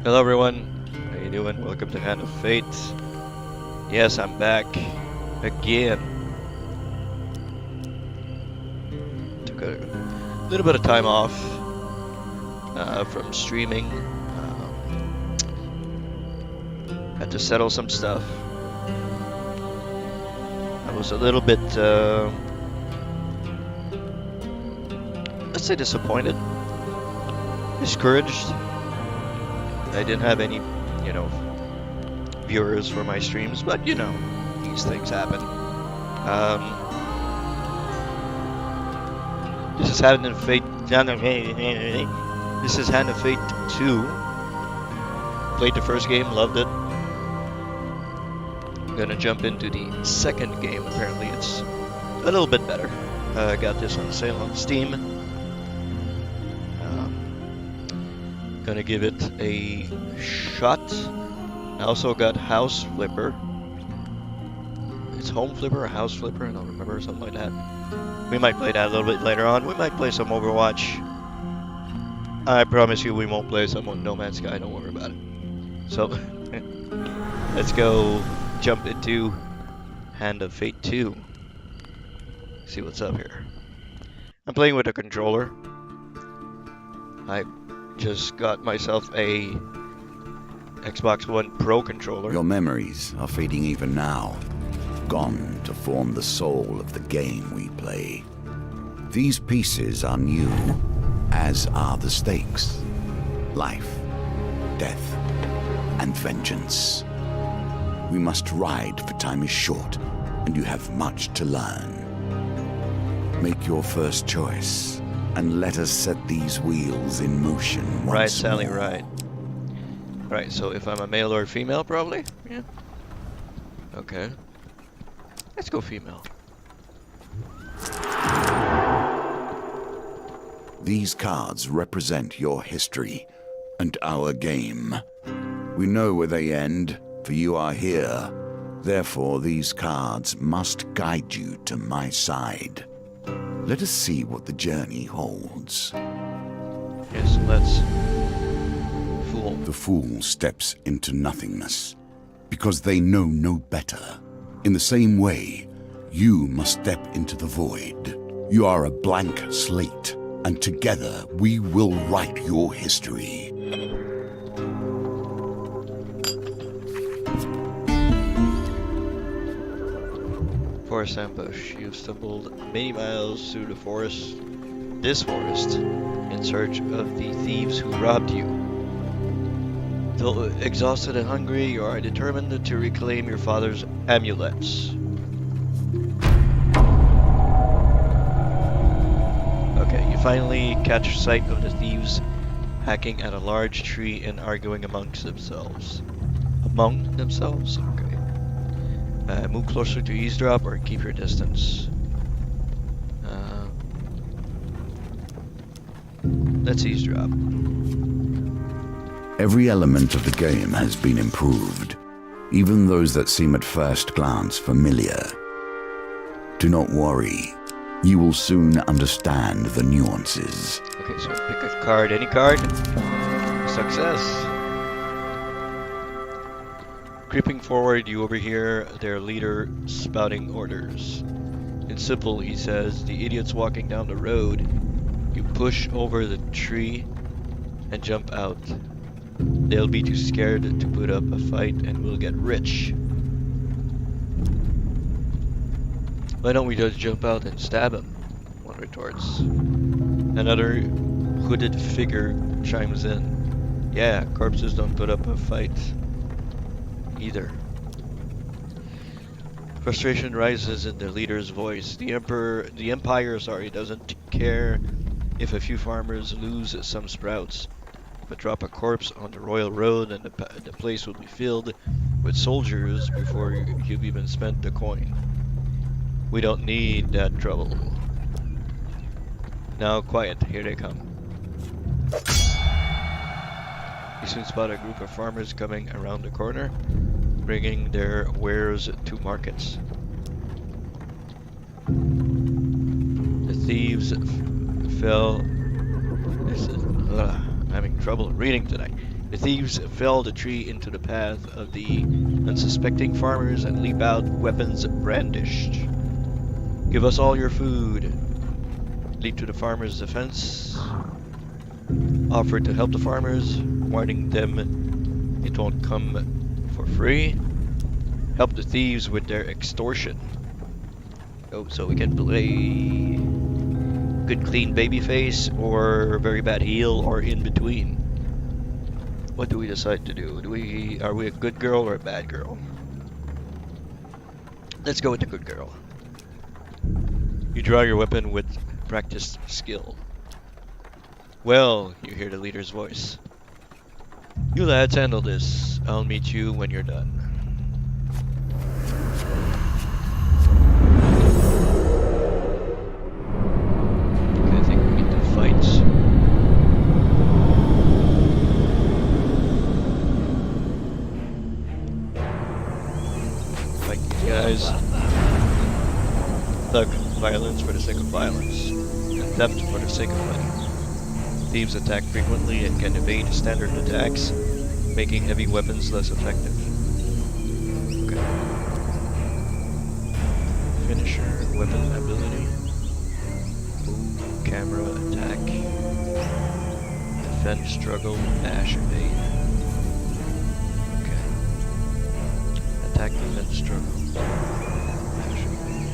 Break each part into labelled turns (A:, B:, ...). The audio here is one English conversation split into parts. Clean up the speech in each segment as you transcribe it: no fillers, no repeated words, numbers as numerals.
A: Hello everyone, how you doing? Welcome to Hand of Fate. Yes, I'm back again. Took a little bit of time off from streaming. Had to settle some stuff. I was a little bit, let's say disappointed, discouraged. I didn't have any, viewers for my streams, but these things happen. This is Hand of Fate. This is Hand of Fate 2. Played the first game, loved it. I'm gonna jump into the second game. Apparently, it's a little bit better. I got this on sale on Steam. Gonna give it a shot. I also got House Flipper. It's Home Flipper or House Flipper? I don't remember, something like that. We might play that a little bit later on. We might play some Overwatch. I promise you we won't play some No Man's Sky, don't worry about it. So, let's go jump into Hand of Fate 2. See what's up here. I'm playing with a controller. I just got myself a Xbox One Pro controller.
B: Your memories are fading even now, gone to form the soul of the game we play. These pieces are new, as are the stakes. Life, death, and vengeance. We must ride, for time is short, and you have much to learn. Make your first choice, and let us set these wheels in motion once
A: Right, Sally,
B: more.
A: right. Right, so if I'm a male or a female, probably? Yeah. Okay. Let's go female.
B: These cards represent your history and our game. We know where they end, for you are here. Therefore, these cards must guide you to my side. Let us see what the journey holds.
A: Yes, let's. Fool.
B: The fool steps into nothingness because they know no better. In the same way, you must step into the void. You are a blank slate, and together we will write your history.
A: Forest ambush. You've stumbled many miles through the forest, this forest, in search of the thieves who robbed you. Though exhausted and hungry, you are determined to reclaim your father's amulets. Okay, you finally catch sight of the thieves hacking at a large tree and arguing amongst themselves. Among themselves? Okay. Move closer to eavesdrop or keep your distance. Let's eavesdrop.
B: Every element of the game has been improved, even those that seem at first glance familiar. Do not worry, you will soon understand the nuances.
A: Okay, so pick a card, any card. Success. Creeping forward, you overhear their leader spouting orders. In simple, he says, the idiots walking down the road. You push over the tree and jump out. They'll be too scared to put up a fight and we'll get rich. Why don't we just jump out and stab him? One retorts. Another hooded figure chimes in. Yeah, corpses don't put up a fight either. Frustration rises in the leader's voice. The empire, doesn't care if a few farmers lose some sprouts. But drop a corpse on the royal road and the place will be filled with soldiers before you've even spent the coin. We don't need that trouble. Now quiet, here they come. You soon spot a group of farmers coming around the corner, bringing their wares to markets. The thieves fell. I'm having trouble reading tonight. The thieves fell the tree into the path of the unsuspecting farmers and leap out, weapons brandished. Give us all your food. Leap to the farmers' defense. Offered to help the farmers, warning them it won't come for free. Help the thieves with their extortion. Oh, so we can play good clean babyface or very bad heel or in between. What do we decide to do? Are we a good girl or a bad girl? Let's go with the good girl. You draw your weapon with practiced skill. Well, you hear the leader's voice. You lads handle this. I'll meet you when you're done. Okay, I think we need to fight. Fight these guys. Thug violence for the sake of violence, and theft for the sake of money. Thieves attack frequently and can evade standard attacks, making heavy weapons less effective. Okay. Finisher, weapon ability. Move, camera, attack. Defend, struggle, dash, evade. Okay. Attack, defend, struggle. Dash, evade.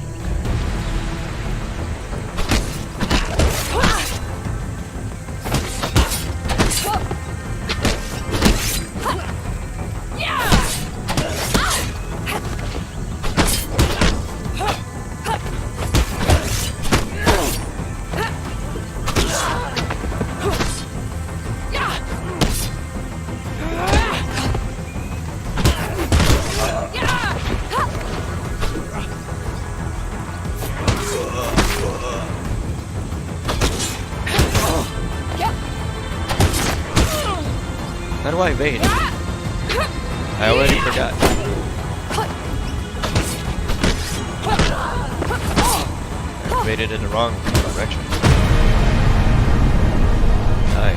A: How do I evade? I already forgot. I evaded in the wrong direction. Die.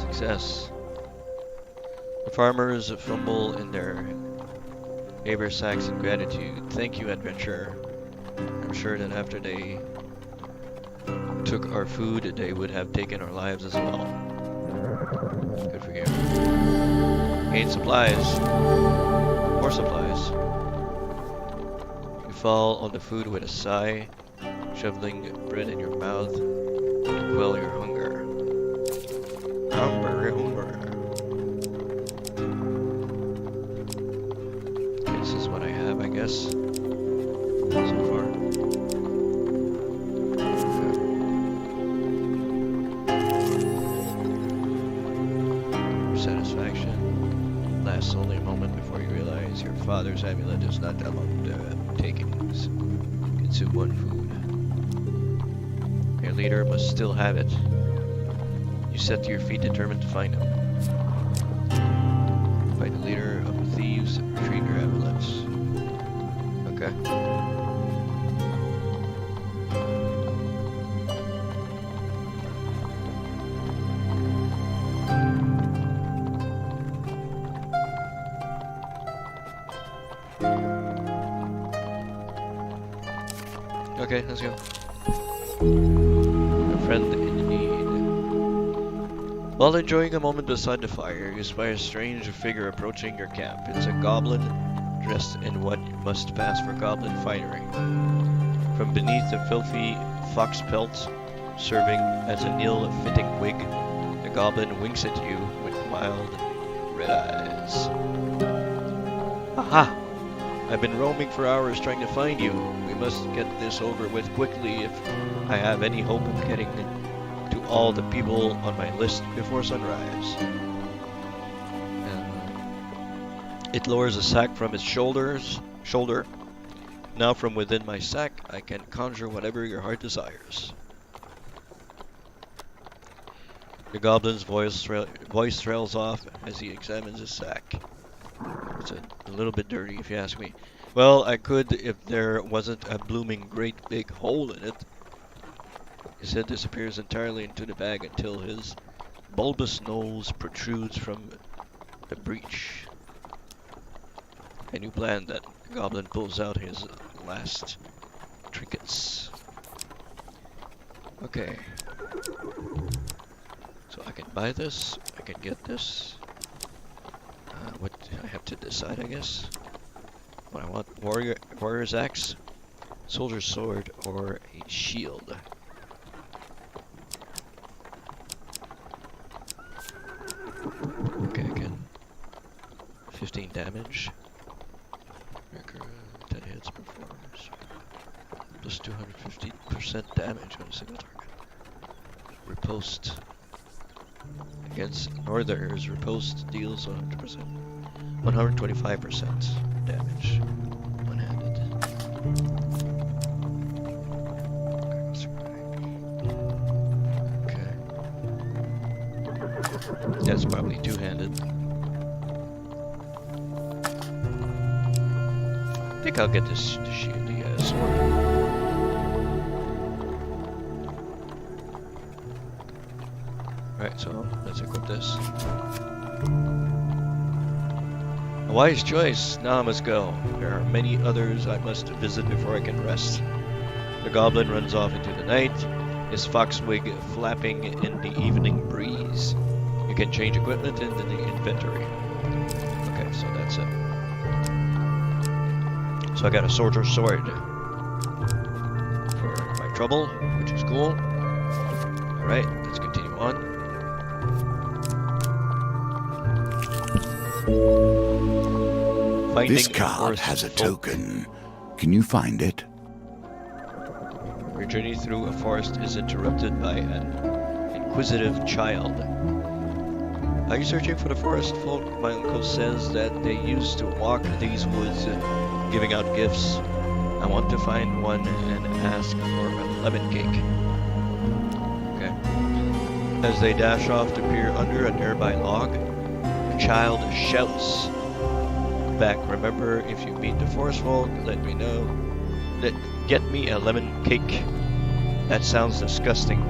A: Success. The farmers fumble in their haversacks in gratitude. Thank you, adventurer. I'm sure that after they took our food, they would have taken our lives as well. Good for you. Gain supplies. More supplies. You fall on the food with a sigh, shoveling bread in your mouth to quell your hunger. Hunger. This is what I have, I guess, so far. Satisfaction lasts only a moment before you realize your father's amulet is not that long to takings. Consume one food. Your leader must still have it. You set to your feet determined to find him. Find the leader of the thieves, retrieve your amulets. Okay. Okay, let's go. A friend in need. While enjoying a moment beside the fire, you spy a strange figure approaching your camp. It's a goblin dressed in what must pass for goblin finery. From beneath the filthy fox pelt, serving as an ill-fitting wig, the goblin winks at you with mild red eyes. Aha! I've been roaming for hours trying to find you. We must get this over with quickly if I have any hope of getting to all the people on my list before sunrise. It lowers a sack from its shoulder. Now from within my sack, I can conjure whatever your heart desires. The goblin's voice trails off as he examines his sack. It's a little bit dirty, if you ask me. Well, I could if there wasn't a blooming great big hole in it. His head disappears entirely into the bag until his bulbous nose protrudes from the breach. A new plan that the goblin pulls out his last trinkets. Okay. So I can buy this, I can get this. What I have to decide, I guess. What I want, warrior's axe, soldier's sword, or a shield. Okay, again. 15 damage. 10 hits performs. Plus 250% damage on a single target. Riposte. Against Northerners, riposte deals 100%. 125% damage. One-handed. Okay. That's probably two-handed. I think I'll get this the shield, the sword. Alright, so let's equip this. A wise choice. Now I must go. There are many others I must visit before I can rest. The goblin runs off into the night, his fox wig flapping in the evening breeze. You can change equipment in the inventory. Okay, so that's it. So I got a soldier's sword for my trouble, which is cool. Alright, let's continue on.
B: This card has a token. Can you find it?
A: Your journey through a forest is interrupted by an inquisitive child. Are you searching for the forest folk? My uncle says that they used to walk these woods giving out gifts. I want to find one and ask for a lemon cake. Okay. As they dash off to peer under a nearby log, the child shouts back, remember, if you meet the forest folk, let me know. Get me a lemon cake. That sounds disgusting.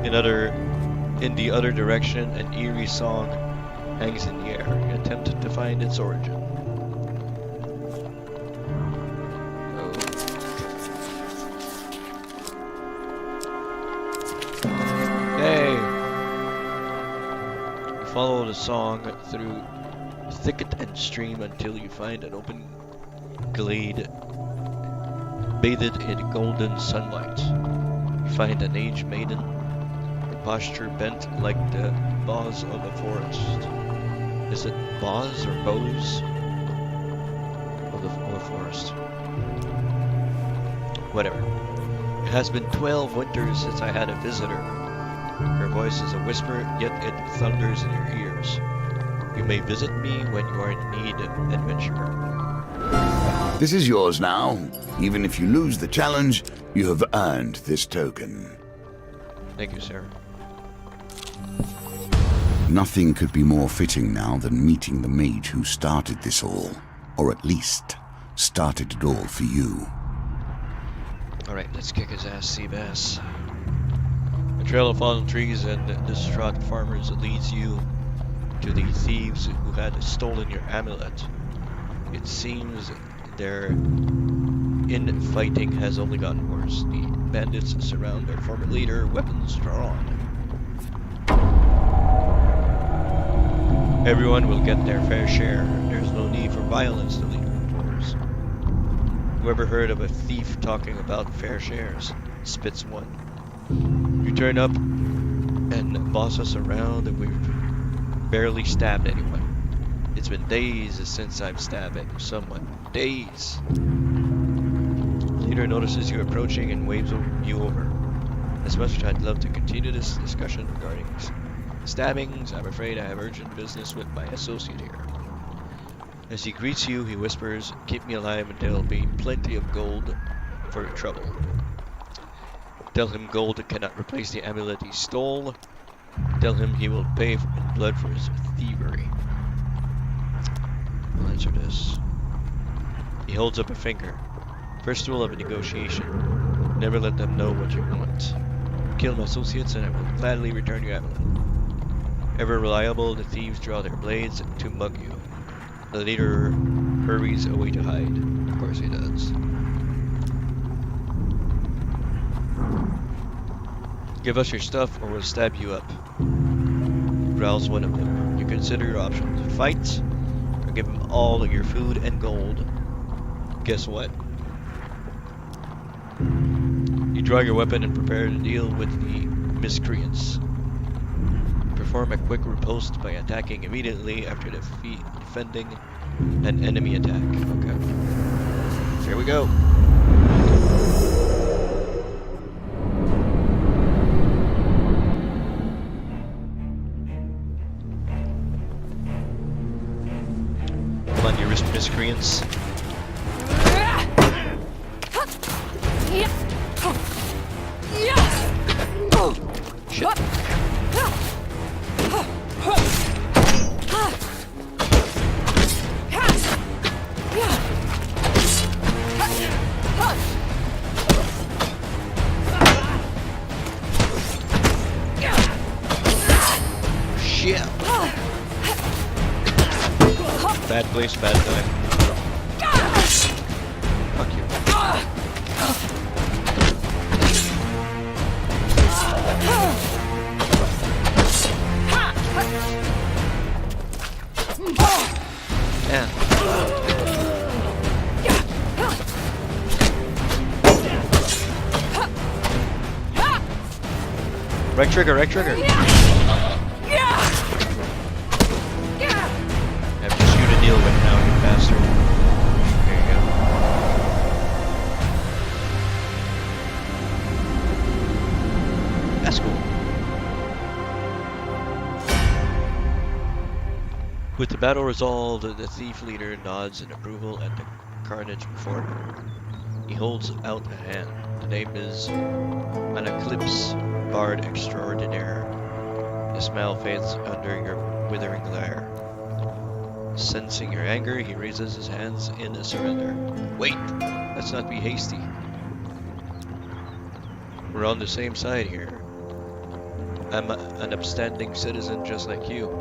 A: In the other direction, an eerie song hangs in the air. You attempt to find its origin. Yay! You follow the song through thicket and stream until you find an open glade bathed in golden sunlight. You find an aged maiden, her posture bent like the boughs of a forest. Is it boughs or boughs of the forest? Whatever. It has been 12 winters since I had a visitor. Her voice is a whisper, yet it thunders in your ears. You may visit me when you are in need, adventurer.
B: This is yours now. Even if you lose the challenge, you have earned this token.
A: Thank you, sir.
B: Nothing could be more fitting now than meeting the mage who started this all. Or at least, started it all for you.
A: Alright, let's kick his ass, Seabass. A trail of fallen trees and distraught farmers leads you to the thieves who had stolen your amulet. It seems their infighting has only gotten worse. The bandits surround their former leader, weapons drawn. Everyone will get their fair share. There's no need for violence to lead towards. Whoever heard of a thief talking about fair shares? Spits one. You turn up and boss us around and we've barely stabbed anyone. It's been days since I've stabbed someone. Days. The leader notices you approaching and waves you over. As much as I'd love to continue this discussion regarding stabbings, I'm afraid I have urgent business with my associate here. As he greets you, he whispers, keep me alive and there'll be plenty of gold for your trouble. Tell him gold cannot replace the amulet he stole. Tell him he will pay in blood for his thievery. I'll answer this. He holds up a finger. First rule of a negotiation. Never let them know what you want. Kill my associates and I will gladly return your amulet. Ever reliable, the thieves draw their blades to mug you. The leader hurries away to hide. Of course he does. Give us your stuff or we'll stab you up. Growls one of them. You consider your options. Fight, or give him all of your food and gold. Guess what? You draw your weapon and prepare to deal with the miscreants. Perform a quick riposte by attacking immediately after defending an enemy attack. Okay. Here we go. Come on, you miscreants. Shit. Shit. Bad place, bad time. Fuck you. Yeah. Right trigger, right trigger. I have just you to deal with now, you bastard. There you go. That's cool. With the battle resolved, the thief leader nods in approval at the carnage before him. He holds out a hand. The name is An Eclipse, Bard Extraordinaire. The smile fades under your withering glare. Sensing your anger, he raises his hands in a surrender. Wait! Let's not be hasty. We're on the same side here. I'm an upstanding citizen just like you.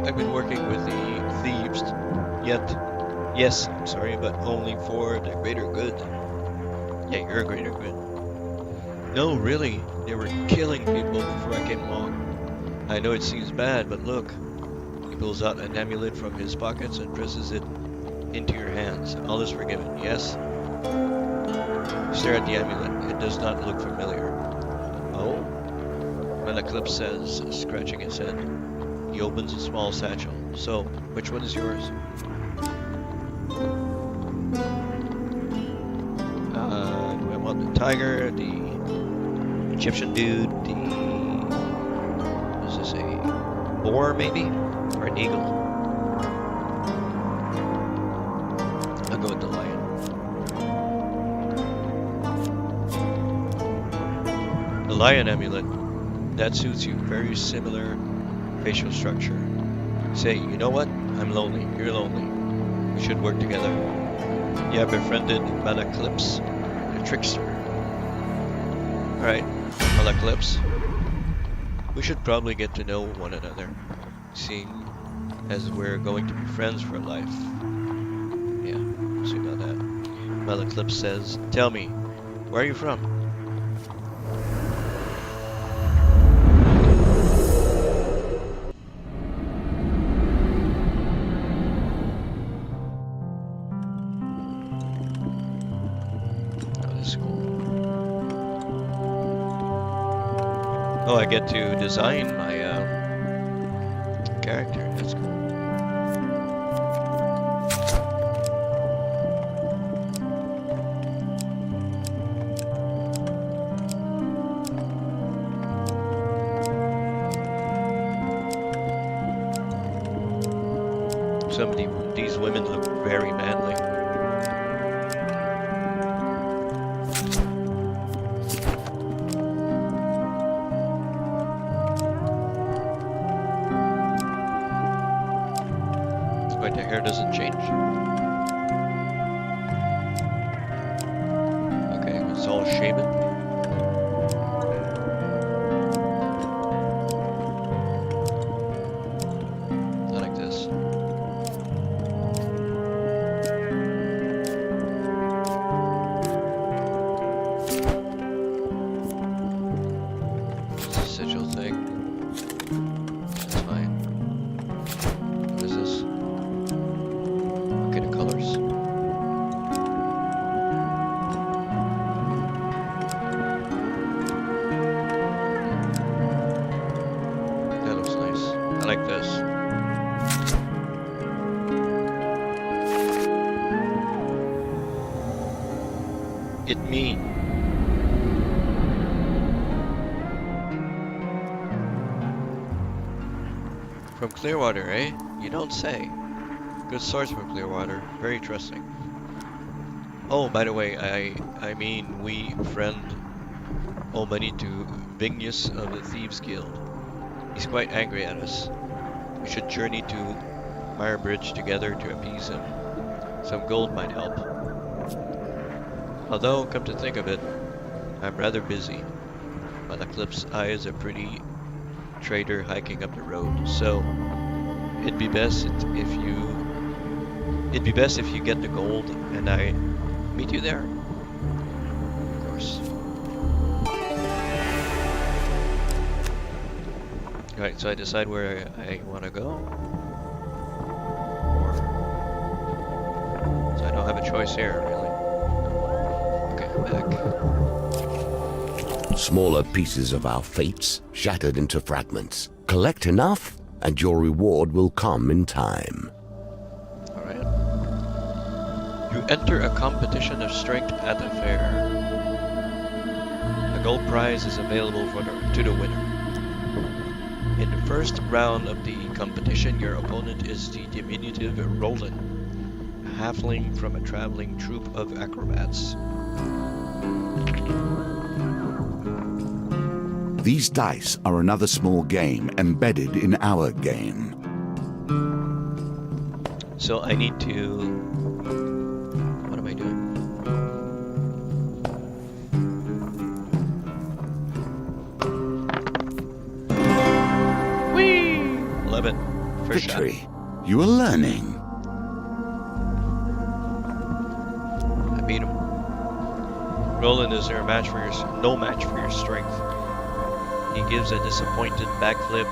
A: I've been working with the thieves, yes, I'm sorry, but only for the greater good. Yeah, your greater good. No, really, they were killing people before I came along. I know it seems bad, but look. He pulls out an amulet from his pockets and presses it into your hands. All is forgiven, yes? You stare at the amulet. It does not look familiar. Oh? Eclipse says, scratching his head. He opens a small satchel. So, which one is yours? Do I want the tiger, the Egyptian dude, the... what is this, a boar maybe? Or an eagle? I'll go with the lion. The lion amulet. That suits you. Very similar facial structure. Say, you know what? I'm lonely. You're lonely. We should work together. You have befriended Malaclips, the trickster. Alright, Malaclips. We should probably get to know one another, seeing as we're going to be friends for life. Yeah, we'll see about that. Malaclips says, tell me, where are you from? Oh, I get to design my character. That's cool. Some of these women look very manly. Wait, the hair doesn't change? tall shaman. I like this. It's a sigil thing. That's fine. What is this? Okay, the colors. That looks nice. I like this. It me. From Clearwater, eh? You don't say. Good source from Clearwater. Very trusting. Oh, by the way, I mean we friend owe money to Vignius of the Thieves Guild. He's quite angry at us. We should journey to Mirebridge together to appease him. Some gold might help. Although, come to think of it, I'm rather busy. While Eclipse eyes a pretty trader hiking up the road, so it'd be best if you get the gold and I meet you there. Of course. Alright, so I decide where I want to go. So I don't have a choice here, really. Okay, I'm back.
B: Smaller pieces of our fates shattered into fragments. Collect enough, and your reward will come in time.
A: Alright. You enter a competition of strength at a fair. A gold prize is available to the winner. In the first round of the competition, your opponent is the diminutive Roland, a halfling from a traveling troupe of acrobats.
B: These dice are another small game embedded in our game.
A: So I need to... What am I doing? Whee! 11. First
B: Victory.
A: shot.
B: You are learning.
A: I beat him. Roland is no match for your strength. He gives a disappointed backflip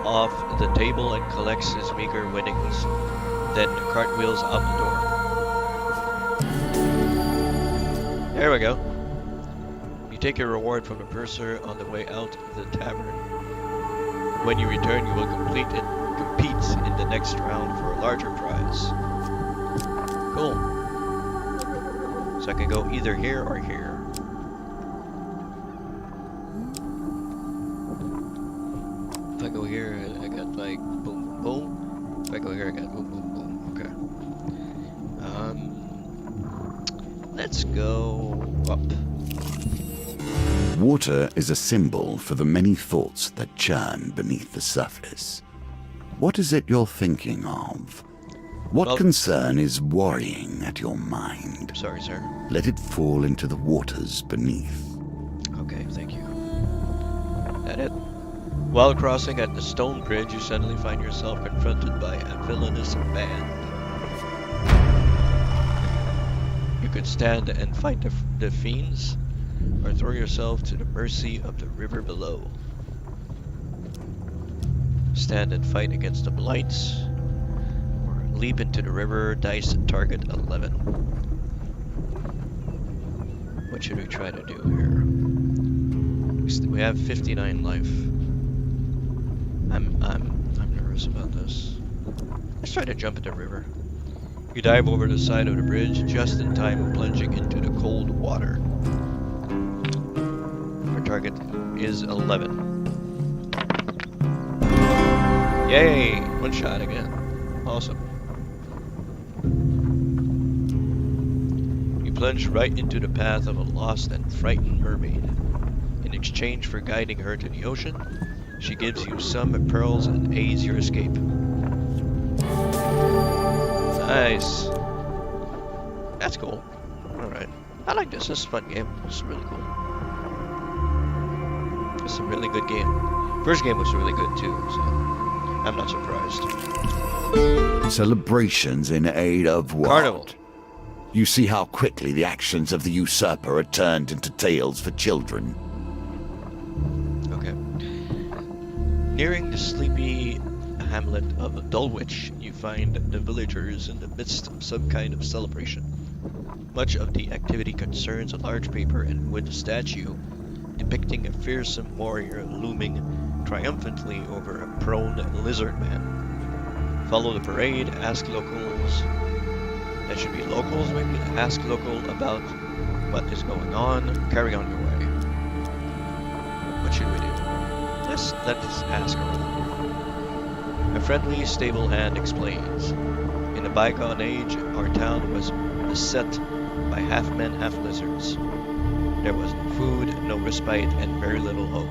A: off the table and collects his meager winnings, then cartwheels out the door. There we go. You take your reward from the purser on the way out of the tavern. When you return, you will compete in the next round for a larger prize. Cool. So I can go either here or here. If I go here, I got like boom, boom. If I go here, I got boom, boom, boom. Okay. Let's go up.
B: Water is a symbol for the many thoughts that churn beneath the surface. What is it you're thinking of? What
A: Well-
B: concern is worrying at your mind?
A: Sorry, sir.
B: Let it fall into the waters beneath.
A: Okay, thank you. That it? While crossing at the stone bridge, you suddenly find yourself confronted by a villainous band. You could stand and fight the fiends, or throw yourself to the mercy of the river below. Stand and fight against the blights, or leap into the river, dice target 11. What should we try to do here? We have 59 life. I'm nervous about this. Let's try to jump in the river. You dive over the side of the bridge just in time, plunging into the cold water. Our target is 11. Yay! One shot again. Awesome. You plunge right into the path of a lost and frightened mermaid. In exchange for guiding her to the ocean, she gives you some pearls and aids your escape. Nice. That's cool. Alright. I like this. This is a fun game. It's really cool. It's a really good game. First game was really good too, so I'm not surprised.
B: Celebrations in aid of what?
A: Carnival.
B: You see how quickly the actions of the usurper are turned into tales for children.
A: Okay. Nearing the sleepy hamlet of Dulwich, you find the villagers in the midst of some kind of celebration. Much of the activity concerns a large paper and wood statue depicting a fearsome warrior looming triumphantly over a prone lizard man. Follow the parade, ask locals. That should be locals, maybe. Ask local about what is going on. Carry on your way. What should we do? Let's ask around. A friendly, stable hand explains. In a bygone age, our town was beset by half-men, half-lizards. There was no food, no respite, and very little hope.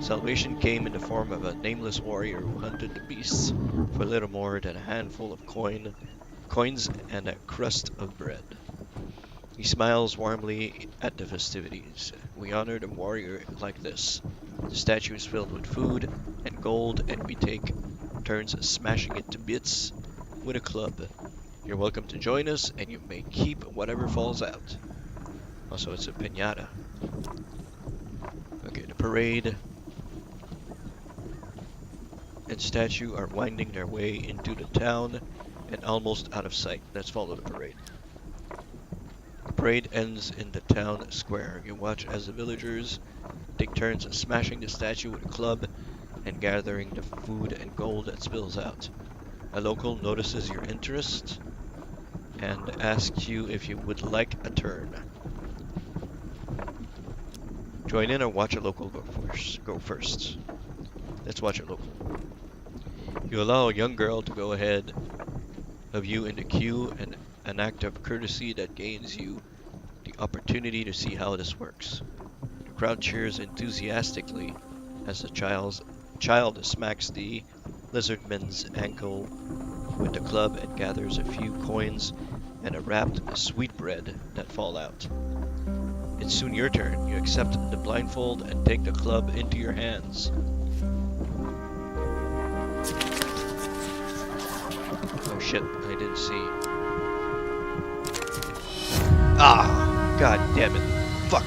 A: Salvation came in the form of a nameless warrior who hunted the beasts for little more than a handful of coins and a crust of bread. He smiles warmly at the festivities. We honored a warrior like this. The statue is filled with food and gold, and we take turns smashing it to bits with a club. You're welcome to join us, and you may keep whatever falls out. Also, it's a piñata. Okay, the parade and statue are winding their way into the town and almost out of sight. Let's follow the parade. The parade ends in the town square. You watch as the villagers take turns smashing the statue with a club and gathering the food and gold that spills out. A local notices your interest and asks you if you would like a turn. Join in or watch a local go first. Let's watch a local. You allow a young girl to go ahead of you in the queue, and an act of courtesy that gains you the opportunity to see how this works. The crowd cheers enthusiastically as the child smacks the lizardman's ankle with the club and gathers a few coins and a wrapped sweetbread that fall out. It's soon your turn. You accept the blindfold and take the club into your hands. Oh shit, I didn't see. Ah, god damn it. Fuck.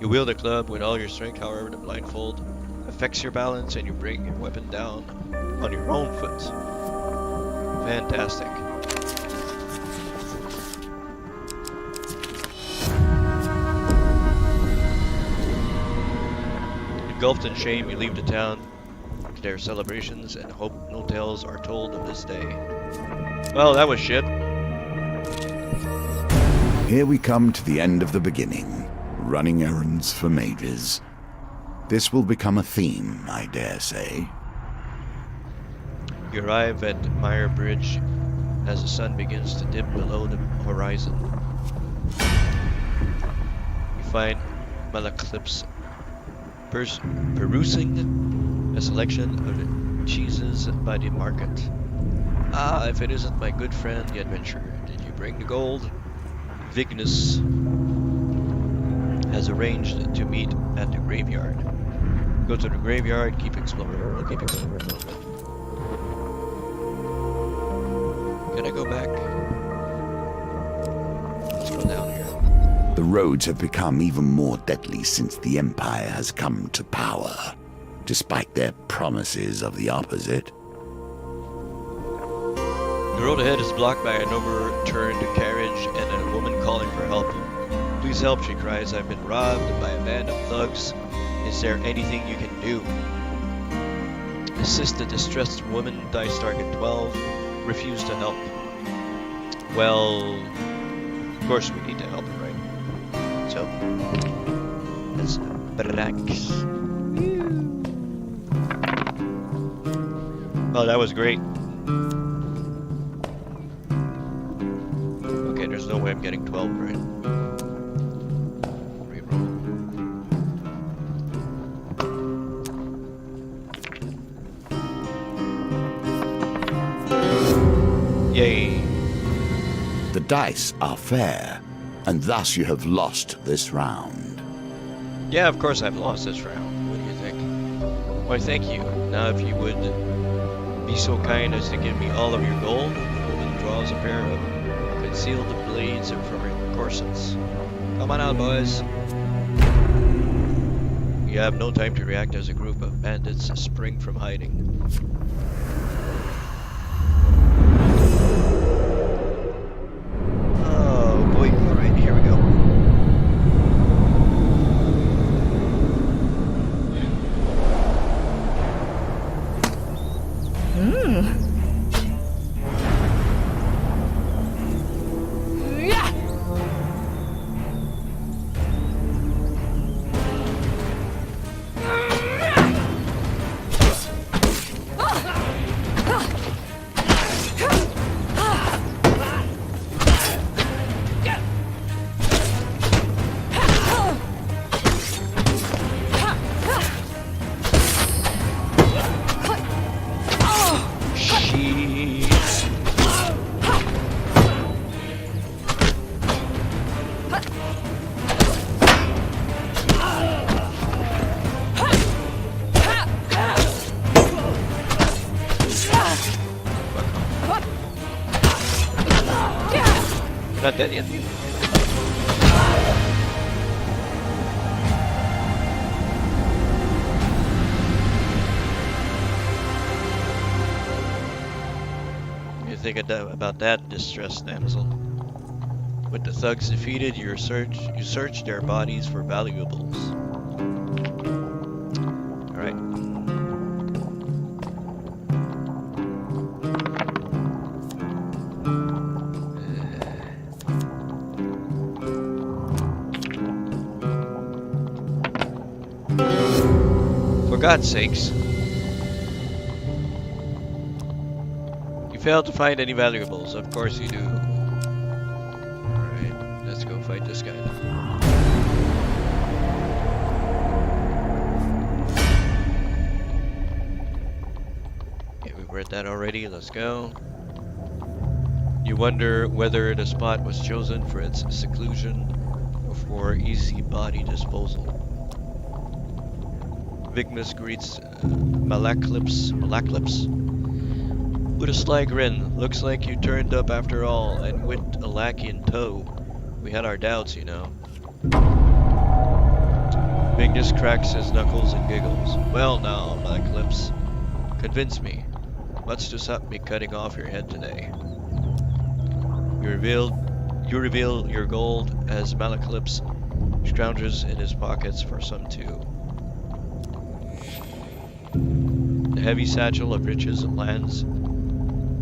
A: You wield the club with all your strength, however the blindfold affects your balance and you bring your weapon down on your own foot. Fantastic. Engulfed in shame, you leave the town to their celebrations and hope no tales are told of this day. Well, that was shit.
B: Here we come to the end of the beginning, running errands for mages. This will become a theme, I dare say.
A: You arrive at Mire Bridge as the sun begins to dip below the horizon. You find Malaclips perusing a selection of cheeses by the market. Ah, if it isn't my good friend, the adventurer. Did you bring the gold? Vignus has arranged to meet at the graveyard. Go to the graveyard, keep exploring. We'll keep exploring a little bit. Can I go back? Let's go down here.
B: The roads have become even more deadly since the Empire has come to power, despite their promises of the opposite.
A: The road ahead is blocked by an overturned carriage and a woman calling for help. Please help, she cries. I've been robbed by a band of thugs. Is there anything you can do? Assist the distressed woman, dice target 12. Refuse to help. Well, of course we need to help her, right? So, let's relax. Oh, that was great. Okay, there's no way I'm getting 12, right? Reroll. Yay.
B: The dice are fair, and thus you have lost this round.
A: Yeah, of course I've lost this round. What do you think? Why, thank you. Now if you would be so kind as to give me all of your gold, Holden draws a pair of concealed blades from her corsets. Come on out, boys. You have no time to react as a group of bandits spring from hiding. Oh boy, alright, here we go. Not dead yet. You think about that, distressed damsel? With the thugs defeated, you search their bodies for valuables. Alright. For God's sakes. You failed to find any valuables. Of course you do. Alright, let's go fight this guy now. Okay, we've read that already. Let's go. You wonder whether the spot was chosen for its seclusion or for easy body disposal. Vigmus greets Malaclips with a sly grin. Looks like you turned up after all, and with a lackey in tow. We had our doubts, you know. Vigmus cracks his knuckles and giggles. Well now, Malaclips, convince me. What's to stop me cutting off your head today? You reveal your gold as Malaclips scrounges in his pockets for some too. The heavy satchel of riches lands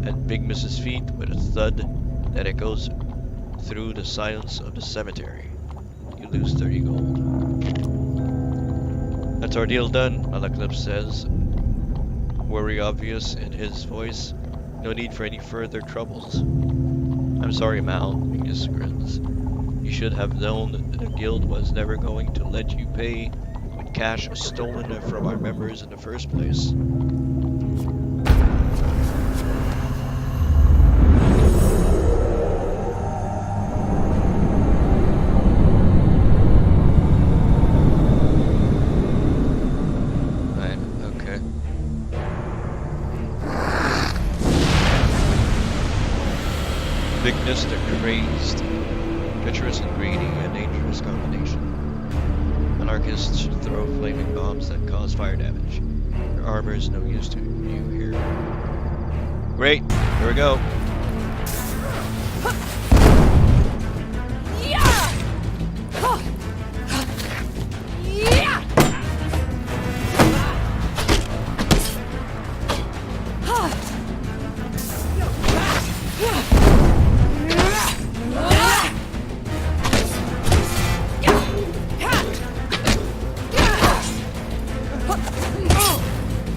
A: at Big Mrs. feet with a thud that echoes through the silence of the cemetery. You lose 30 gold. That's our deal done, Malaclips says, worry obvious in his voice. No need for any further troubles. I'm sorry, Mal, Mingus grins. You should have known that the guild was never going to let you pay with cash stolen from our members in the first place. Vigmus the crazed, treacherous and greedy, a dangerous combination. Anarchists throw flaming bombs that cause fire damage. Your armor is no use to you here. Great, here we go.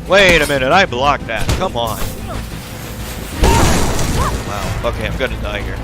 A: Wait a minute, I blocked that. Come on. Wow, okay, I'm gonna die here.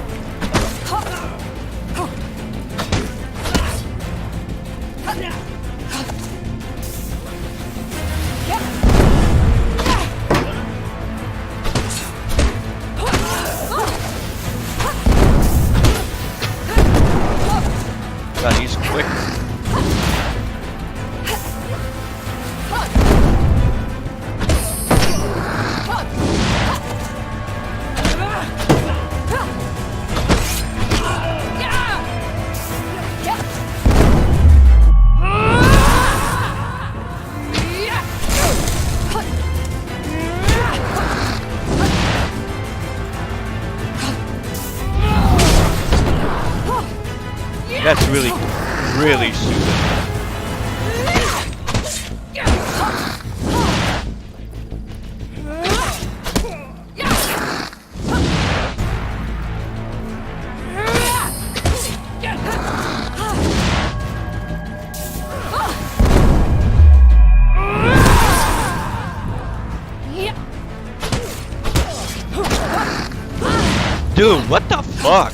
A: That's really, really stupid. Dude, what the fuck?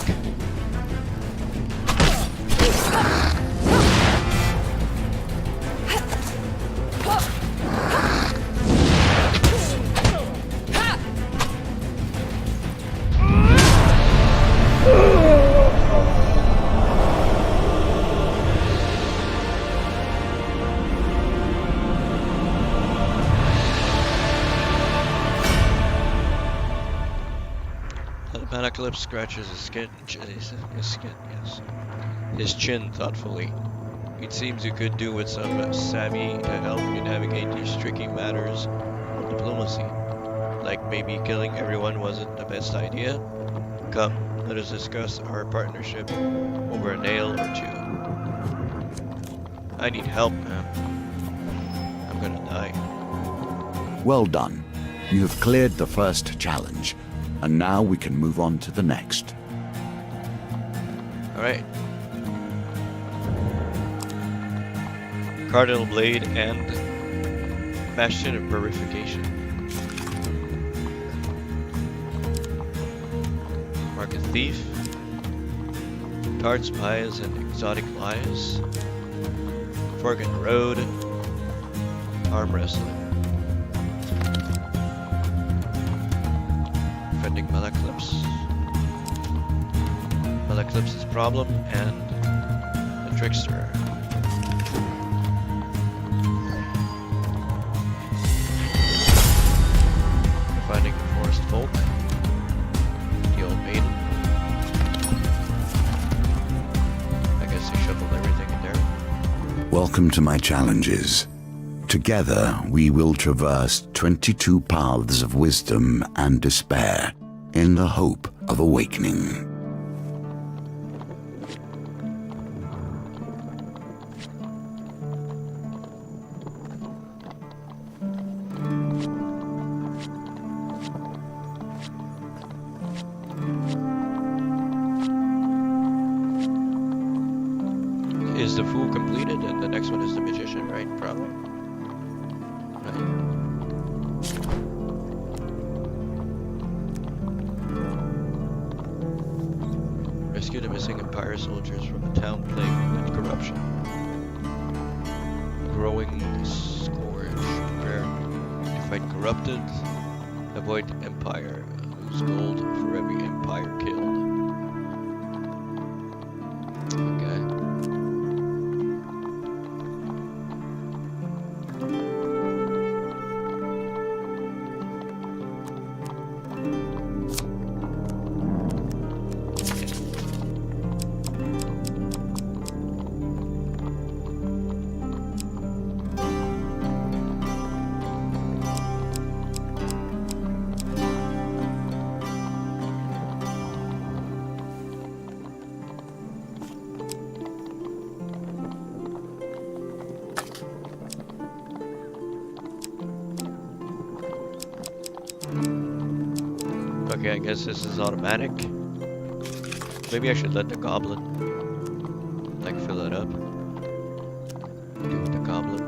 A: Manaclip scratches his skin, his chin thoughtfully. It seems you could do with some savvy to help you navigate these tricky matters of diplomacy. Like maybe killing everyone wasn't the best idea? Come, let us discuss our partnership over a nail or two. I need help, man. I'm gonna die.
B: Well done. You have cleared the first challenge, and now we can move on to the next.
A: Alright. Cardinal Blade and Bastion of Purification. Market Thief. Tart Spies and Exotic Lies. Fork in the Road. Arm Wrestling. Defending Malaclips. Malaclips' problem and the Trickster. Finding the Forest Folk. The Old Maiden. I guess they shuffled everything in there.
B: Welcome to my challenges. Together, we will traverse 22 paths of wisdom and despair in the hope of awakening.
A: Is the Fool completed and the next one is the Magician, right? Probably. Rescue the missing Empire soldiers from a town plagued with corruption. Growing scourge. Prepare to fight corrupted. Avoid Empire. Lose gold for every Empire killed. Okay. Okay, I guess this is automatic. Maybe I should let the goblin, like, fill it up. Do with the goblin.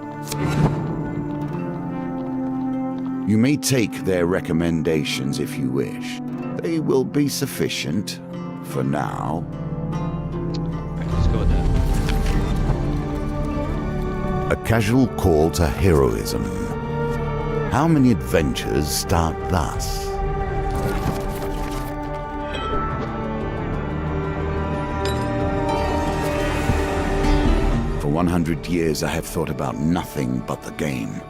B: You may take their recommendations if you wish. They will be sufficient for now.
A: Alright, let's go with that.
B: A casual call to heroism. How many adventures start thus? For 100 years I have thought about nothing but the game.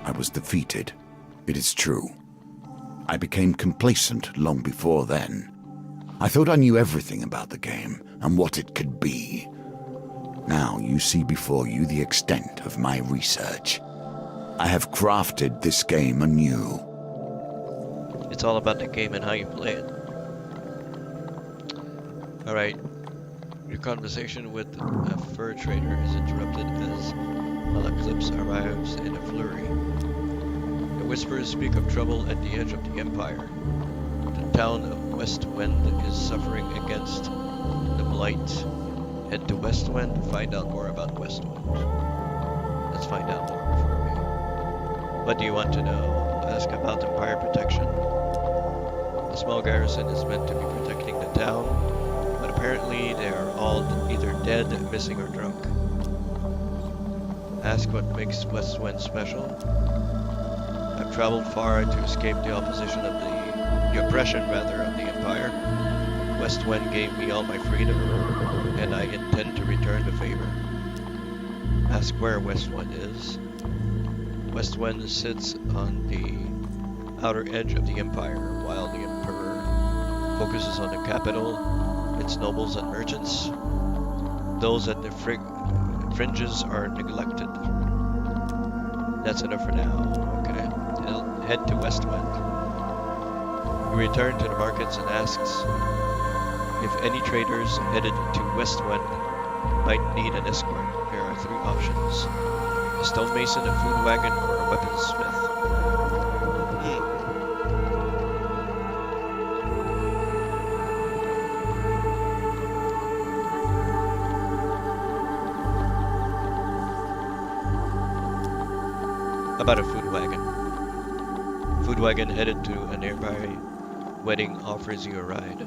B: I was defeated. It is true. I became complacent long before then. I thought I knew everything about the game and what it could be. Now you see before you the extent of my research. I have crafted this game anew.
A: It's all about the game and how you play it. Alright. Your conversation with a fur trader is interrupted as Malaclips arrives in a flurry. The whispers speak of trouble at the edge of the Empire. The town of Westwind is suffering against the Blight. Head to Westwind to find out more about Westwind. Let's find out more for me. What do you want to know? Ask about Empire protection. The small garrison is meant to be protecting the town, but apparently they are all either dead, missing, or drunk. Ask what makes Westwind special. I've traveled far to escape the opposition of the oppression of the Empire. Westwind gave me all my freedom, and I intend to return the favor. Ask where Westwind is. Westwind sits on the outer edge of the Empire, while the Emperor focuses on the capital, its nobles and merchants. Those at the fringes are neglected. That's enough for now. Okay. Head to Westwind. He returned to the markets and asks if any traders headed to Westwind might need an escort. There are 3 options: a stonemason, a food wagon, or a weaponsmith. About a food wagon. Food wagon headed to a nearby wedding offers you a ride.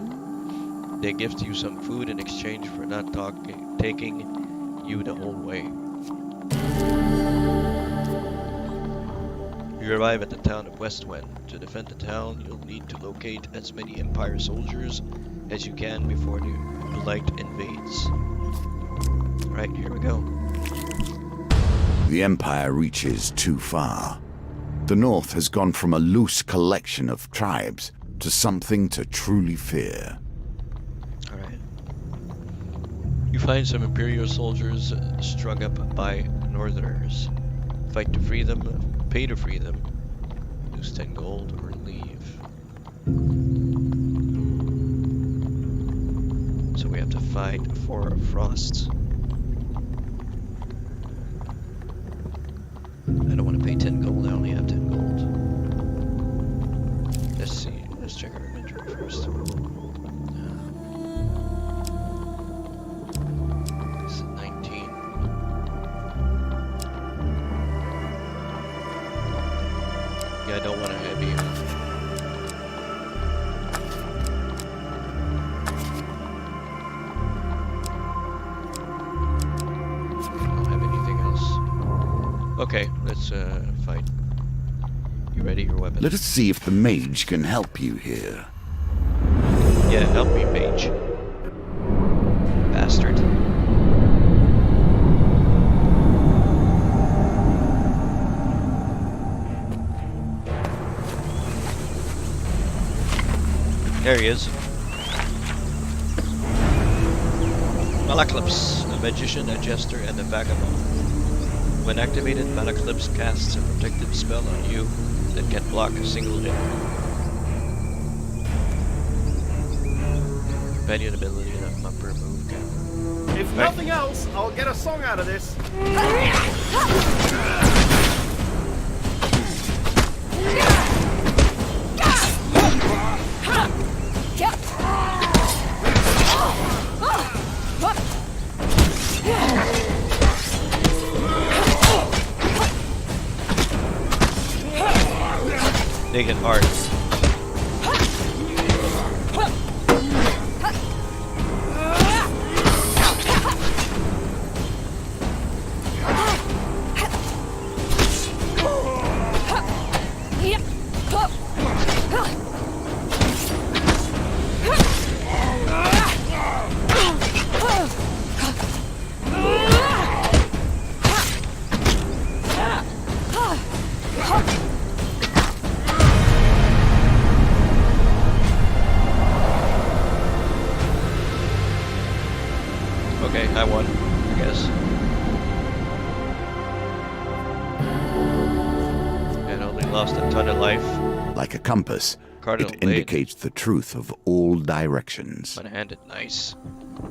A: They gift you some food in exchange for not taking you the whole way. You arrive at the town of Westwind. To defend the town, you'll need to locate as many Empire soldiers as you can before the Blight invades. Alright, here we go.
B: The Empire reaches too far. The North has gone from a loose collection of tribes to something to truly fear.
A: Alright. You find some Imperial soldiers strung up by Northerners. Fight to free them, pay to free them, lose 10 gold or leave. So we have to fight 4 frosts. I don't want to pay 10 gold, I only have 10 gold. Let's see, let's check our inventory first. This is 19. Yeah, I don't want a heavy. I don't have anything else. Okay, let's fight. You ready your weapon?
B: Let us see if the mage can help you here.
A: Yeah, help me, mage. Bastard. There he is. Malaclips, a magician, a jester, and a vagabond. When activated, Malaclips casts a protective spell on you that can block a single hit. Companion ability and a bumper move can.
C: If nothing else, I'll get a song out of this.
A: They hit hard. Okay, I won, I guess. And only lost a ton of life.
B: Like a compass,
A: Cardinal
B: It
A: blade.
B: indicates the truth of all directions.
A: One-handed, nice.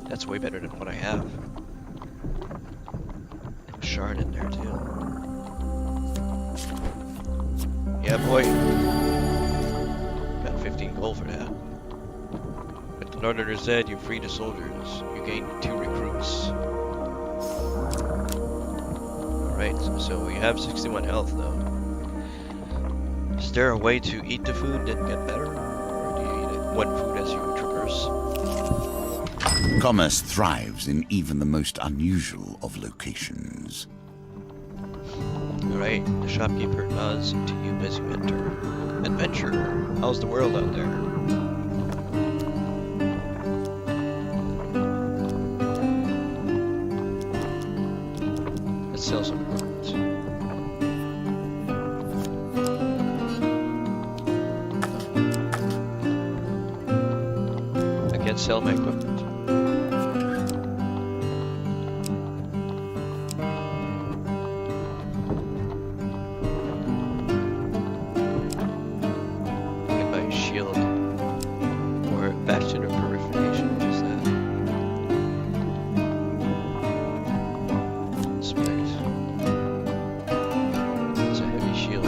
A: That's way better than what I have. A shard in there too. Yeah, boy. Got 15 gold for that. With the Northerners dead, you free the soldiers. You gain 2 recruits. Alright, so we have 61 health though. Is there a way to eat the food that get better? Or do you eat it one food as you traverse?
B: Commerce thrives in even the most unusual of locations.
A: Alright, the shopkeeper nods to you as you enter. Adventurer, how's the world out there? Let's sell some equipment. I can't sell my equipment. Like my shield or bastion of purification, which is that. Inspect. It's a heavy shield.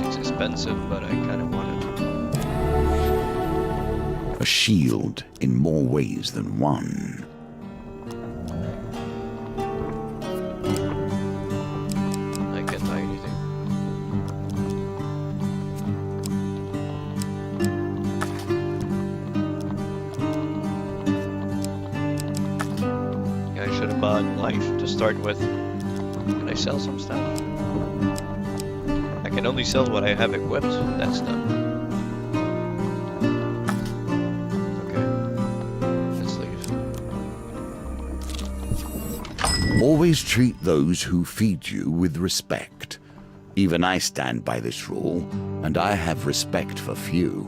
A: It's expensive, but I kind of want it.
B: A shield in more ways than one.
A: I can't buy anything. Yeah, I should have bought life to start with. Can I sell some stuff? I can only sell what I have equipped. That stuff. Okay. Let's leave.
B: Always treat those who feed you with respect. Even I stand by this rule, and I have respect for few.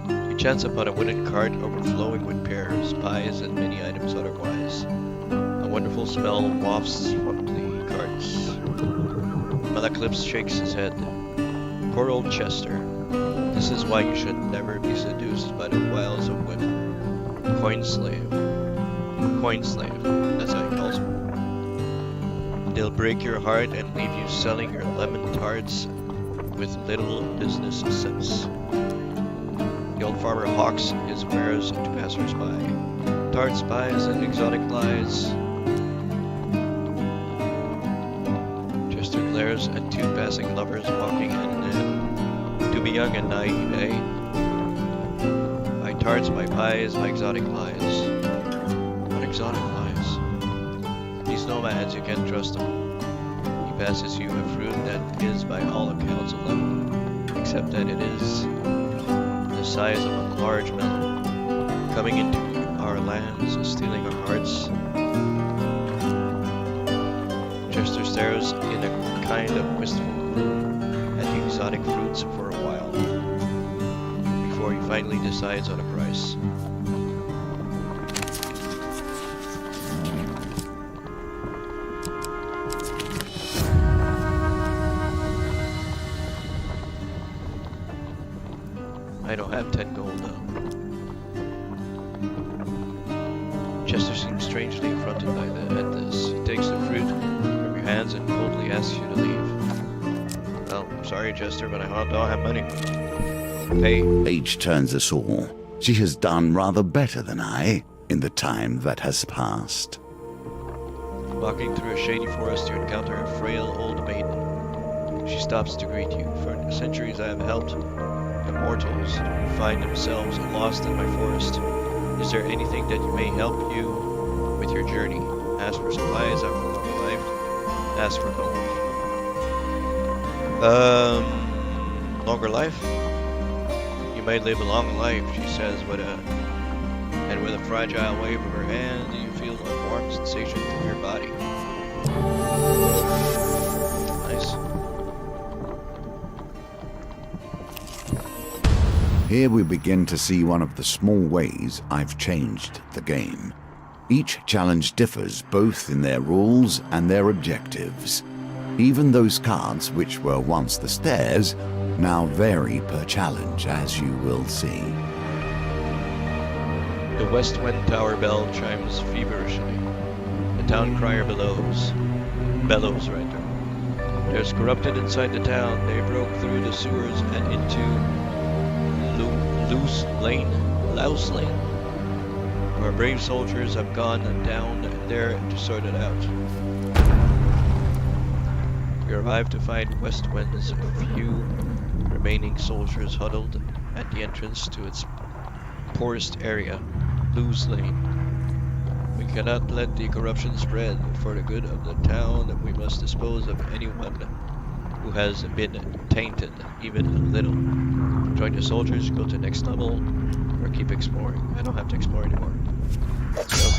A: You chance upon a wooden cart overflowing with pears, pies, and many items otherwise. A wonderful smell wafts from the carts. Malaclips shakes his head. Poor old Chester. This is why you should never be seduced by the wiles of women. Coin slave. Coin slave, that's how he calls them. They'll break your heart and leave you selling your lemon tarts with little business sense. The old farmer hawks his wares to passers-by. Tarts, pies, and exotic lies. Chester glares at 2 passing lovers walking hand in hand. To be young and naive, eh? My tarts, my pies, my exotic lies. What exotic lies? These nomads, you can't trust them. He passes you a fruit that is by all accounts a lemon, except that it is the size of a large melon, coming into our lands, stealing our hearts. Chester stares in a kind of wistful gloom at the exotic fruits for a while, before he finally decides on a price. I don't have 10 gold though. Chester seems strangely affronted at this. He takes the fruit from your hands and coldly asks you to leave. Well, I'm sorry, Chester, but I don't have money. Pay.
B: Age turns us all. She has done rather better than I in the time that has passed.
A: Walking through a shady forest, you encounter a frail old maiden. She stops to greet you. For centuries I have helped the mortals who find themselves lost in my forest. Is there anything that may help you with your journey? Ask for supplies after a long life. Ask for gold. Longer life? You may live a long life, she says, with a fragile wave of her hand, you feel a warm sensation through your body. Nice.
B: Here we begin to see one of the small ways I've changed the game. Each challenge differs both in their rules and their objectives. Even those cards which were once the stairs now vary per challenge, as you will see.
A: The West Wind Tower bell chimes feverishly. The town crier bellows. There's corrupted inside the town. They broke through the sewers and into Louse Lane. Our brave soldiers have gone down there to sort it out. We arrived to find West Wind's few remaining soldiers huddled at the entrance to its poorest area, Louse Lane. We cannot let the corruption spread. For the good of the town, we must dispose of anyone who has been tainted, even a little. Join the soldiers, go to next level, or keep exploring. I don't have to explore anymore. Let's go.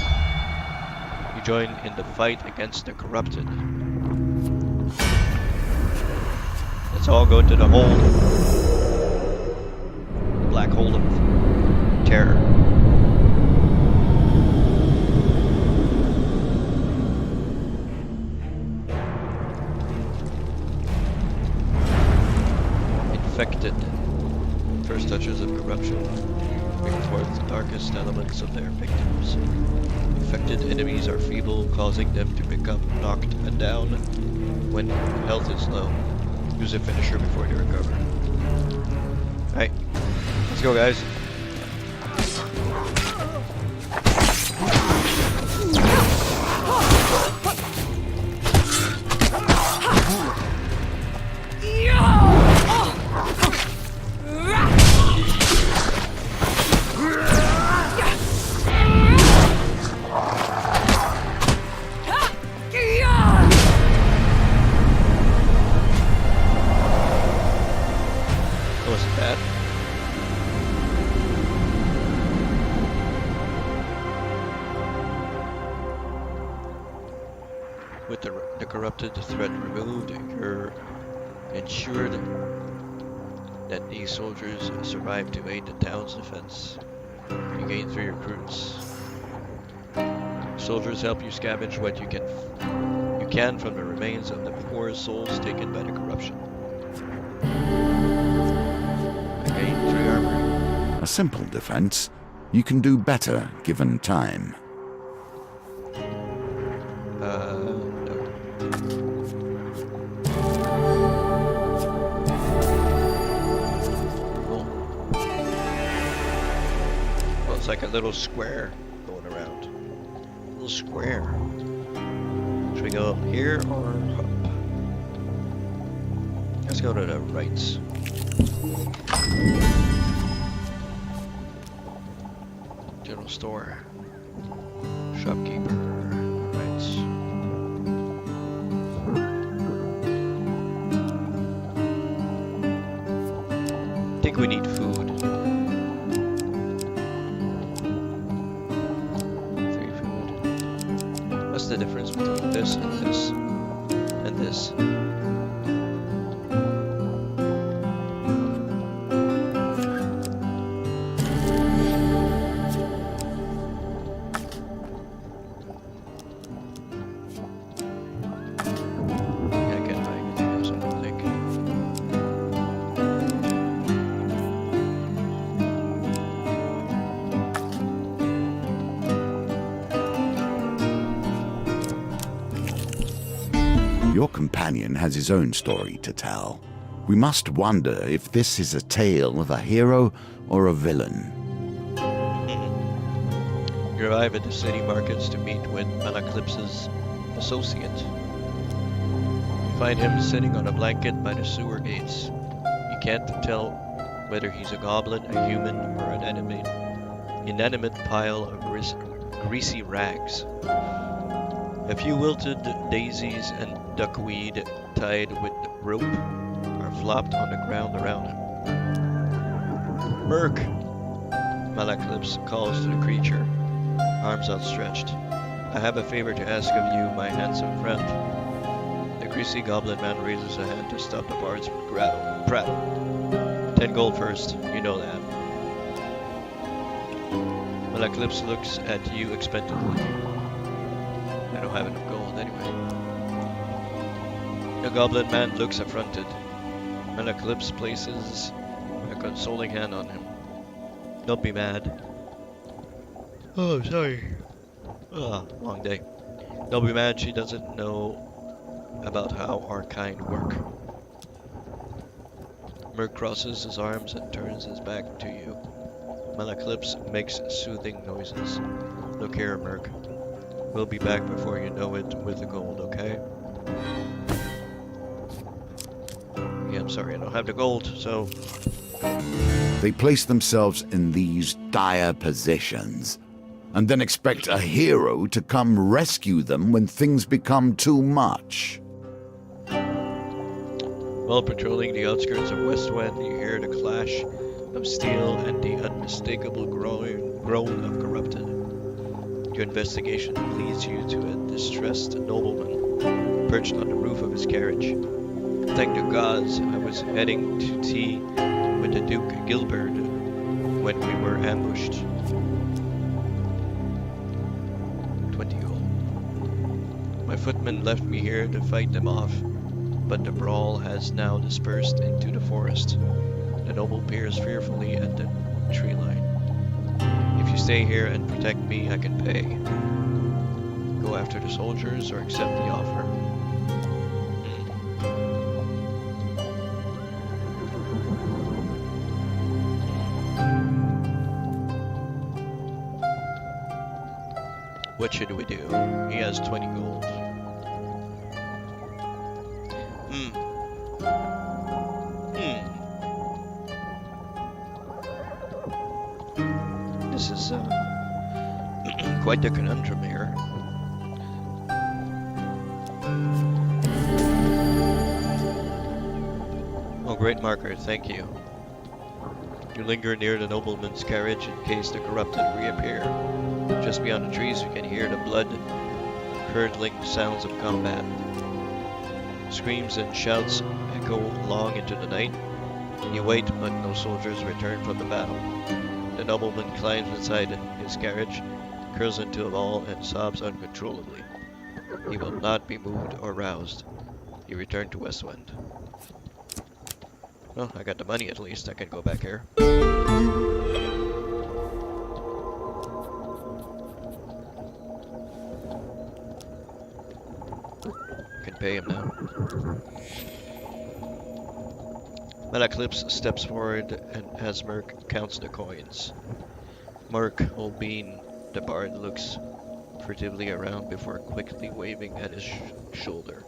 A: You join in the fight against the corrupted. Let's all go to the hold. Black hole of terror. Infected. First touches of corruption bring forth the darkest elements of their victims. Infected enemies are feeble, causing them to become knocked down when health is low. Use a finisher before they recover. Alright, let's go, guys. With the corrupted threat removed, you're ensured that these soldiers survive to aid the town's defense. You gain 3 recruits. Soldiers help you scavenge what you can from the remains of the poor souls taken by the corruption. I gain 3 armor.
B: A simple defense. You can do better given time.
A: No. Cool. Well, it's like a little square going around. A little square. Should we go up here or up? Let's go to the right. General store. Shopkeeper. Right. I think we need food. 3 food. What's the difference between this and this? And this?
B: Your companion has his own story to tell. We must wonder if this is a tale of a hero or a villain.
A: You arrive at the city markets to meet with Malaclipse's associate. You find him sitting on a blanket by the sewer gates. You can't tell whether he's a goblin, a human, or an inanimate pile of greasy rags. A few wilted daisies and duckweed tied with rope are flopped on the ground around him. Merc! Malaclipse calls to the creature, arms outstretched. I have a favor to ask of you, my handsome friend. The greasy goblin man raises a hand to stop the bard's prattle. 10 gold first, you know that. Malaclypse looks at you expectantly. I don't have enough gold anyway. The goblin man looks affronted. Malaclypse places a consoling hand on him. Don't be mad. Oh, sorry. Long day. Don't be mad, she doesn't know about how our kind work. Merc crosses his arms and turns his back to you. Malaclypse makes soothing noises. Look here, Merc. We'll be back before you know it with the gold, okay? Yeah, I'm sorry, I don't have the gold, so...
B: They place themselves in these dire positions, and then expect a hero to come rescue them when things become too much.
A: While patrolling the outskirts of Westwind, you hear the clash of steel and the unmistakable groan of corrupted. Your investigation leads you to a distressed nobleman perched on the roof of his carriage. Thank the gods, I was heading to tea with the Duke Gilbert when we were ambushed. 20 gold. My footman left me here to fight them off, but the brawl has now dispersed into the forest. The noble peers fearfully at the tree line. If you stay here and protect me, I can pay. Go after the soldiers or accept the offer. What should we do? He has 20 gold. This is quite the conundrum here. Oh, great marker, thank you. You linger near the nobleman's carriage in case the corrupted reappear. Just beyond the trees you can hear the blood-curdling sounds of combat. Screams and shouts echo long into the night. You wait, but no soldiers return from the battle. The nobleman climbs inside his carriage, curls into a ball, and sobs uncontrollably. He will not be moved or roused. You return to Westwind. Well, I got the money at least. I can go back here. Can pay him now. Malaclypse steps forward and as Merc counts the coins. Merc, Olbean, the bard, looks furtively around before quickly waving at his shoulder.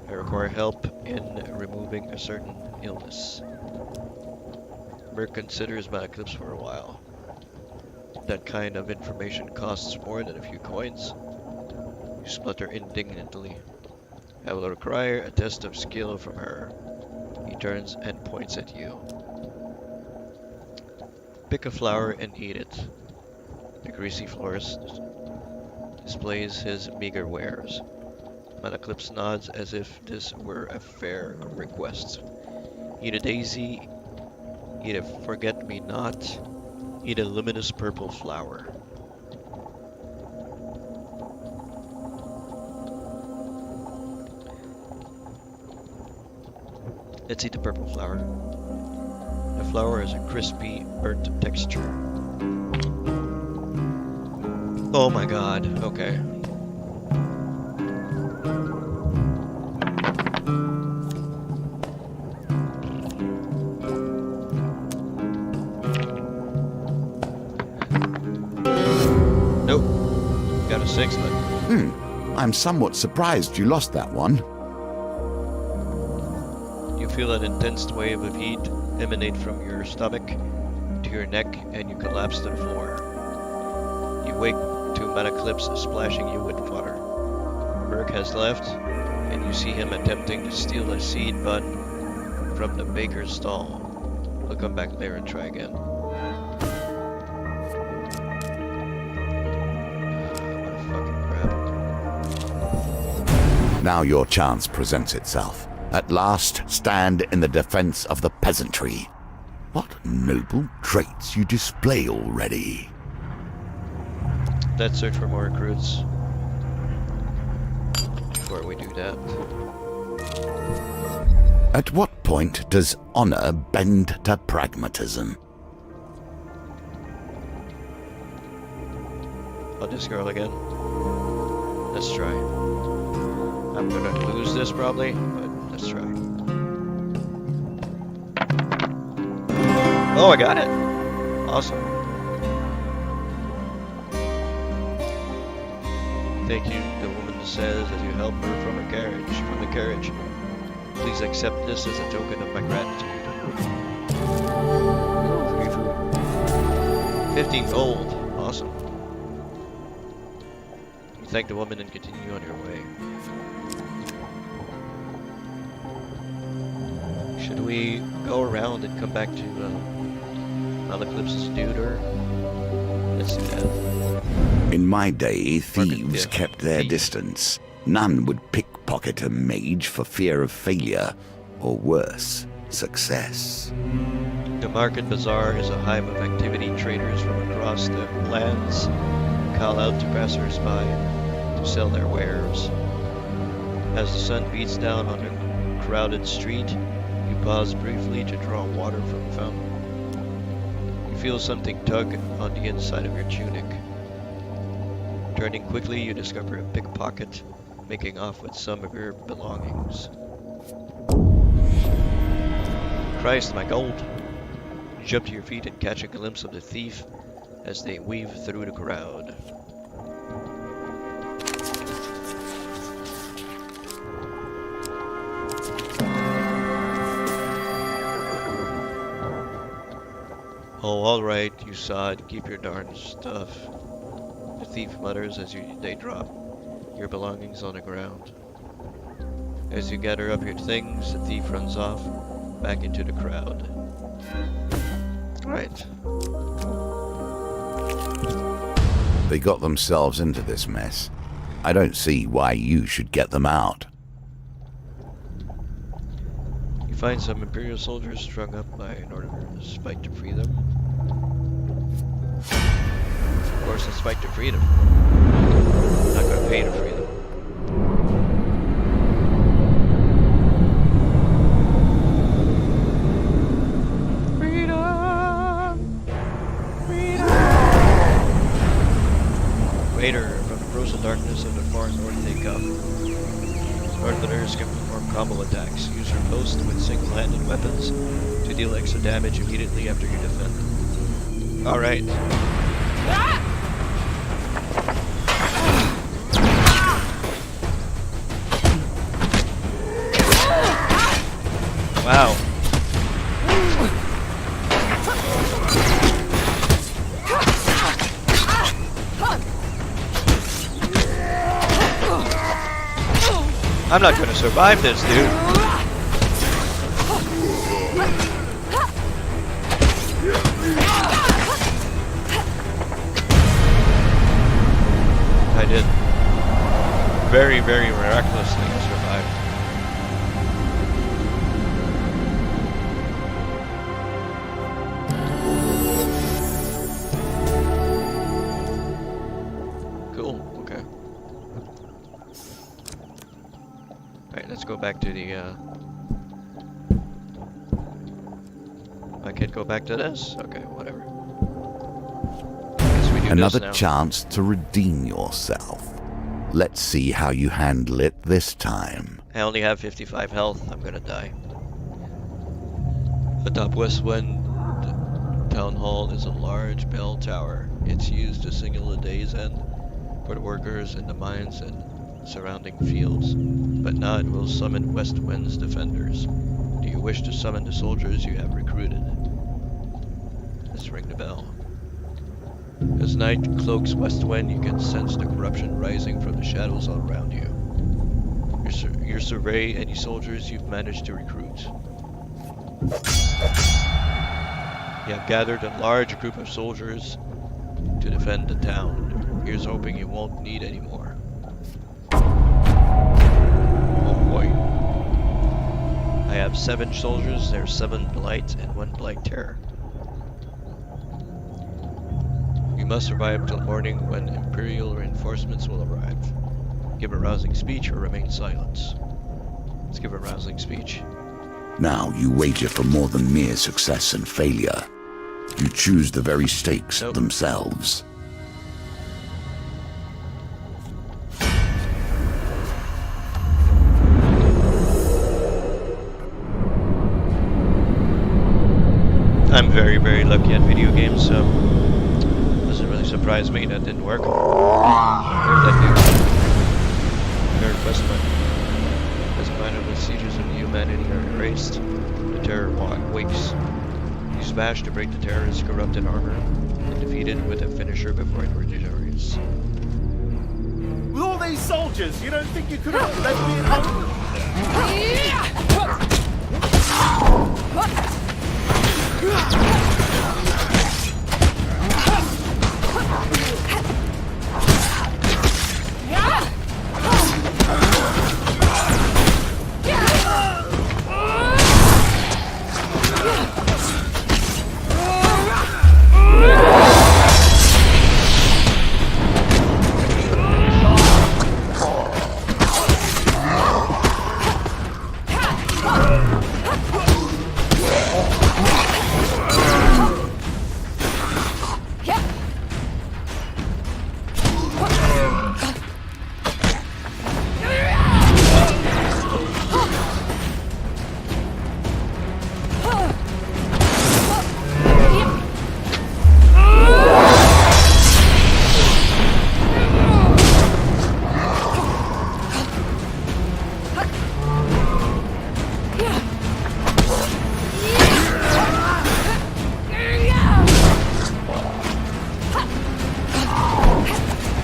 A: I require help in removing a certain illness. Merc considers Malaclypse for a while. That kind of information costs more than a few coins. You splutter indignantly. I will require a test of skill from her. He turns and points at you. Pick a flower and eat it. The greasy florist displays his meager wares. Malaclypse nods as if this were a fair request. Eat a daisy, eat a forget-me-not, eat a luminous purple flower. Let's eat the purple flower. The flower has a crispy, burnt texture. Oh my god, okay. Nope. Got a 6, but...
B: I'm somewhat surprised you lost that one.
A: You feel an intense wave of heat emanate from your stomach to your neck, and you collapse to the floor. You wake to Malaclypse splashing you with water. Merc has left, and you see him attempting to steal a seed bun from the baker's stall. He'll come back there and try again. What a fucking crap.
B: Now your chance presents itself. At last, stand in the defense of the peasantry. What noble traits you display already.
A: Let's search for more recruits before we do that.
B: At what point does honor bend to pragmatism?
A: Oh, this girl again. Let's try. I'm gonna lose this probably, but let's try. Oh, I got it! Awesome. Thank you, the woman says as you help her from the carriage. Please accept this as a token of my gratitude. Free food. 15 gold. Awesome. You thank the woman and continue on your way. Should we go around and come back to Malaclypse's dude, or let's do that.
B: In my day, thieves kept their distance. None would pickpocket a mage for fear of failure, or worse, success.
A: The market bazaar is a hive of activity. Traders from across the lands call out to passers-by to sell their wares. As the sun beats down on a crowded street, you pause briefly to draw water from the fountain. You feel something tug on the inside of your tunic. Turning quickly, you discover a pickpocket making off with some of your belongings. Christ, my gold! You jump to your feet and catch a glimpse of the thief as they weave through the crowd. Oh, alright, you saw it. Keep your darn stuff. The thief mutters as they drop your belongings on the ground. As you gather up your things, the thief runs off back into the crowd. Right.
B: They got themselves into this mess. I don't see why you should get them out.
A: You find some Imperial soldiers strung up by an order's fight to free them. Of course, it's fight to freedom. I'm not gonna pay to free them. Raider, from the frozen darkness of the far north they come. Northerners can perform combo attacks. Use your post with single-handed weapons to deal extra damage immediately after you defend. Alright. Wow. I'm not gonna survive this, dude. I did. Very, very miraculously survived. Cool, okay. Alright, let's go back to the, I can't go back to this? Okay, whatever. Guess we do
B: Another
A: this now.
B: chance to redeem yourself. Let's see how you handle it this time.
A: I only have 55 health. I'm gonna die. Atop Westwind Town Hall is a large bell tower. It's used to signal the day's end for the workers in the mines and surrounding fields, but now it will summon Westwind's defenders. Do you wish to summon the soldiers you have recruited? Let's ring the bell. As night cloaks Westwind, you can sense the corruption rising from the shadows all around you. You survey any soldiers you've managed to recruit. You have gathered a large group of soldiers to defend the town. Here's hoping you won't need any more. Oh boy. I have 7 soldiers, there's 7 blight and 1 blight terror. You must survive till morning when Imperial reinforcements will arrive. Give a rousing speech or remain silent. Let's give a rousing speech.
B: Now you wager for more than mere success and failure. You choose the very stakes
A: Nope.
B: themselves.
A: I'm very, very lucky at video games, so doesn't really surprise me that didn't work. There's that dude. Third quest line. As a minor, the sieges of humanity are erased. The terror wakes. You smash to break the terrorist's corrupted armor and defeat it with a finisher before it regenerates.
C: With all these soldiers, you don't think you could have left me at home?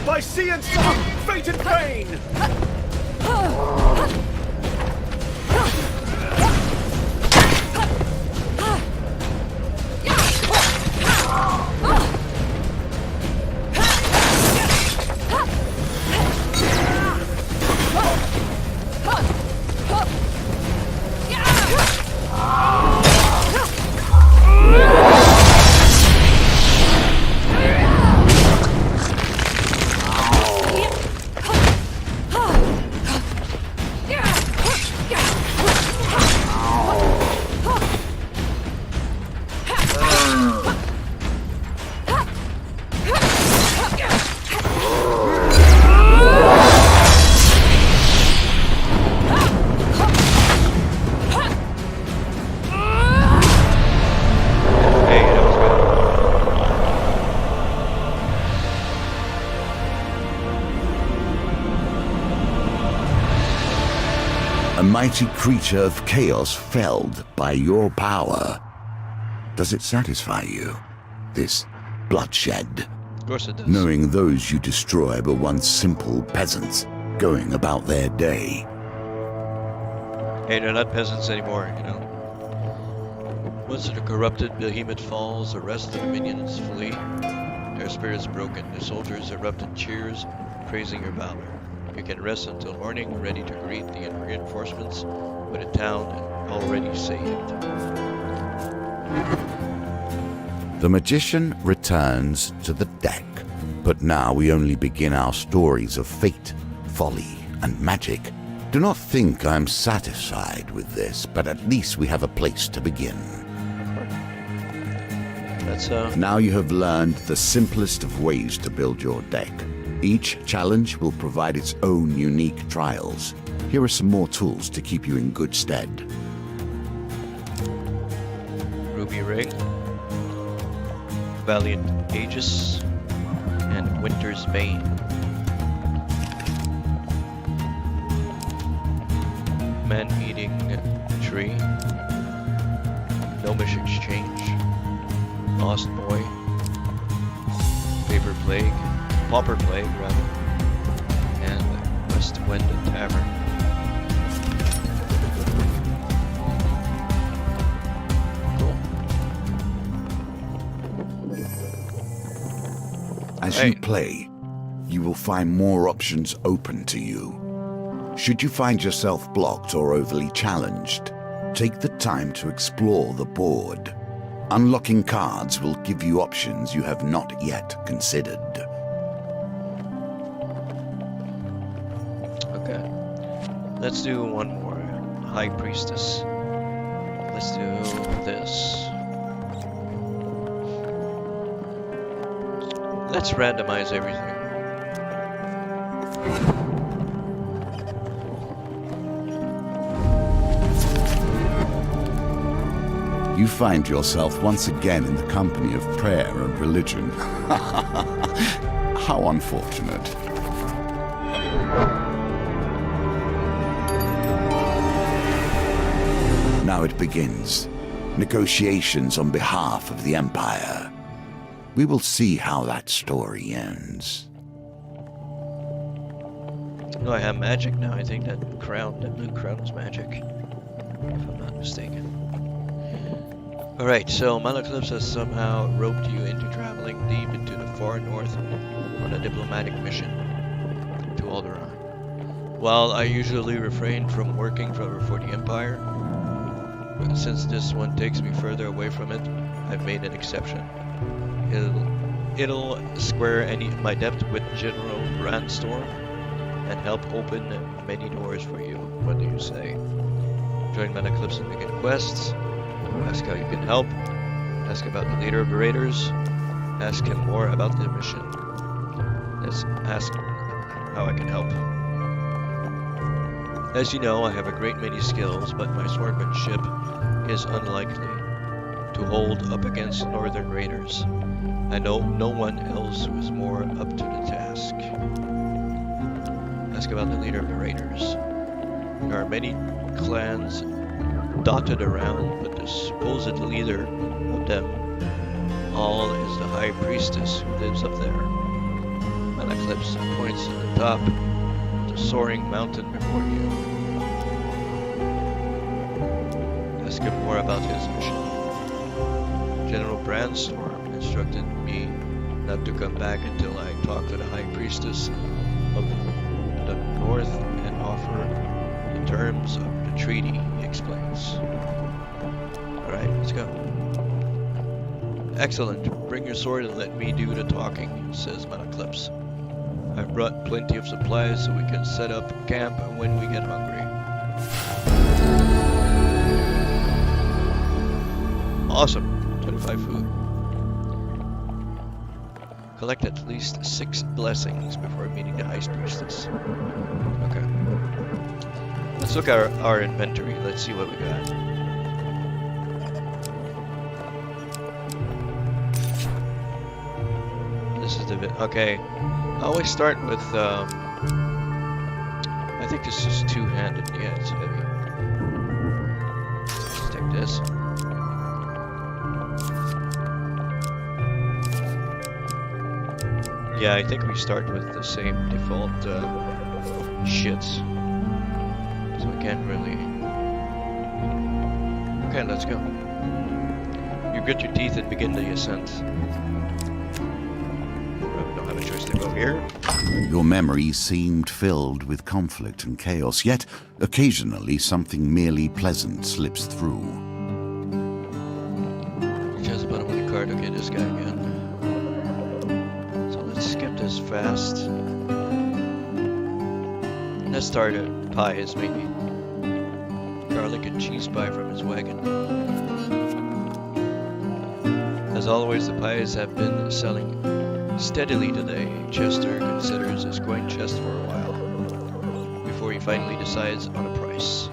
C: By sea and sun, fate and pain!
B: A mighty creature of chaos felled by your power. Does it satisfy you, this bloodshed?
A: Of course it does.
B: Knowing those you destroy were once simple peasants going about their day.
A: Hey, they're not peasants anymore, you know. Once the corrupted behemoth falls, the rest of the minions flee. Their spirits broken, the soldiers erupt in cheers, praising your valor. You can rest until morning, ready to greet the reinforcements with a town already saved.
B: The magician returns to the deck, but now we only begin our stories of fate, folly, and magic. Do not think I'm satisfied with this, but at least we have a place to begin.
A: That's
B: Now you have learned the simplest of ways to build your deck. Each challenge will provide its own unique trials. Here are some more tools to keep you in good stead.
A: Ruby Ring, Valiant Aegis, and Winter's Bane. Man-Eating Tree, Gnomish Exchange, Lost Boy, Paper Plague, Pauper Plague rather, and West Wind Tavern. Cool.
B: As
A: Hey.
B: you play, you will find more options open to you. Should you find yourself blocked or overly challenged, Take the time to explore the board. Unlocking cards will give you options you have not yet considered.
A: Okay. Let's do one more. High Priestess. Let's do this. Let's randomize everything.
B: You find yourself once again in the company of prayer and religion. How unfortunate. Now it begins. Negotiations on behalf of the Empire. We will see how that story ends.
A: Oh, I have magic now. I think that crown, that blue crown is magic. If I'm not mistaken. Alright, so Malaclypse has somehow roped you into traveling deep into the far north on a diplomatic mission to Alderaan. While I usually refrain from working for the Empire, but since this one takes me further away from it, I've made an exception. It'll square my debt with General Brandstorm and help open many doors for you. What do you say? Join Malaclypse and begin quests. Ask how you can help. Ask about the leader of the raiders. Ask him more about the mission. Let's ask how I can help. As you know, I have a great many skills, but my swordsmanship is unlikely to hold up against northern raiders. I know no one else who is more up to the task. Ask about the leader of the raiders. There are many clans dotted around, but the supposed leader of them all is the High Priestess who lives up there. Malaclypse points to the top of the soaring mountain before you. Ask him more about his mission. General Brandstorm instructed me not to come back until I talk to the High Priestess of the North and offer the terms of the treaty, he explains. Alright, let's go. Excellent. Bring your sword and let me do the talking, says Malaclypse. I've brought plenty of supplies so we can set up camp when we get hungry. Awesome. 25 food. Collect at least 6 blessings before meeting the High Priestess. Okay. Let's look at our inventory. Let's see what we got. This is the bit. Okay. I always start with, I think this is two-handed. Yeah, it's heavy. Let's take this. Yeah, I think we start with the same default shits. So we can't really... Okay, let's go. You grit your teeth and begin the ascent. We don't have a choice to go here.
B: Your memory seemed filled with conflict and chaos, yet occasionally something merely pleasant slips through.
A: Just about one card. Okay, this guy again. Skip this fast. Let's start at pies, maybe. Garlic and cheese pie from his wagon. As always, the pies have been selling steadily today. Chester considers his coin chest for a while before he finally decides on a price.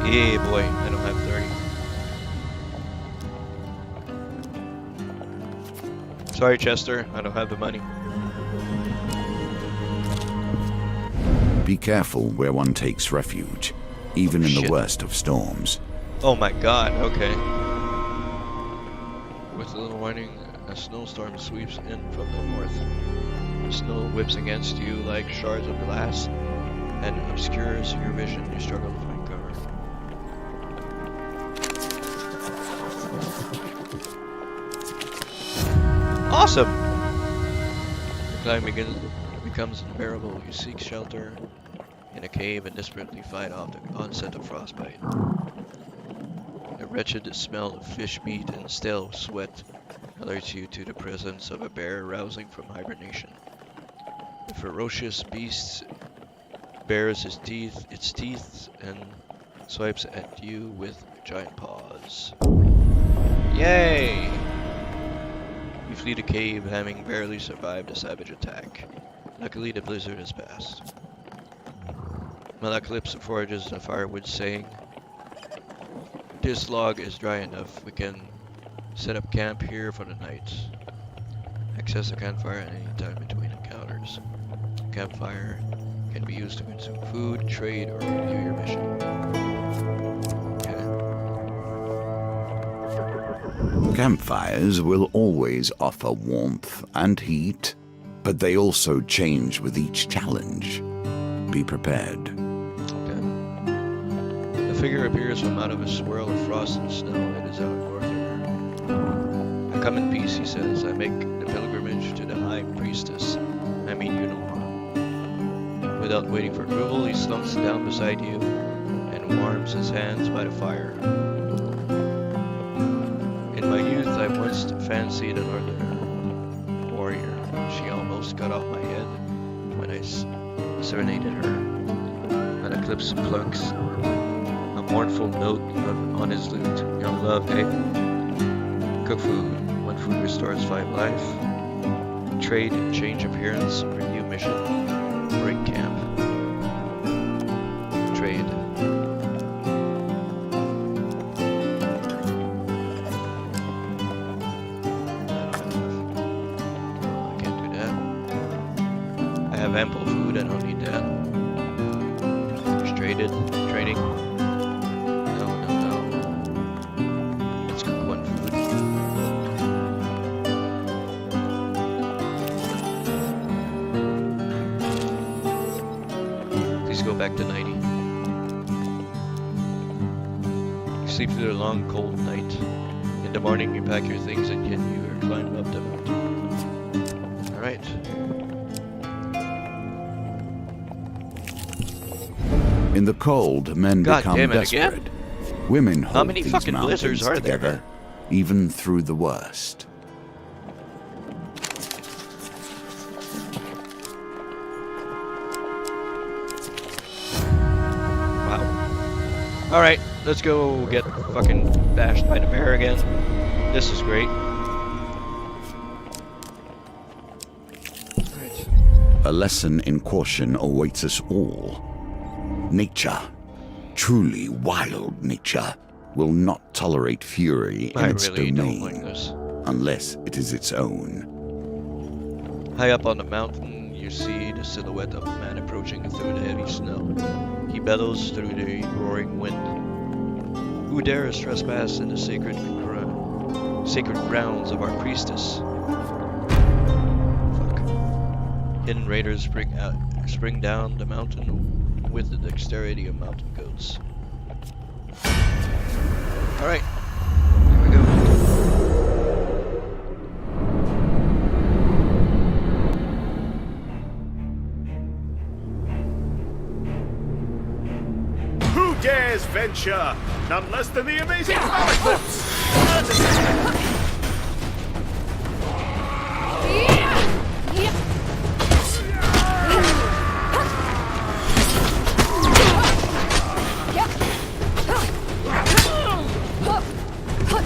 A: Yeah, boy, I don't have 30. Sorry, Chester, I don't have the money.
B: Be careful where one takes refuge, even in the worst of storms.
A: Oh my god, okay. With a little warning, a snowstorm sweeps in from the north. The snow whips against you like shards of glass and obscures your vision. You struggle to find cover. Awesome! Climbing becomes unbearable. You seek shelter in a cave and desperately fight off the onset of frostbite. The wretched smell of fish meat and stale sweat alerts you to the presence of a bear rousing from hibernation. The ferocious beast bares its teeth and swipes at you with giant paws. Yay! You flee the cave, having barely survived a savage attack. Luckily, the blizzard has passed. Malaklips forages the firewood, saying, "This log is dry enough. We can set up camp here for the night. Access the campfire at any time between encounters. Campfire can be used to consume food, trade, or review your mission." Okay.
B: Campfires will always offer warmth and heat, but they also change with each challenge. Be prepared.
A: Okay. The figure appears from out of a swirl of frost and snow. It is our Northerner. "I come in peace," he says. "I make the pilgrimage to the High Priestess. I mean, you know her." Without waiting for approval, he slumps down beside you and warms his hands by the fire. "In my youth, I once fancied a Northerner warrior. She almost cut off my head when I serenaded her." And Eclipse plunks a mournful note on his lute. "Young love, hey? Cook food. One food restores 5 life. Trade, change appearance, renew mission, break camp. Trade." I can't do that. I have ample food, I don't need that. Just traded. Trading. No. Let's cook 1 food. Please go back to 90. You sleep through the long, cold night. In the morning, you pack your things and continue or climb up the mountain. Alright.
B: In the cold, men
A: God
B: become
A: damn it,
B: desperate.
A: again?
B: Women
A: How
B: hold
A: many
B: these
A: fucking
B: mountains
A: blizzards are there?
B: together, even through the worst.
A: Wow. Alright, let's go get fucking bashed by the bear again. This is great. Alright.
B: A lesson in caution awaits us all. Nature, truly wild nature, will not tolerate fury in
A: I
B: its
A: really don't
B: domain,
A: like this.
B: unless it is its own.
A: High up on the mountain, you see the silhouette of a man approaching through the heavy snow. He bellows through the roaring wind. "Who dares trespass in the sacred grounds of our priestess?" Fuck. Hidden raiders spring down the mountain with the dexterity of mountain goats. Alright, here we go.
C: Who dares venture? None less than the amazing Malaklips!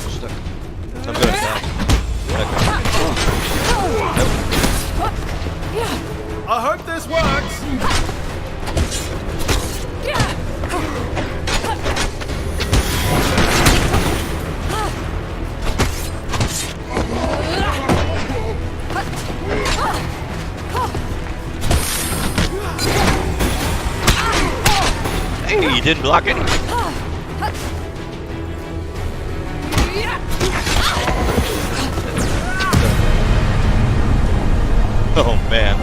A: Stuck. I'm gonna die.
C: I hope this works!
A: Hey, you didn't block anything. Oh man,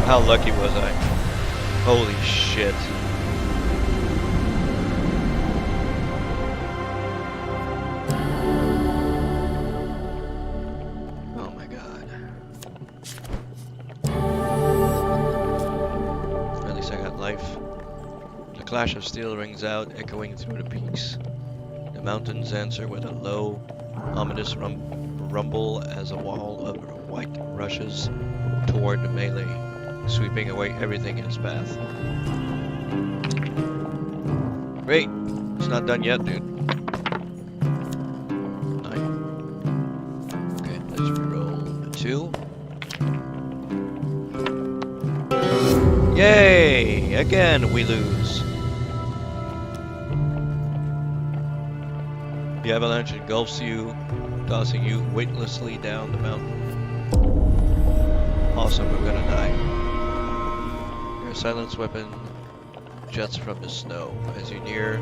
A: how lucky was I? Holy shit. Oh my god. clash of steel rings out, echoing through the peaks. The mountains answer with a low, ominous rumble as a wall of white rushes toward the melee, sweeping away everything in its path. Wait, it's not done yet, dude. 9. Okay, let's reroll a 2. Yay! Again, we lose. The avalanche engulfs you, tossing you weightlessly down the mountain. Awesome, we're gonna die. Your silence weapon jets from the snow. As you near,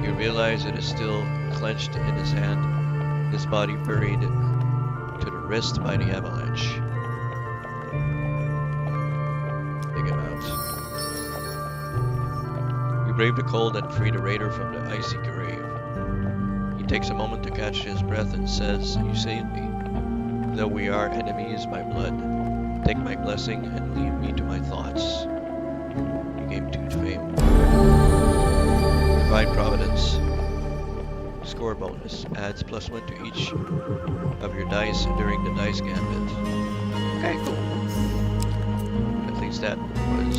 A: you realize it is still clenched in his hand, his body buried to the wrist by the avalanche. Dig him out. You brave the cold and free the raider from the icy grave. He takes a moment to catch his breath and says, "You saved me. Though we are enemies by blood, take my blessing and leave me to my thoughts." You gain 2 fame. Divine Providence. Score bonus. Adds +1 to each of your dice during the dice gambit. Okay, cool. At least that was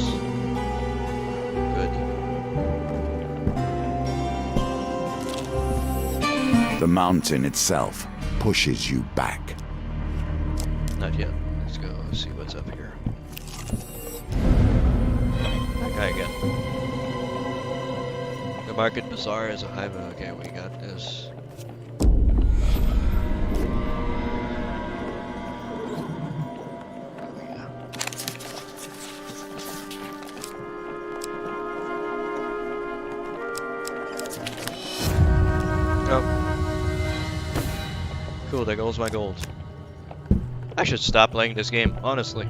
A: good.
B: The mountain itself pushes you back.
A: Not yet. Let's go see what's up here. That guy again. The Market Bazaar is a hive. Okay, we got this. Oh. Cool, there goes my gold. I should stop playing this game, honestly.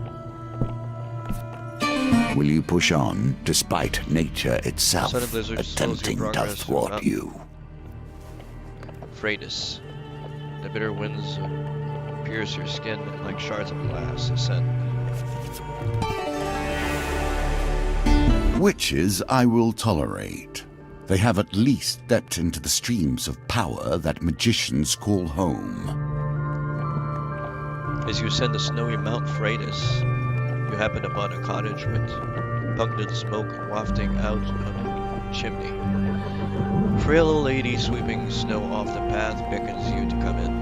B: Will you push on despite nature itself
A: Sudden blizzard slows
B: attempting
A: your
B: to
A: progress
B: thwart
A: up.
B: you?
A: Freitas. The bitter winds pierce your skin like shards of glass. Ascend.
B: Witches I will tolerate. They have at least stepped into the streams of power that magicians call home.
A: As you ascend the snowy Mount Freitas, you happen upon a cottage with pungent smoke wafting out of a chimney. A frail old lady sweeping snow off the path beckons you to come in.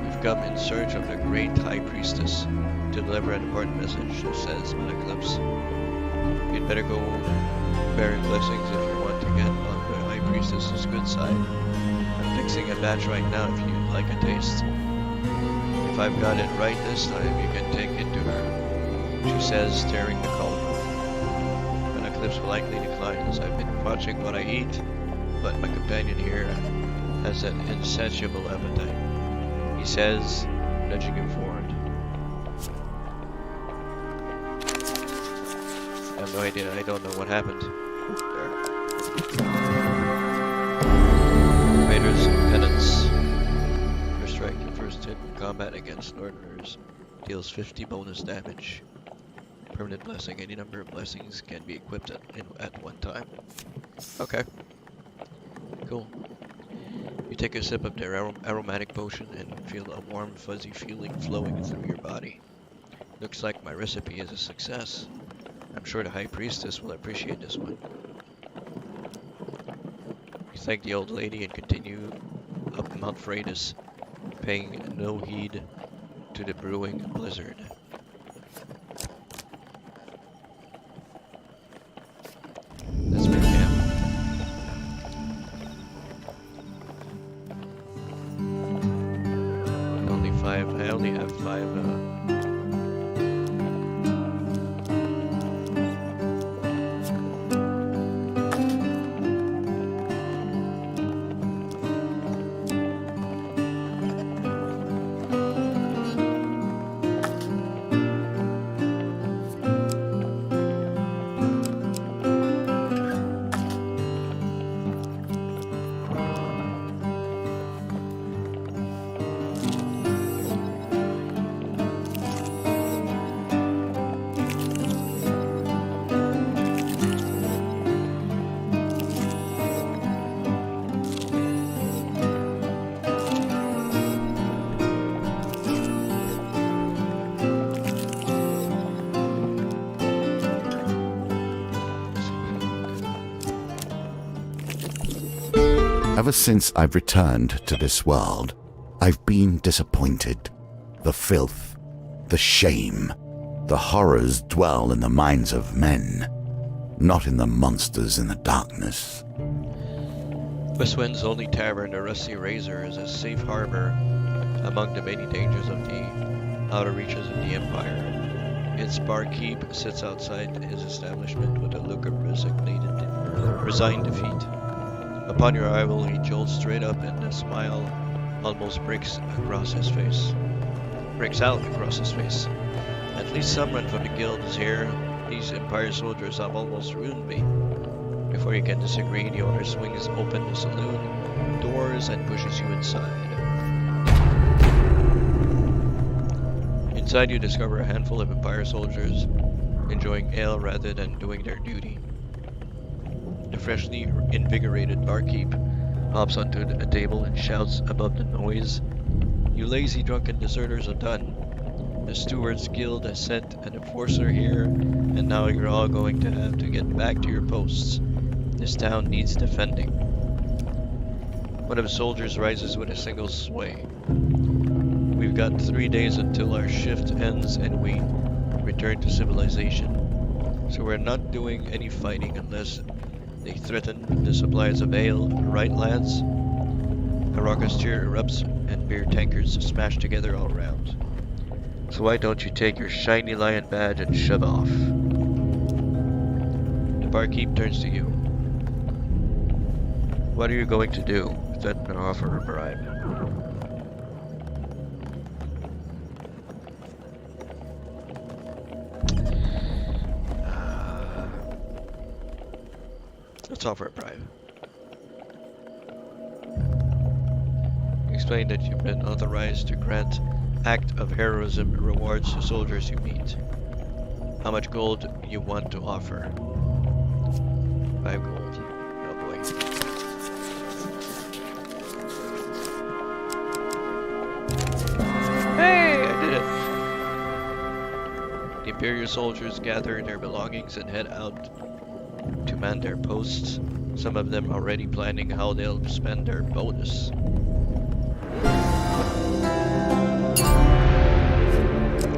A: You've come in search of the great High Priestess to deliver an important message, says Eclipse. You'd better go bearing blessings if you want to get on the High Priestess's good side. I'm fixing a batch right now if you'd like a taste. If I've got it right this time, you can take it to her, she says, stirring the cauldron. An Eclipse will likely decline as I've been watching what I eat, but my companion here has an insatiable appetite, he says, nudging him forward. I have no idea, I don't know what happened. There. Raiders Penance. First strike, your first hit in combat against Northerners deals 50 bonus damage. Permanent blessing, any number of blessings can be equipped at one time. Okay. Cool. You take a sip of their aromatic potion and feel a warm, fuzzy feeling flowing through your body. Looks like my recipe is a success. I'm sure the High Priestess will appreciate this one. You thank the old lady and continue up Mount Freitas, paying no heed to the brewing blizzard. Let's make camp. I only have 5
B: Ever since I've returned to this world, I've been disappointed. The filth, the shame, the horrors dwell in the minds of men, not in the monsters in the darkness.
A: Westwind's only tavern, the Rusty Razor, is a safe harbor among the many dangers of the outer reaches of the Empire. Its barkeep sits outside his establishment with a look of resigned defeat. Upon your arrival, he jolts straight up and a smile almost breaks out across his face. At least someone from the guild is here. These Empire soldiers have almost ruined me. Before you can disagree, the owner swings open the saloon doors and pushes you inside. Inside you discover a handful of Empire soldiers enjoying ale rather than doing their duty. The freshly invigorated barkeep hops onto a table and shouts above the noise, "You lazy drunken deserters are done. The Stewards Guild has sent an enforcer here, and now you're all going to have to get back to your posts. This town needs defending." One of the soldiers rises with a single sway. "We've got 3 days until our shift ends and we return to civilization. So we're not doing any fighting unless they threaten the supplies of ale, right lads?" A raucous cheer erupts and beer tankards smash together all around. "So why don't you take your shiny lion badge and shove off?" The barkeep turns to you. "What are you going to do? Threaten or offer a bribe?" Let's offer a bribe. Explain that you've been authorized to grant act of heroism rewards to soldiers you meet. How much gold you want to offer? 5 gold. Oh boy. Hey, I did it! The Imperial soldiers gather their belongings and head out to man their posts, some of them already planning how they'll spend their bonus.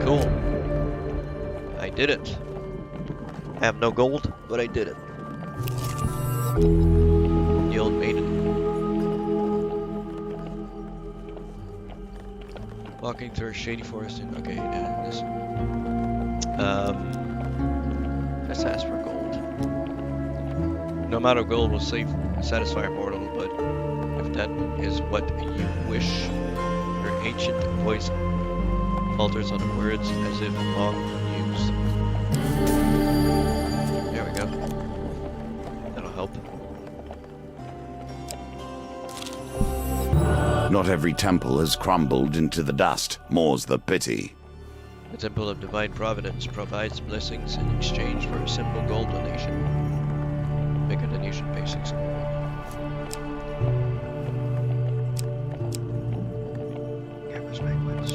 A: Cool. I did it. I have no gold, but I did it. The old maiden. Walking through a shady forest in... Okay, this... let's ask for gold. No amount of gold will satisfy a mortal, but if that is what you wish, her ancient voice falters on the words as if long used. There we go. That'll help.
B: Not every temple has crumbled into the dust, more's the pity.
A: The Temple of Divine Providence provides blessings in exchange for a simple gold donation. Make a donation pay 6 gold. Campus banquets.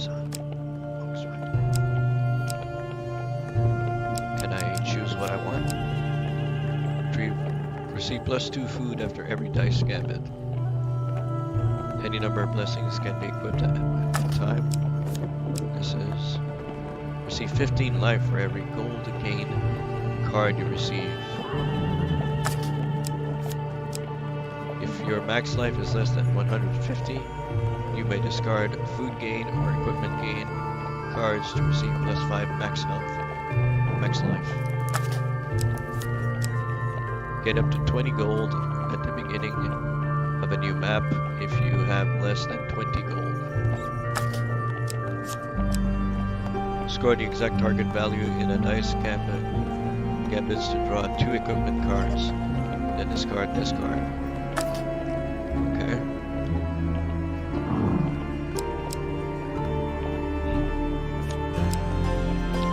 A: Sun. Oaks Sweat. Can I choose what I want? Receive +2 food after every dice gambit. Any number of blessings can be equipped at one time. This is... Receive 15 life for every gold gain card you receive. If your max life is less than 150, you may discard food gain or equipment gain cards to receive +5 max health, max life. Get up to 20 gold at the beginning of a new map if you have less than 20 gold. Score the exact target value in a dice gambits to draw 2 equipment cards, then discard this card. Okay.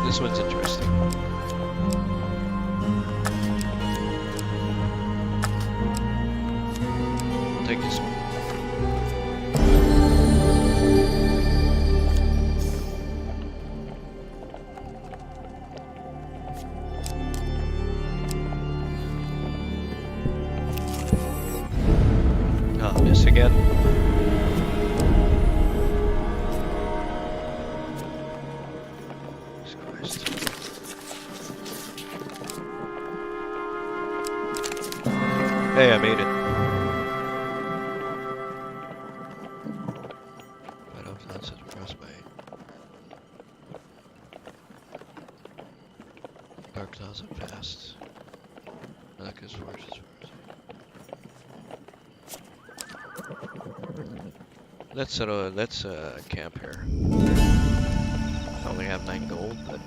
A: This one's interesting. We'll take this one. Hey, I made it. Right off the onset of frostbite. Dark clouds up fast. Like his forces. Let's camp here. I only have 9 gold, but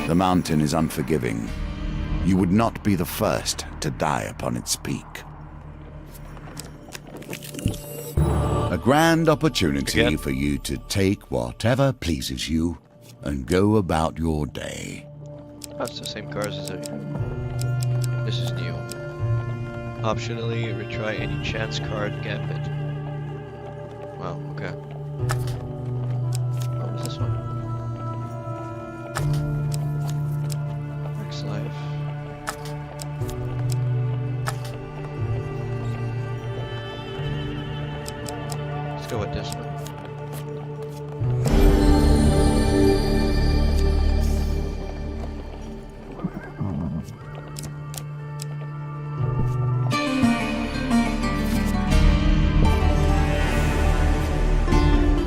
B: The mountain is unforgiving. You would not be the first to die upon its peak. A grand opportunity
A: Again?
B: for you to take whatever pleases you and go about your day.
A: that's the same cars as this is new. Optionally, retry any chance card gambit. Wow, okay. What was this one? Max life. Let's go with this one.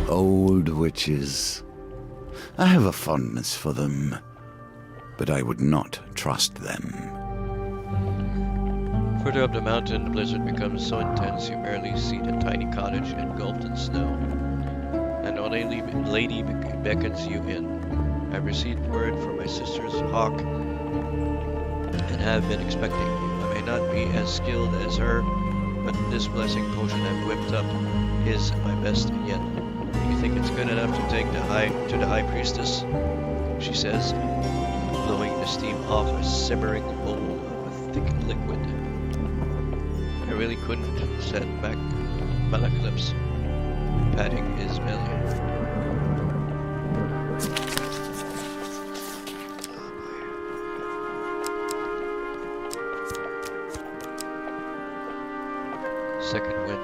B: Old witches. I have a fondness for them, but I would not trust them.
A: Further up the mountain, the blizzard becomes so intense you barely see the tiny cottage engulfed in snow. An old lady beckons you in. I've received word from my sister's hawk and have been expecting you. I may not be as skilled as her, but this blessing potion I've whipped up is my best yet. You think it's good enough to take the high priestess? She says, blowing the steam off a simmering bowl of a thick liquid. I really couldn't, said Malaclips, patting his belly. Second wind.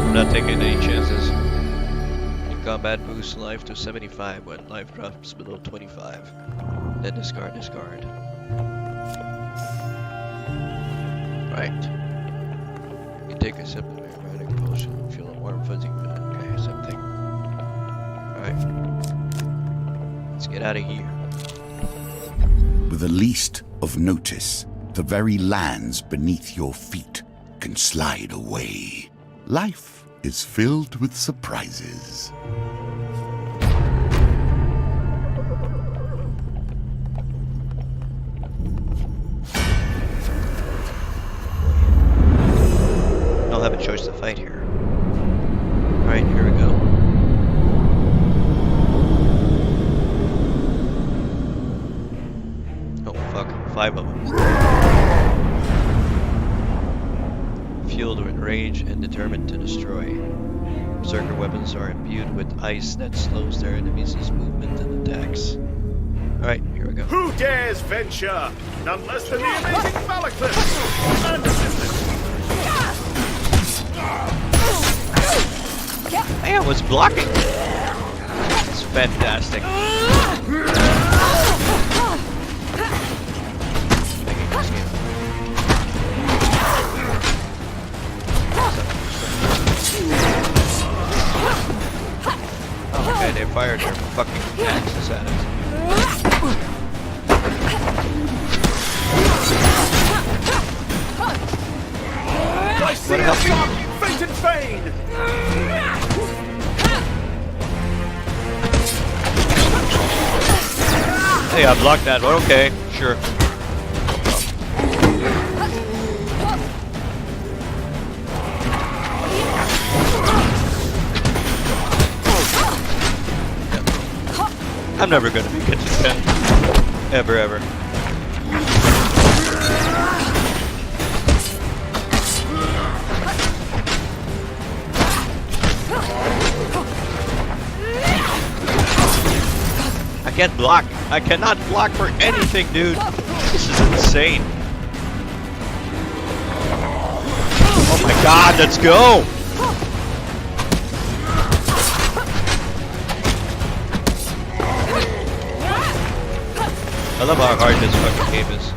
A: I'm not taking any chances. In combat, boost life to 75 when life drops below 25. Then discard. Right. You take a sip of aromatic potion, feel a warm fuzzy. Okay, something. Alright. Let's get out of here.
B: With the least of notice, the very lands beneath your feet can slide away. Life is filled with surprises.
A: I'll have a choice to fight here. Alright, here we go. Oh fuck, 5 of them. Fueled with rage and determined to destroy. Berserker weapons are imbued with ice that slows their enemies' movement and attacks. Alright, here we go.
C: Who dares venture? None less than the amazing Malaclips! And assistant!
A: Man, was blocking! It's fantastic. Okay, they fired their fucking axes at us.
C: I see a shot! Fate and Fane!
A: Hey, I blocked that one. Okay, sure. I'm never gonna make it to 10. Ever, ever. I can't block. I cannot block for anything, dude. This is insane. Oh my god, let's go! I love how hard this fucking game is.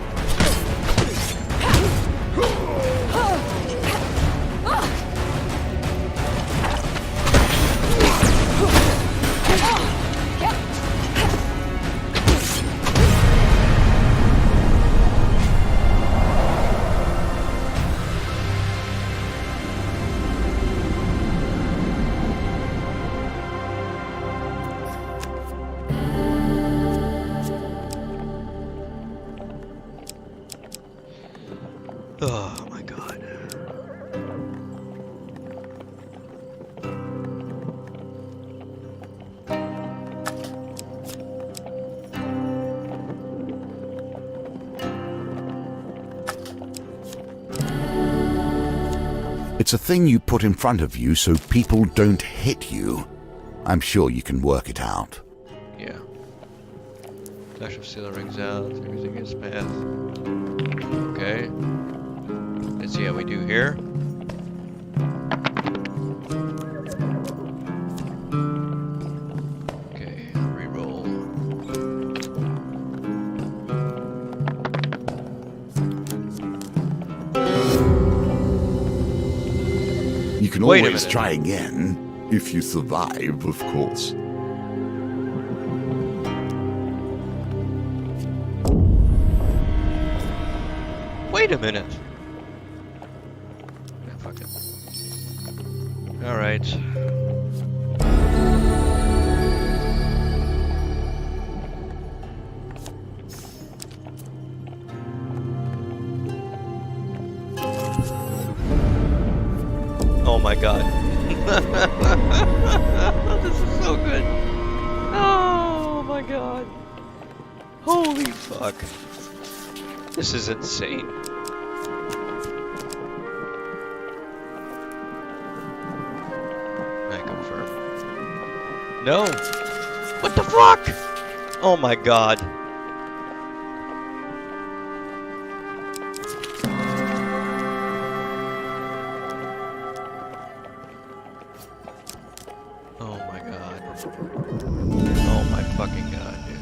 A: Oh my god.
B: It's a thing you put in front of you so people don't hit you. I'm sure you can work it out.
A: Yeah. Flash of Steel rings out, everything is path. Okay. Let's see how we do here. Okay, reroll.
B: You can
A: Wait a
B: always
A: minute.
B: try again, if you survive, of course.
A: Wait a minute. Yeah, fuck it. Alright. Oh my god. This is so good. Oh my god. Holy fuck. This is insane. I confirm. No! What the fuck? Oh my god. Oh my god. Oh my fucking god, dude.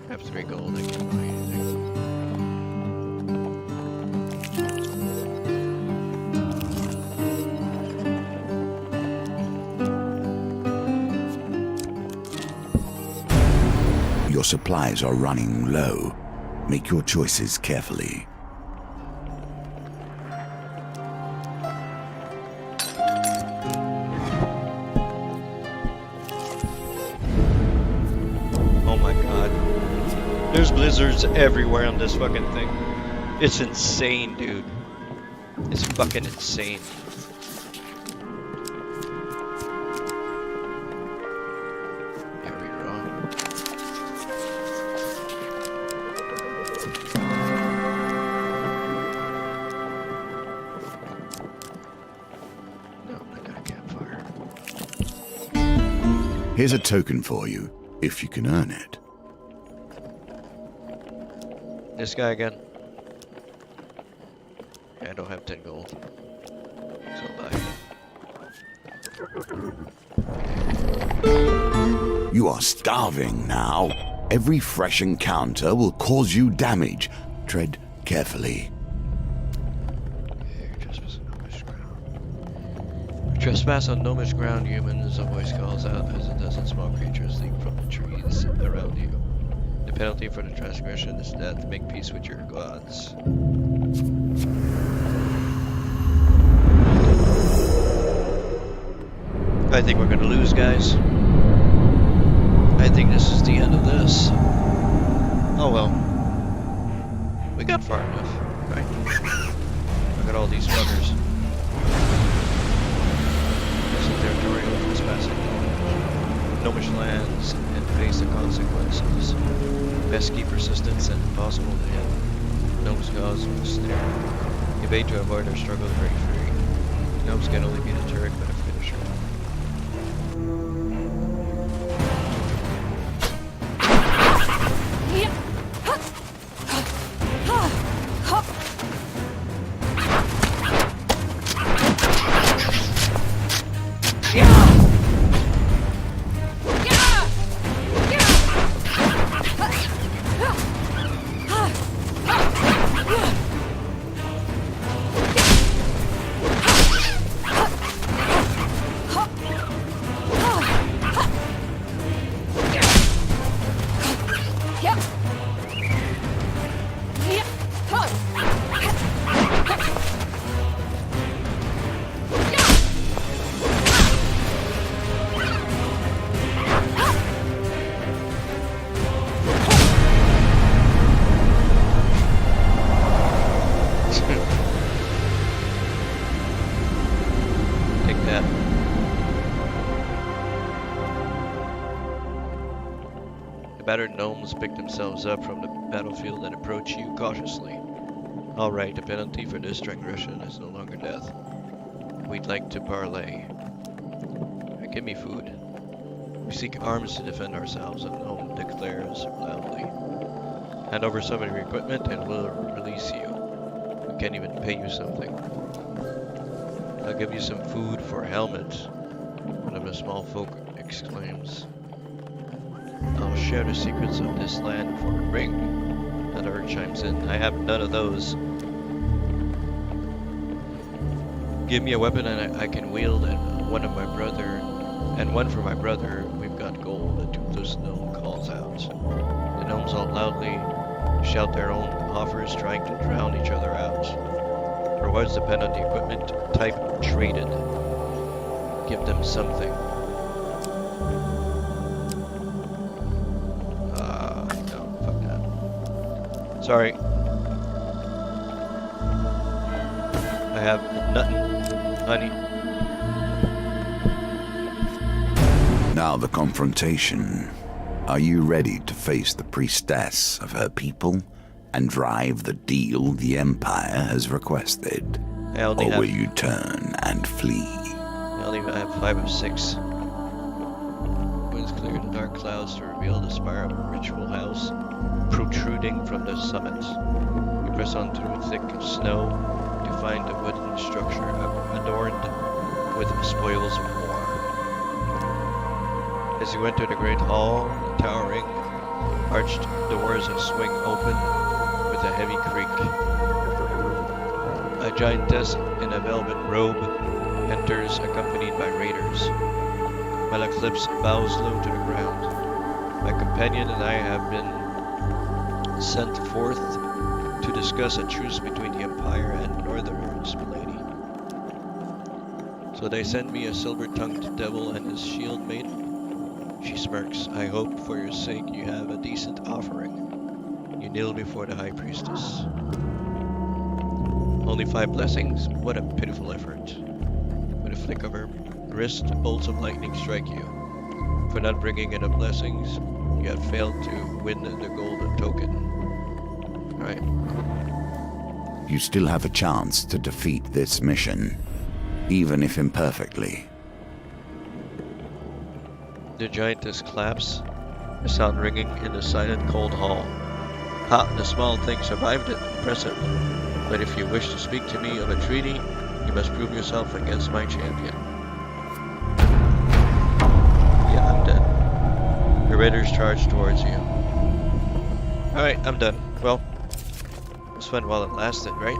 A: I have 3 gold, I can't buy anything.
B: Your supplies are running low. Make your choices carefully.
A: Oh my god. There's blizzards everywhere on this fucking thing. It's insane, dude. It's fucking insane. Yeah, reroll. No, I got a campfire.
B: Here's a token for you, if you can earn it.
A: This guy again. Yeah, I don't have 10 gold. So bye.
B: You are starving now. Every fresh encounter will cause you damage. Tread carefully.
A: Okay, trespass on gnomish ground. Trespass on gnomish ground, humans, a voice calls out as a dozen small creatures leap from the trees around you. The penalty for the transgression is death. Make peace with your gods. I think we're gonna lose, guys. I think this is the end of this. Oh well. We got far enough, right? Look at all these fuckers. There's a territorial trespassing. Gnomish lands and face the consequences. Best keep persistence and impossible to hit. Gnomes cause a snare. Evade to avoid or struggle to break free. Gnomes can only be deterred by a finisher. Take that. The battered gnomes pick themselves up from the battlefield and approach you cautiously. Alright, the penalty for this transgression is no longer death. We'd like to parley. Give me food. We seek arms to defend ourselves, and gnome declares loudly. Hand over some of your equipment and we'll release you. We can't even pay you something. I'll give you some food for a helmet, one of the small folk exclaims. I'll share the secrets of this land for a ring. Another chimes in. I have none of those. Give me a weapon and I can wield, and one for my brother. We've got gold, the toothless gnome calls out. The gnomes all loudly shout their own offers, trying to drown each other out. Rewards depend on the equipment type traded. Give them something. No, fuck that. Sorry. I have nothing. Honey.
B: Now the confrontation. Are you ready to face the priestess of her people and drive the deal the Empire has requested? Or will you turn and flee?
A: I have 5 of 6. Winds clear the dark clouds to reveal the spire of a ritual house protruding from the summit. You press on through thick snow to find a wooden structure adorned with spoils of war. As you enter the great hall, the towering, arched doors swing open with a heavy creak. A giantess in a velvet robe enters, accompanied by raiders. Malaclips bows low to the ground. My companion and I have been sent forth to discuss a truce between the Empire and Northerners, milady. So they send me a silver-tongued devil and his shield maiden? She smirks. I hope for your sake you have a decent offering. You kneel before the High Priestess. Only 5 blessings? What a pitiful effort. With a flick of her wrist, bolts of lightning strike you. For not bringing enough blessings, you have failed to win the golden token. Alright.
B: You still have a chance to defeat this mission, even if imperfectly.
A: The giantess claps, the sound ringing in the silent, cold hall. Ha! The small thing survived it. Impressive. But if you wish to speak to me of a treaty, you must prove yourself against my champion. Yeah, I'm dead. The raiders charge towards you. Alright, I'm done. Well, it was fun while it lasted, right?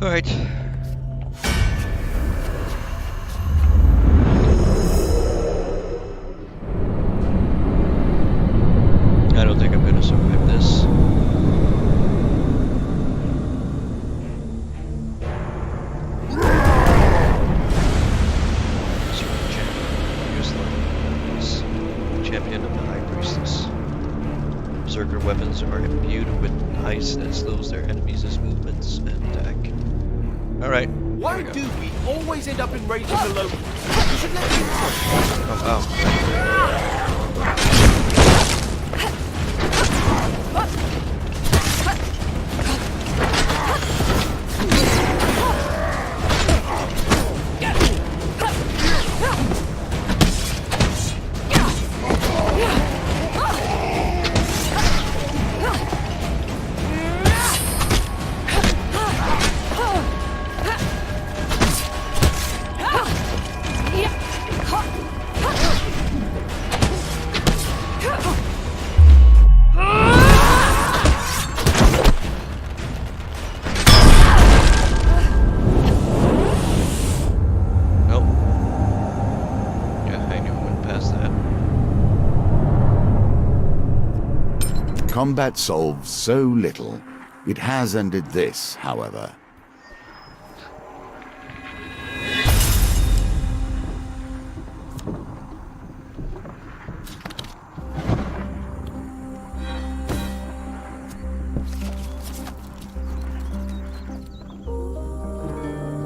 A: All right. I don't think I'm gonna survive this. Super champion. Useless. Champion of the High Priestess. Berserker weapons are imbued with ice that slows their enemies' movements and attack. Alright.
C: Why do we always end up in range of the local? You should let me know.
A: Oh, nope. Yeah, I knew it went past that.
B: Combat solves so little. It has ended this, however.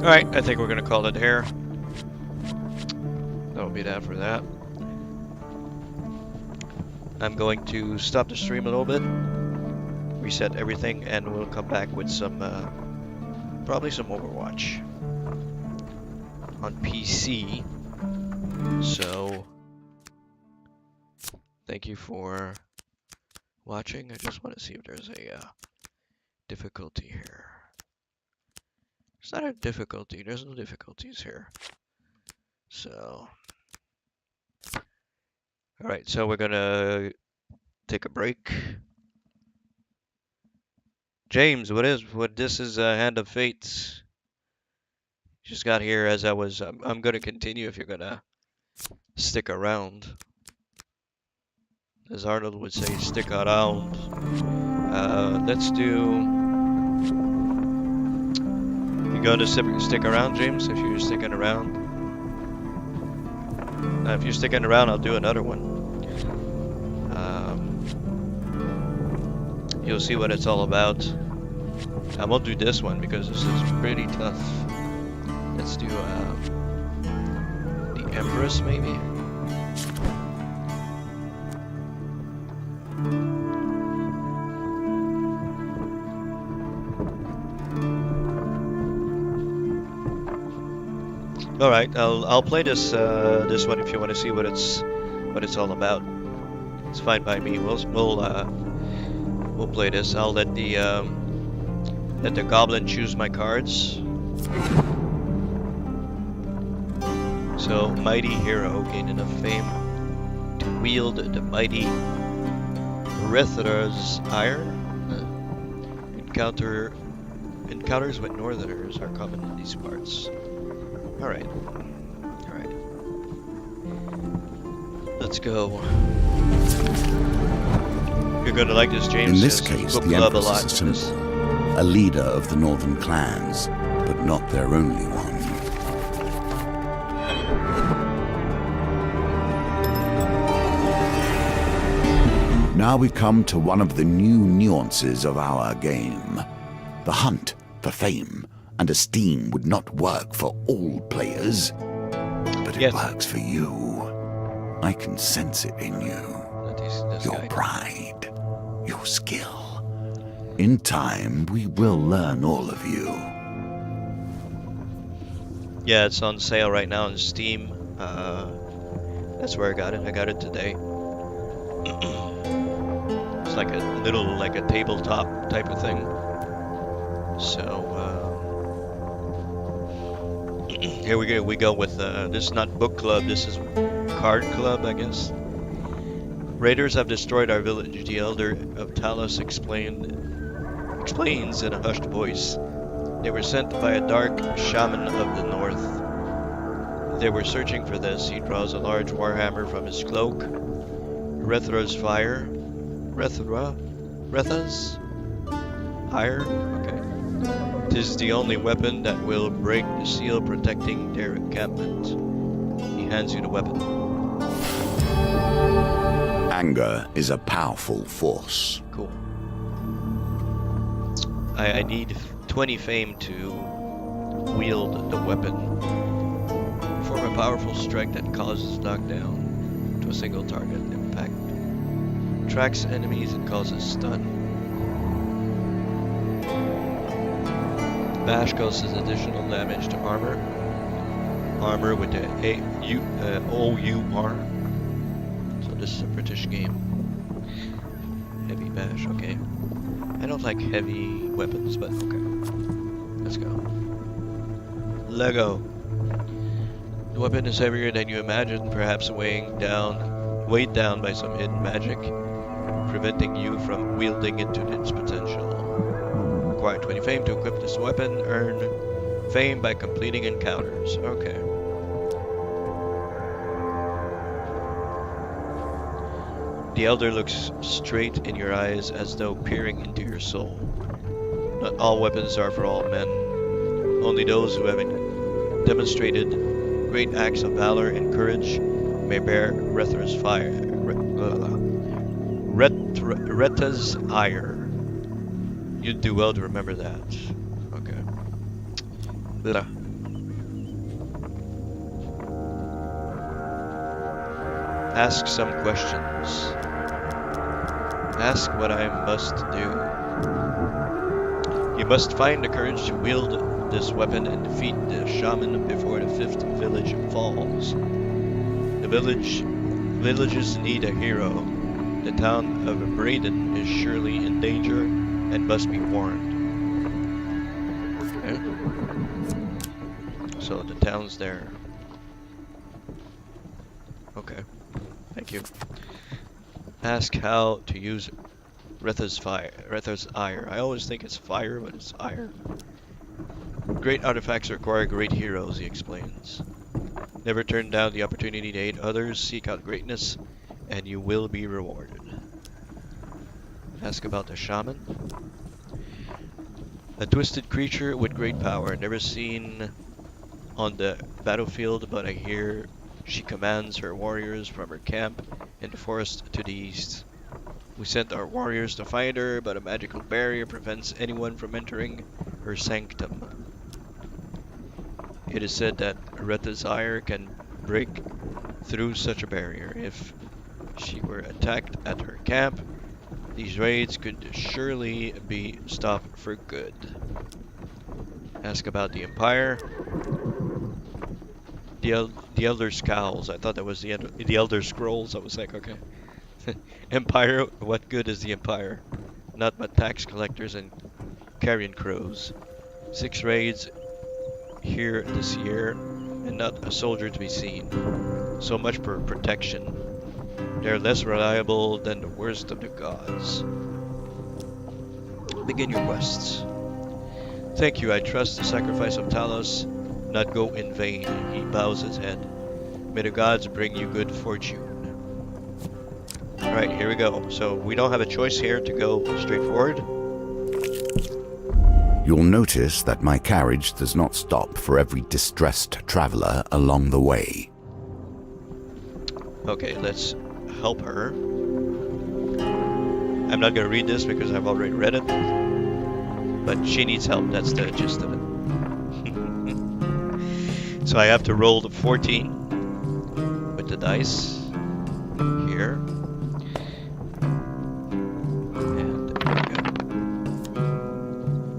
A: Alright, I think we're gonna call it here. That'll be that for that. I'm going to stop the stream a little bit, reset everything, and we'll come back with some, probably some Overwatch on PC. So, thank you for watching. I just want to see if there's a difficulty here. It's not a difficulty, there's no difficulties here. So, alright, so we're gonna take a break. James, what this is a Hand of Fate. Just got here as I was, I'm gonna continue if you're gonna stick around. As Arnold would say, stick around. Let's do... You going to stick around, James, if you're sticking around? If you're sticking around, I'll do another one. You'll see what it's all about. I won't do this one because this is pretty tough. Let's do the Empress, maybe? All right, I'll play this this one if you want to see what it's all about. It's fine by me. We'll play this. I'll let the goblin choose my cards. So, mighty hero, gaining enough fame to wield the mighty Rethra's iron. Encounters with northerners are common in these parts. Alright. Alright. Let's go. You're gonna like this, James.
B: In this case, the Empress is a symbol, a leader of the northern clans, but not their only one. Now we come to one of the new nuances of our game. The hunt for fame and esteem would not work for all players, but it works for you. I can sense it in you. Your pride, your skill. In time, we will learn all of you.
A: Yeah, it's on sale right now on Steam. That's where I got it. I got it today. It's like a little, like a tabletop type of thing. So, here we go with, this is not book club, this is card club, I guess. Raiders have destroyed our village, the Elder of Talos explains in a hushed voice. They were sent by a dark shaman of the north. They were searching for this. He draws a large warhammer from his cloak. Rethra's fire. Retha's ire? Okay. 'Tis the only weapon that will break the seal protecting their encampment. He hands you the weapon.
B: Anger is a powerful force.
A: Cool. I need 20 fame to wield the weapon. Perform a powerful strike that causes knockdown to a single target. Impact. Tracks enemies and causes stun. Bash causes additional damage to armor. Armor with the OUR. So this is a British game. Heavy bash, okay. I don't like heavy weapons, but okay. Let's go. Lego. The weapon is heavier than you imagine, perhaps weighed down by some hidden magic, preventing you from wielding it to its potential. Acquire 20 fame to equip this weapon. Earn fame by completing encounters. Okay. The Elder looks straight in your eyes as though peering into your soul. Not all weapons are for all men. Only those who have demonstrated great acts of valor and courage may bear Rethra's fire. Reta's ire. You'd do well to remember that. Okay. Blah. Ask some questions. Ask what I must do. You must find the courage to wield this weapon and defeat the shaman before the 5th village falls. The villages need a hero. The town of Braden is surely in danger and must be warned. Okay. So the town's there. Okay. Thank you. Ask how to use Rethra's ire. I always think it's fire, but it's ire. Great artifacts require great heroes, he explains. Never turn down the opportunity to aid others. Seek out greatness, and you will be rewarded. Ask about the shaman. A twisted creature with great power, never seen on the battlefield, but I hear she commands her warriors from her camp in the forest to the east. We sent our warriors to find her, but a magical barrier prevents anyone from entering her sanctum. It is said that Rethra's ire can break through such a barrier. If she were attacked at her camp, these raids could surely be stopped for good. Ask about the Empire. The Elder Scowls. I thought that was the Elder Scrolls. I was like, okay. Empire, what good is the Empire? Not but tax collectors and carrion crows. 6 raids here this year, and not a soldier to be seen. So much for protection. They're less reliable than the worst of the gods. Begin your quests. Thank you, I trust the sacrifice of Talos not go in vain. He bows his head. May the gods bring you good fortune. Alright, here we go. So we don't have a choice here to go straight forward.
B: You'll notice that my carriage does not stop for every distressed traveler along the way.
A: Okay, let's help her. I'm not gonna read this because I've already read it. But she needs help, that's the gist of it. So I have to roll the 14 with the dice here. And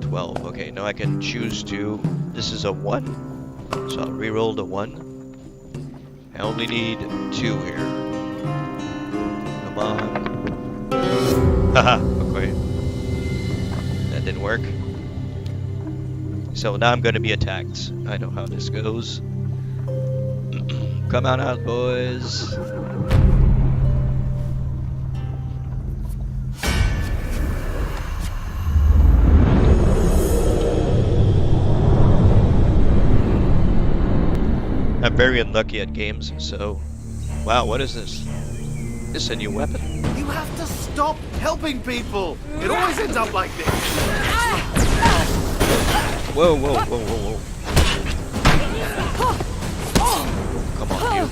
A: 12. Okay, now I can choose to. This is a 1. So I'll re-roll the 1. I only need 2 here. Come on. Haha, okay. That didn't work. So now I'm going to be attacked. I know how this goes. Come on out, boys. I'm very unlucky at games, so... Wow, what is this? This is a new weapon.
C: You have to stop helping people. It always ends up like this.
A: Whoa, whoa, whoa, whoa, whoa. Come on, you.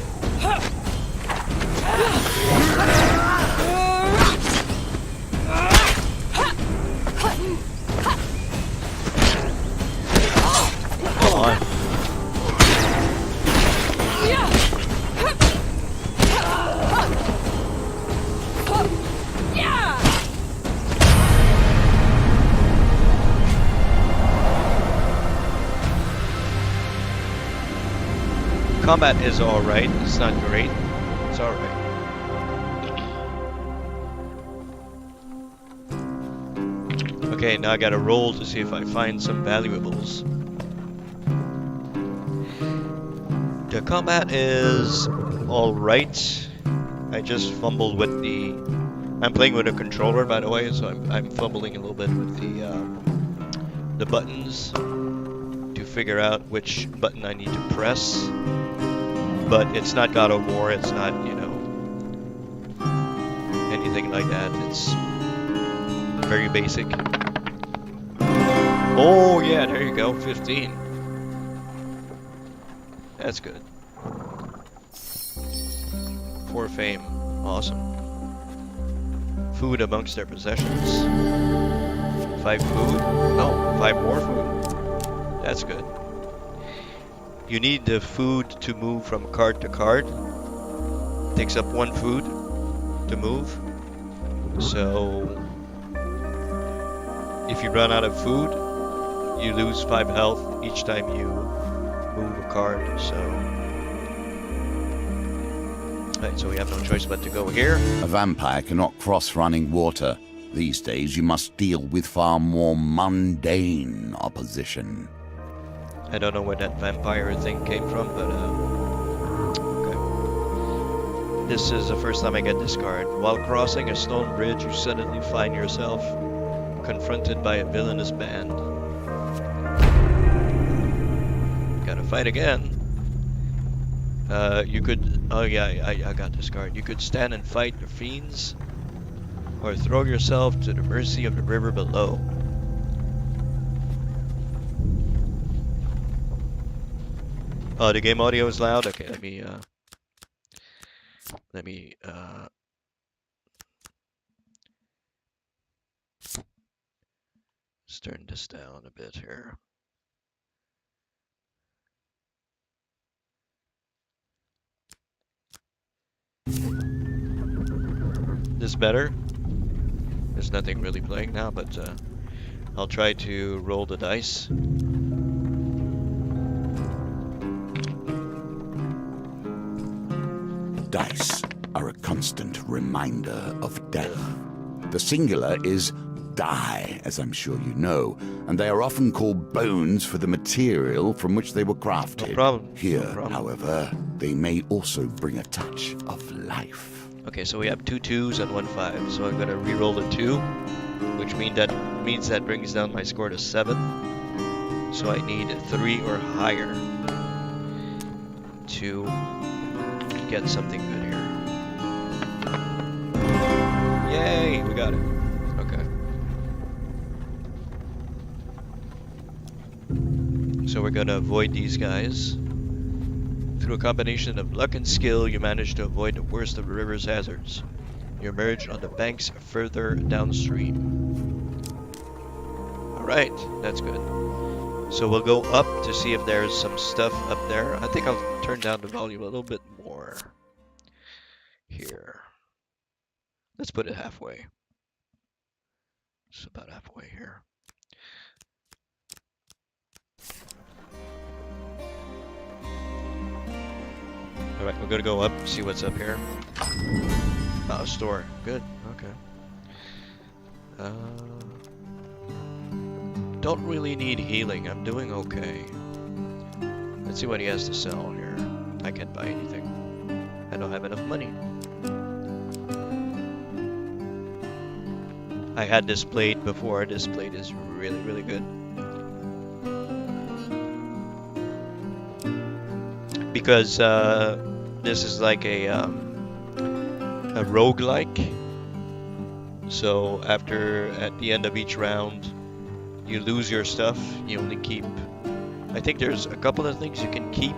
A: Come on. Combat is alright. It's not great. It's alright. Okay, now I gotta roll to see if I find some valuables. The combat is alright. I just fumbled with the... I'm playing with a controller, by the way, so I'm fumbling a little bit with the buttons to figure out which button I need to press. But it's not God of War, it's not, you know, anything like that. It's very basic. Oh yeah, there you go, 15. That's good. 4 fame, awesome. Food amongst their possessions. 5 food, oh, 5 more food. That's good. You need the food to move from card to card. Takes up 1 food to move. So if you run out of food, you lose 5 health each time you move a card. So, right, so we have no choice but to go here.
B: A vampire cannot cross running water. These days you must deal with far more mundane opposition.
A: I don't know where that vampire thing came from, but okay. This is the first time I get this card. While crossing a stone bridge, you suddenly find yourself confronted by a villainous band. Gotta fight again. You could... Oh yeah, I got this card. You could stand and fight the fiends, or throw yourself to the mercy of the river below. Oh, the game audio is loud? Okay, let me let's turn this down a bit here. This better? There's nothing really playing now, but I'll try to roll the dice.
B: Dice are a constant reminder of death. The singular is die, as I'm sure you know, and they are often called bones for the material from which they were crafted.
A: No problem.
B: Here,
A: No problem.
B: however, they may also bring a touch of life.
A: Okay, so we have 2 2s and 1 5. So I'm gonna re-roll the 2, which means that brings down my score to 7. So I need 3 or higher to get something good here. Yay, we got it. Okay. So we're gonna avoid these guys. Through a combination of luck and skill, you manage to avoid the worst of the river's hazards. You emerge on the banks further downstream. Alright, that's good. So we'll go up to see if there's some stuff up there. I think I'll turn down the volume a little bit more. Here. Let's put it halfway. It's about halfway here. Alright, we're gonna go up, see what's up here. Oh, store. Good, okay. Don't really need healing, I'm doing okay. Let's see what he has to sell here. I can't buy anything. I don't have enough money. I had this plate before. This plate is really, really good. because this is like a roguelike. So at the end of each round, you lose your stuff. You only keep. I think there's a couple of things you can keep,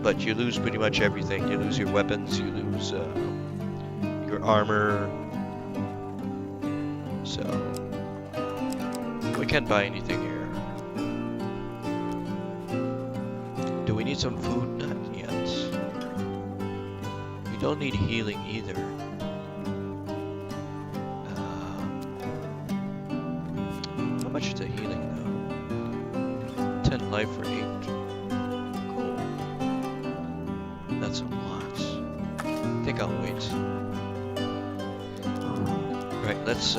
A: but you lose pretty much everything. You lose your weapons. You lose your armor. So we can't buy anything here. Do we need some food? Not yet. We don't need healing either. How much is the healing though? 10 life for 8 gold. That's a lot. I think I'll wait. Right, let's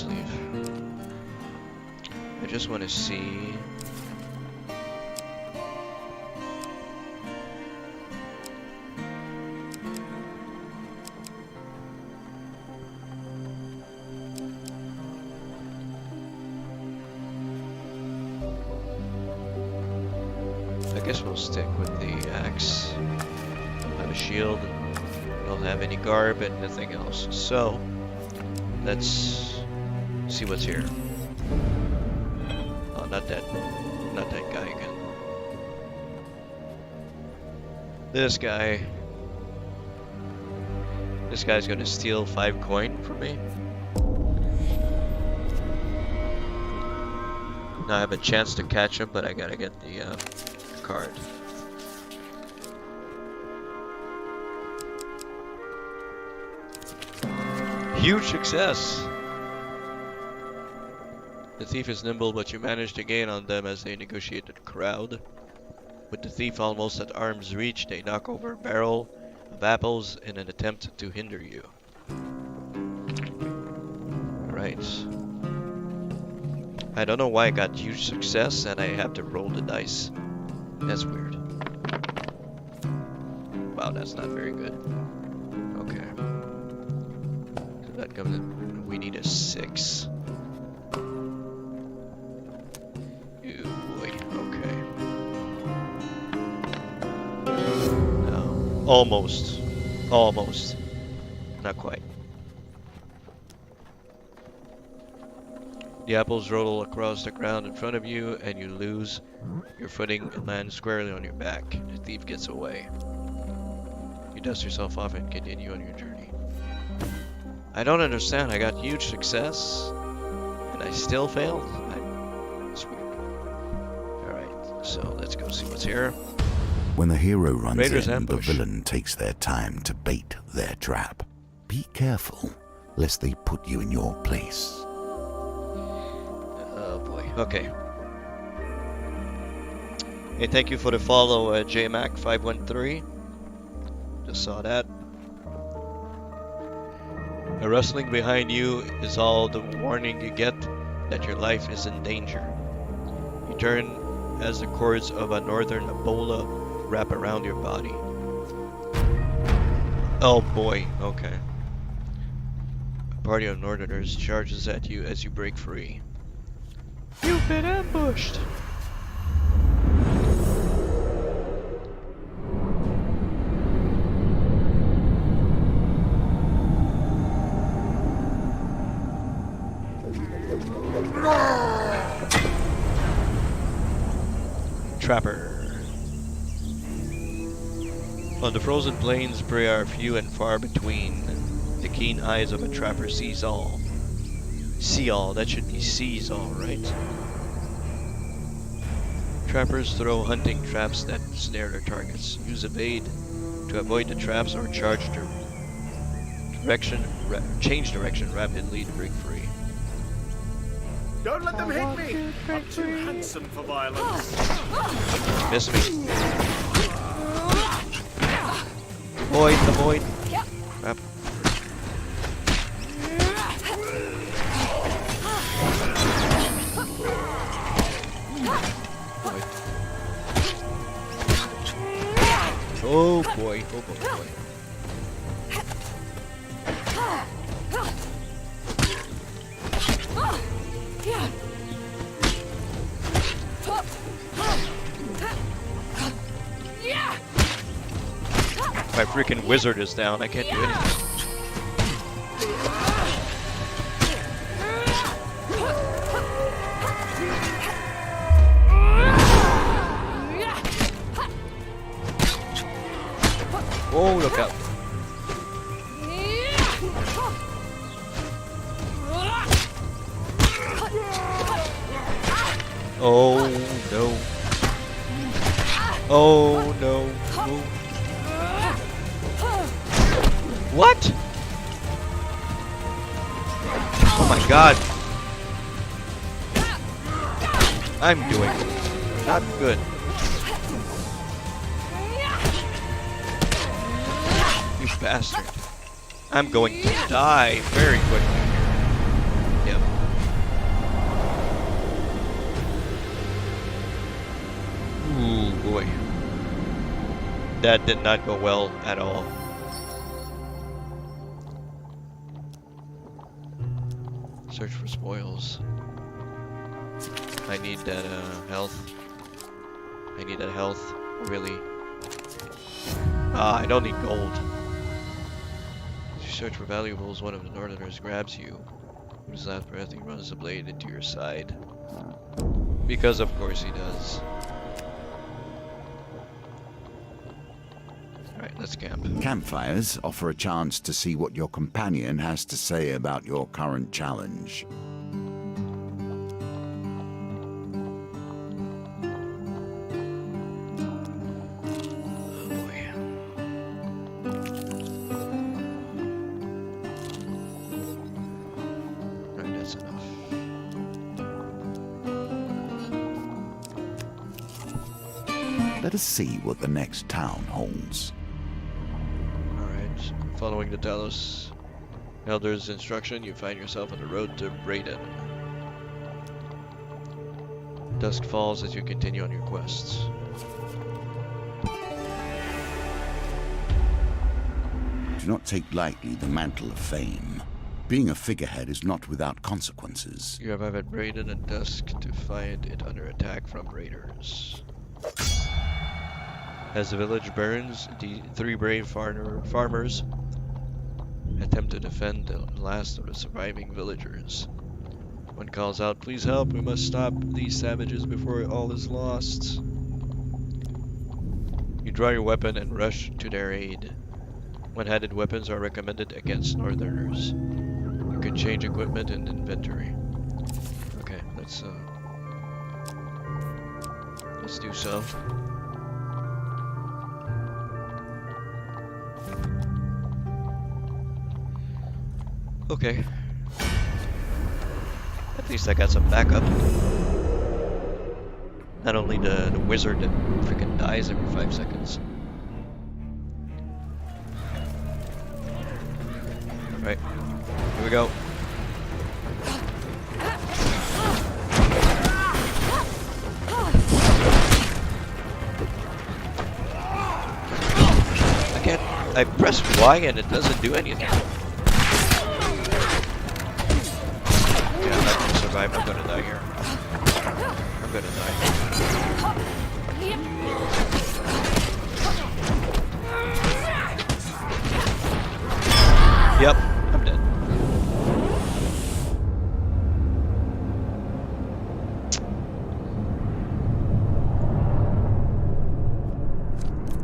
A: leave. I just want to see. I guess we'll stick with the axe. Don't have a shield. Don't have any garb and nothing else. So let's see what's here. Oh, not that guy again. This guy. This guy's gonna steal 5 coin from me. Now I have a chance to catch him, but I gotta get the card. Huge success! The thief is nimble, but you manage to gain on them as they negotiate the crowd. With the thief almost at arm's reach, they knock over a barrel of apples in an attempt to hinder you. Alright. I don't know why I got huge success and I have to roll the dice. That's weird. Wow, that's not very good. Okay. So that comes in. We need a 6. Ew, boy. Okay. No. Almost. Almost. Not quite. The apples roll across the ground in front of you, and you lose your footing and land squarely on your back. The thief gets away. You dust yourself off and continue on your journey. I don't understand. I got huge success, and I still failed. It's weird. Alright, so let's go see what's here.
B: When the hero runs
A: Raiders
B: in,
A: ambush.
B: the villain takes their time to bait their trap. Be careful, lest they put you in your place.
A: Oh boy. Okay. Hey, thank you for the follow, JMac513. Just saw that. A rustling behind you is all the warning you get that your life is in danger. You turn as the cords of a northern Ebola wrap around your body. Oh boy, okay. A party of northerners charges at you as you break free. You've been ambushed! Trapper. On the frozen plains, prey are few and far between. The keen eyes of a trapper sees all. See all, that should be sees all, right? Trappers throw hunting traps that snare their targets. Use evade to avoid the traps or change direction rapidly to break free.
C: Don't let them hit me! I'm too handsome for violence.
A: Miss me. Avoid. Crap. Oh boy. My freaking wizard is down. I can't do anything. Whoa, look out. Oh no. Oh no. What? Oh my god. I'm doing not good. You bastard. I'm going to die very quickly. Yep. Ooh, boy. That did not go well at all. Search for spoils. I need that health. I need that health, really. I don't need gold. As you search for valuables, one of the northerners grabs you. With his last breath, he runs the blade into your side. Because of course he does. Alright, let's camp.
B: Campfires offer a chance to see what your companion has to say about your current challenge. Let us see what the next town holds.
A: Alright, following the Talos Elder's instruction, you find yourself on the road to Brayden. Dusk falls as you continue on your quests.
B: Do not take lightly the mantle of fame. Being a figurehead is not without consequences.
A: You arrive at Brayden at dusk to find it under attack from raiders. As the village burns, the three brave farmers attempt to defend the last of the surviving villagers. One calls out, "Please help, we must stop these savages before all is lost." You draw your weapon and rush to their aid. One-handed weapons are recommended against northerners. You can change equipment and inventory. Okay, let's do so. Okay. At least I got some backup. Not only the wizard that freaking dies every 5 seconds. Alright, here we go. I pressed Y and it doesn't do anything. I'm gonna die here. I'm gonna die. Yep, I'm dead.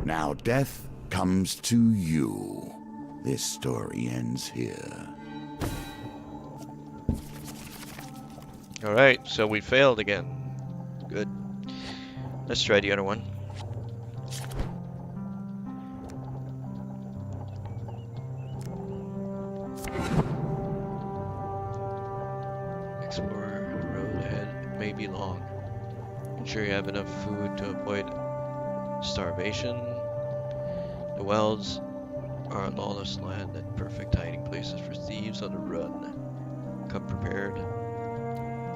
B: Now death comes to you. This story ends here.
A: Alright, so we failed again. Good. Let's try the other one. Explore the road ahead. May be long. Ensure you have enough food to avoid starvation. The wilds are a lawless land and perfect hiding places for thieves on the run. Come prepared.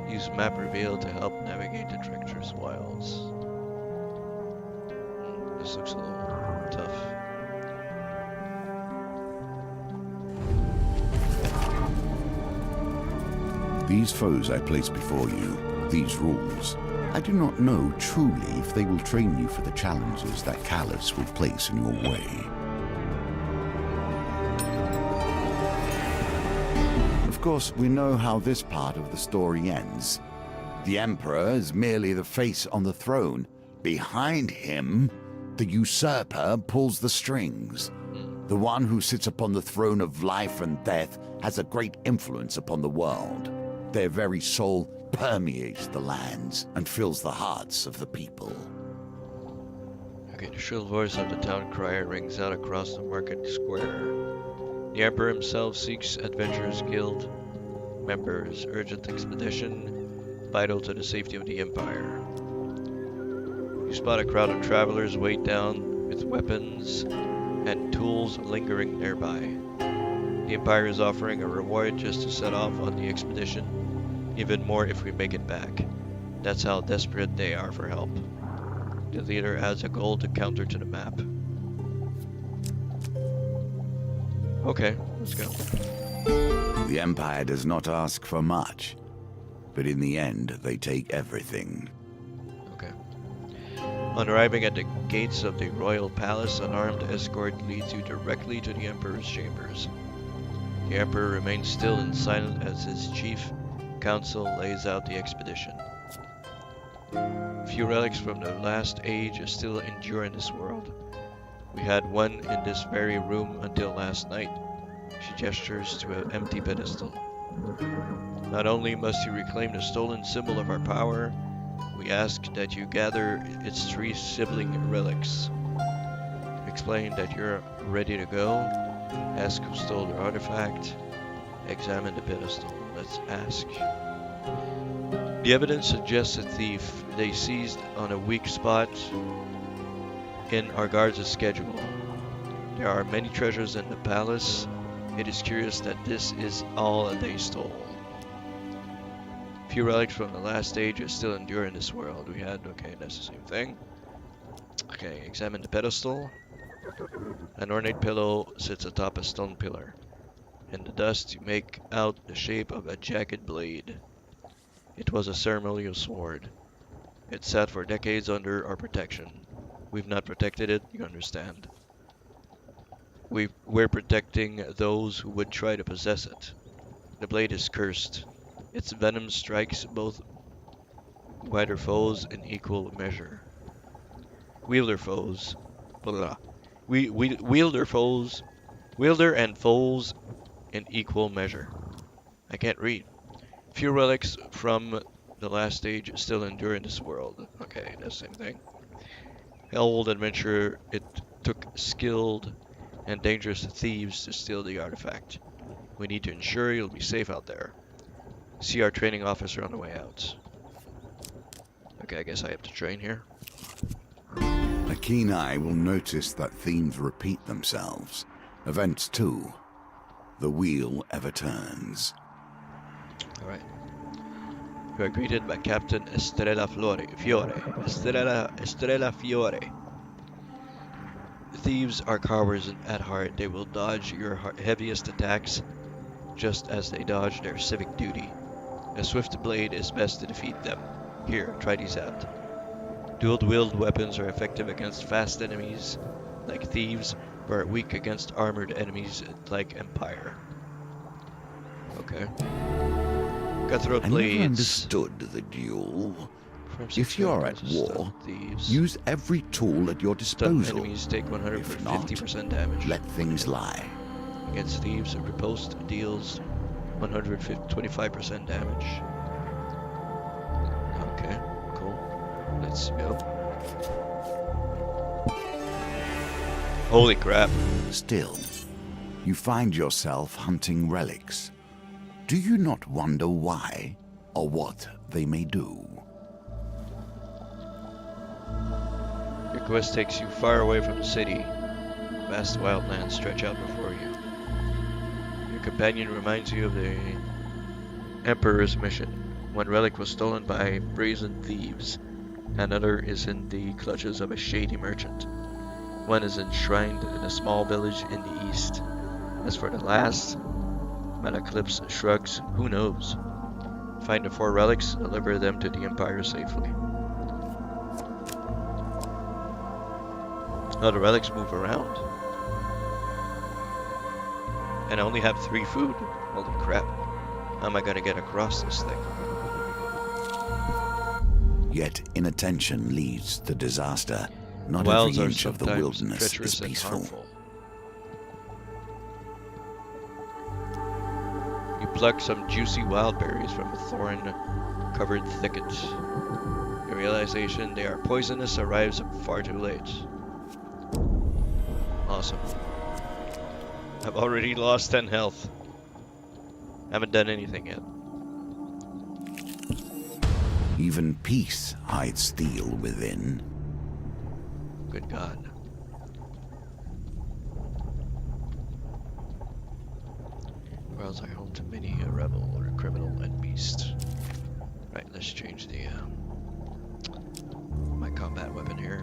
A: Use map reveal to help navigate the treacherous wilds. This looks a little tough.
B: These foes I place before you, these rules, I do not know truly if they will train you for the challenges that Calus will place in your way. course, we know how this part of the story ends. The Emperor is merely the face on the throne. Behind him, the usurper pulls the strings. The one who sits upon the throne of life and death has a great influence upon the world. Their very soul permeates the lands and fills the hearts of the people.
A: Okay, the shrill voice of the town crier rings out across the market square. The Emperor himself seeks Adventurers Guild members. Urgent expedition, vital to the safety of the Empire. You spot a crowd of travelers weighed down with weapons and tools lingering nearby. The Empire is offering a reward just to set off on the expedition, even more if we make it back. That's how desperate they are for help. The leader adds a gold counter to the map. Okay, let's go.
B: The Empire does not ask for much, but in the end, they take everything.
A: Okay. On arriving at the gates of the royal palace, an armed escort leads you directly to the Emperor's chambers. The Emperor remains still and silent as his chief council lays out the expedition. Few relics from the last age still endure in this world. We had one in this very room until last night. She gestures to an empty pedestal. Not only must you reclaim the stolen symbol of our power, we ask that you gather its 3 sibling relics. Explain that you're ready to go. Ask who stole the artifact. Examine the pedestal. Let's ask. The evidence suggests a thief they seized on a weak spot in our guards' schedule. There are many treasures in the palace. It is curious that this is all that they stole. Few relics from the last age still endure in this world. We had, okay, that's the same thing. Okay, examine the pedestal. An ornate pillow sits atop a stone pillar. In the dust, you make out the shape of a jagged blade. It was a ceremonial sword. It sat for decades under our protection. We've not protected it, you understand. We're protecting those who would try to possess it. The blade is cursed. Its venom strikes both wider foes in equal measure. Wielder foes. Blah, blah. Wielder and foes in equal measure. I can't read. Few relics from the last stage still endure in this world. Okay, that's the same thing. Old adventurer, it took skilled and dangerous thieves to steal the artifact. We need to ensure you'll be safe out there. See our training officer on the way out. Okay, I guess I have to train here.
B: A keen eye will notice that themes repeat themselves. Events too. The wheel ever turns.
A: Alright. We are greeted by Captain Estrella Fiore. Estrella Fiore. Thieves are cowards at heart. They will dodge your heaviest attacks just as they dodge their civic duty. A swift blade is best to defeat them. Here, try these out. Dual-wield weapons are effective against fast enemies like thieves, but are weak against armored enemies like Empire. Okay. Cutthroat
B: I never
A: blades.
B: understood the duel.
A: From
B: If you're at war, use every tool at your
A: Stun
B: disposal.
A: enemies take
B: If not,
A: 150% damage.
B: let things lie.
A: Against thieves, riposte deals 125% damage. Okay, cool. Let's go. Holy crap.
B: Still, you find yourself hunting relics. Do you not wonder why or what they may do?
A: Your quest takes you far away from the city. Vast wildlands stretch out before you. Your companion reminds you of the Emperor's mission. One relic was stolen by brazen thieves. Another is in the clutches of a shady merchant. One is enshrined in a small village in the east. As for the last, Malaclypse shrugs, who knows? Find the 4 relics, deliver them to the Empire safely. Oh, the relics move around. And I only have 3 food. Holy crap. How am I gonna get across this thing?
B: Yet inattention leads to disaster. Not
A: Wilds
B: every
A: are
B: inch of the
A: sometimes
B: wilderness is
A: treacherous and
B: peaceful.
A: harmful. You pluck some juicy wild berries from a thorn-covered thicket. Your realization they are poisonous arrives far too late. Awesome. I've already lost 10 health. Haven't done anything yet.
B: Even peace hides steel within.
A: Good God. Worlds are home to many a rebel or a criminal and beast. Right, let's change the my combat weapon here.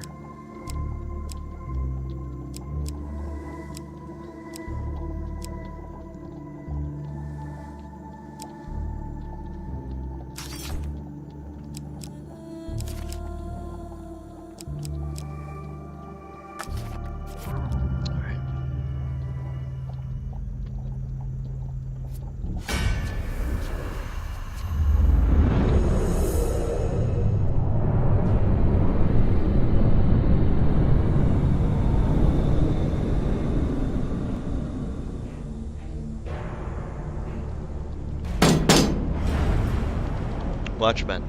A: Watchmen,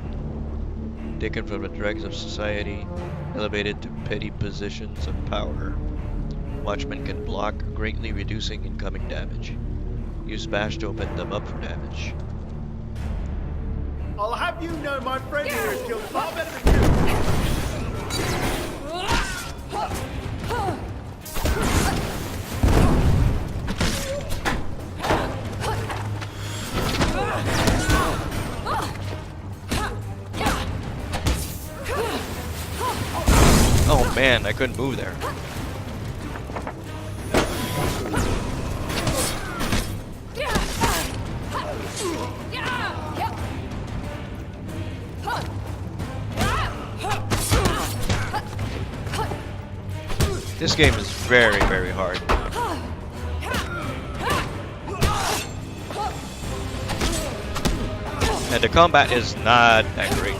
A: taken from the dregs of society, elevated to petty positions of power. Watchmen can block, greatly reducing incoming damage. Use bash to open them up for damage.
C: I'll have you know my friend here is killed far better than you.
A: Oh man, I couldn't move there. This game is very, very hard. And the combat is not that great.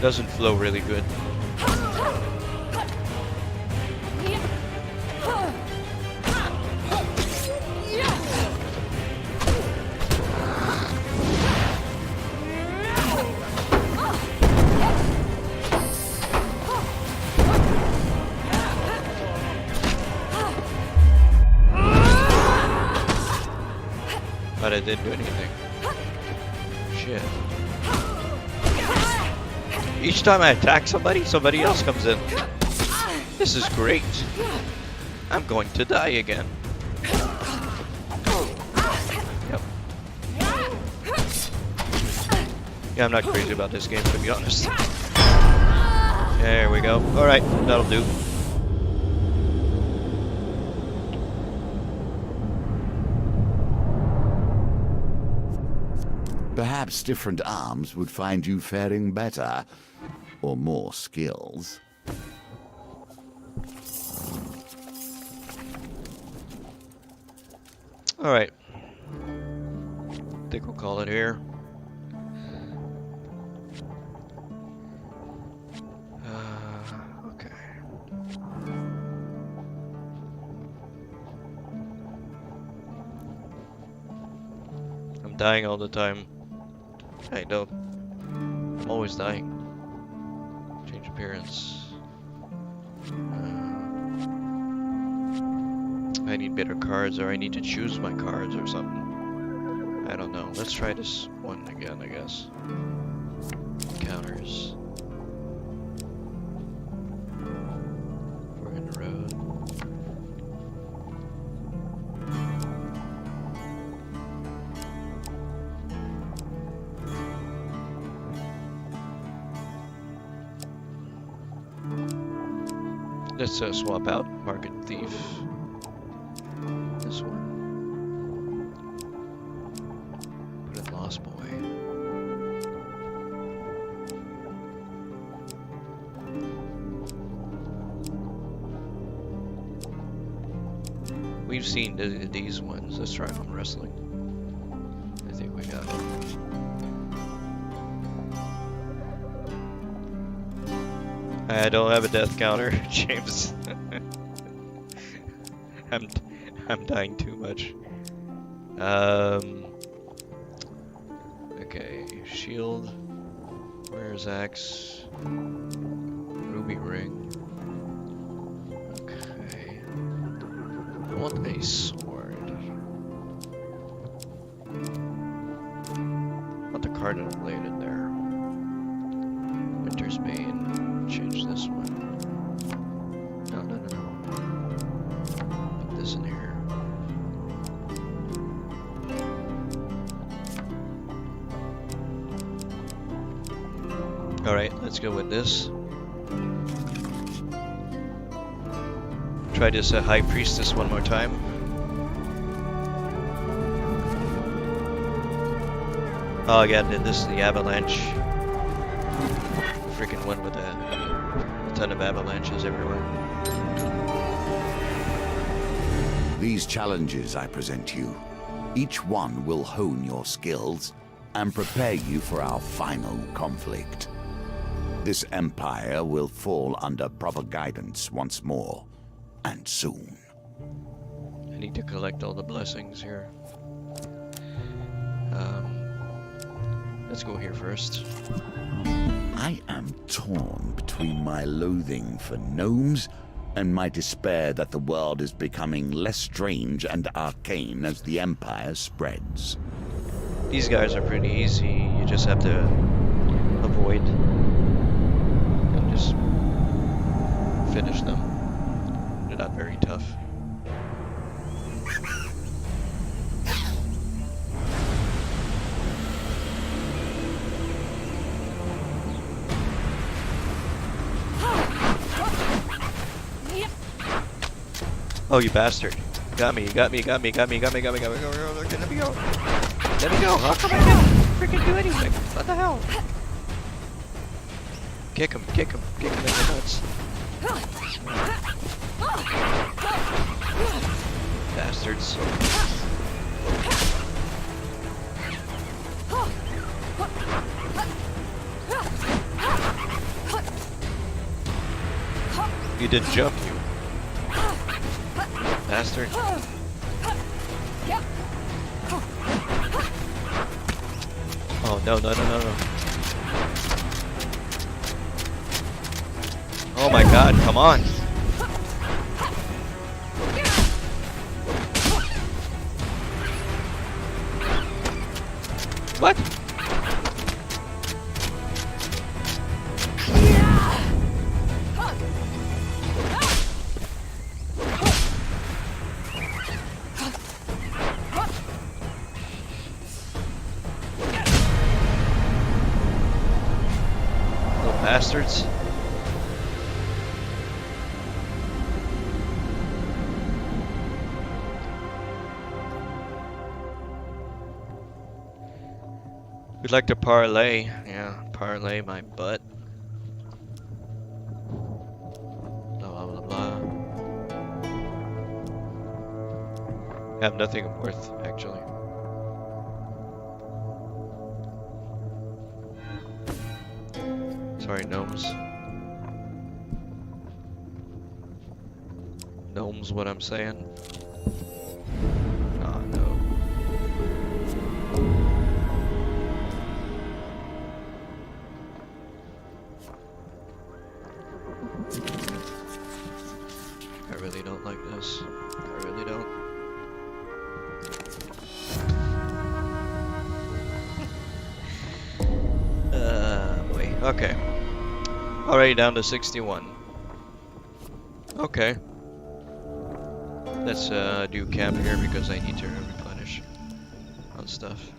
A: Doesn't flow really good. But I didn't do anything. Shit. Each time I attack somebody, somebody else comes in. This is great. I'm going to die again. Yep. Yeah, I'm not crazy about this game, to be honest. There we go. Alright, that'll do.
B: Perhaps different arms would find you faring better, or more skills.
A: Alright. Think we'll call it here. Okay. I'm dying all the time. I know. I'm always dying. Change appearance. I need better cards, or I need to choose my cards or something. I don't know. Let's try this one again, I guess. Encounters. We're in the road. Let's swap out Market Thief. This one. Put in Lost Boy. we've seen these ones. Let's try arm wrestling. I think we got it. I don't have a death counter, James. I'm dying too much. Okay, shield. Where's axe? Ruby ring. Okay. I want a sword. I want the cardinal blade in there. Winter's Bane. Change this one. No. Put this in here. Alright, let's go with this. Try this High Priestess one more time. Oh, again, this is the avalanche. Freaking one with a ton of avalanches everywhere.
B: These challenges I present you, each one will hone your skills and prepare you for our final conflict. This empire will fall under proper guidance once more, and soon.
A: I need to collect all the blessings here. Let's go here first.
B: I am torn between my loathing for gnomes and my despair that the world is becoming less strange and arcane as the empire spreads.
A: These guys are pretty easy. You just have to avoid and just finish them. They're not very tough. Oh, you bastard. Got me. Let me go. Let me go. How come I can't freaking do anything? What the hell? Kick him in the nuts. Bastards. You didn't jump, you bastard. Oh, no. Oh my god, come on. What? Little bastards. We'd like to parlay. Yeah, parlay my butt. Blah, blah, blah. Have nothing worth, actually. Sorry, gnomes. Gnomes, what I'm saying. Oh, no. I really don't like this. I really don't. Boy. Okay. Already down to 61. Okay. Let's do camp here because I need to replenish on stuff.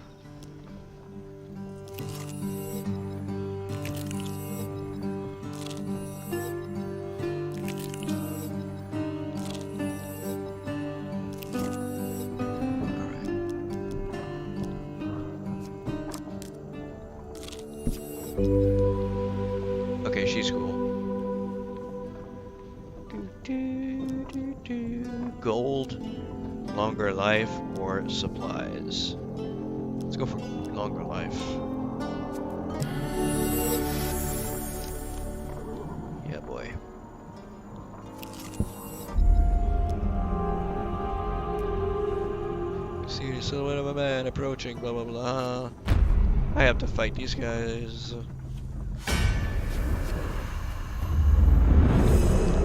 A: Okay, she's cool. Gold. Longer life or supplies? Let's go for longer life. Yeah, boy. See the silhouette of a man approaching, blah blah blah. I have to fight these guys.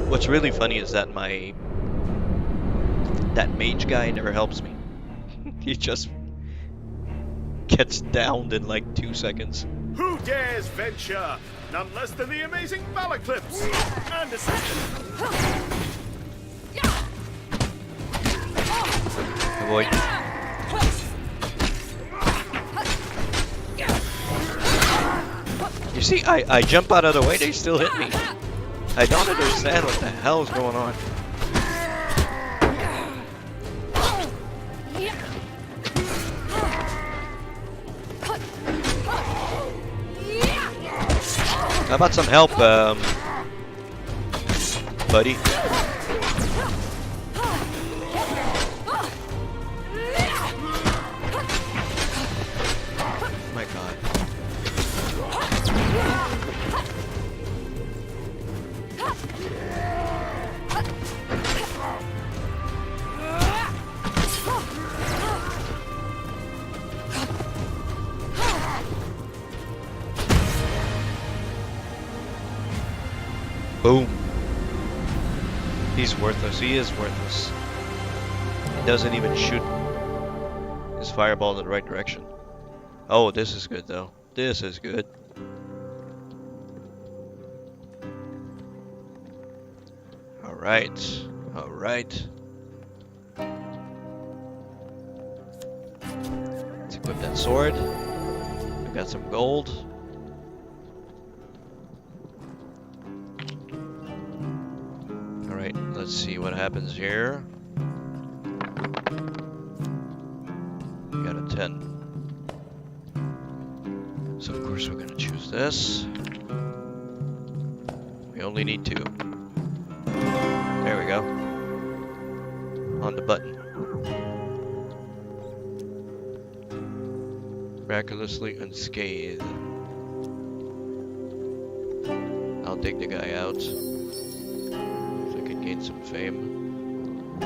A: What's really funny is that that mage guy never helps me. He just gets downed in like 2 seconds.
C: Who dares venture? None less than the amazing Malaclips and assistant.
A: Avoid. You see, I jump out of the way, they still hit me. I don't understand what the hell is going on. How about some help, buddy? My God. Boom. He's worthless. He is worthless. He doesn't even shoot his fireball in the right direction. Oh, this is good though. This is good. Alright. Alright. Let's equip that sword. We got some gold. Alright, let's see what happens here. We got a 10. So of course we're gonna choose this. We only need 2. There we go. On the button. Miraculously unscathed. I'll take the guy out. So I can gain some fame. I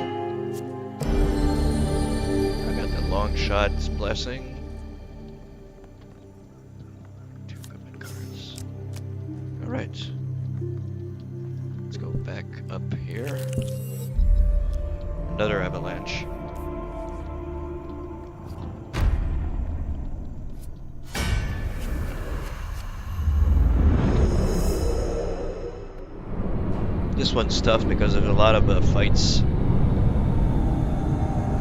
A: got the long shot's blessing. 2 equipment cards. Alright. Let's go back up here. Another avalanche. This one's tough because there's a lot of fights.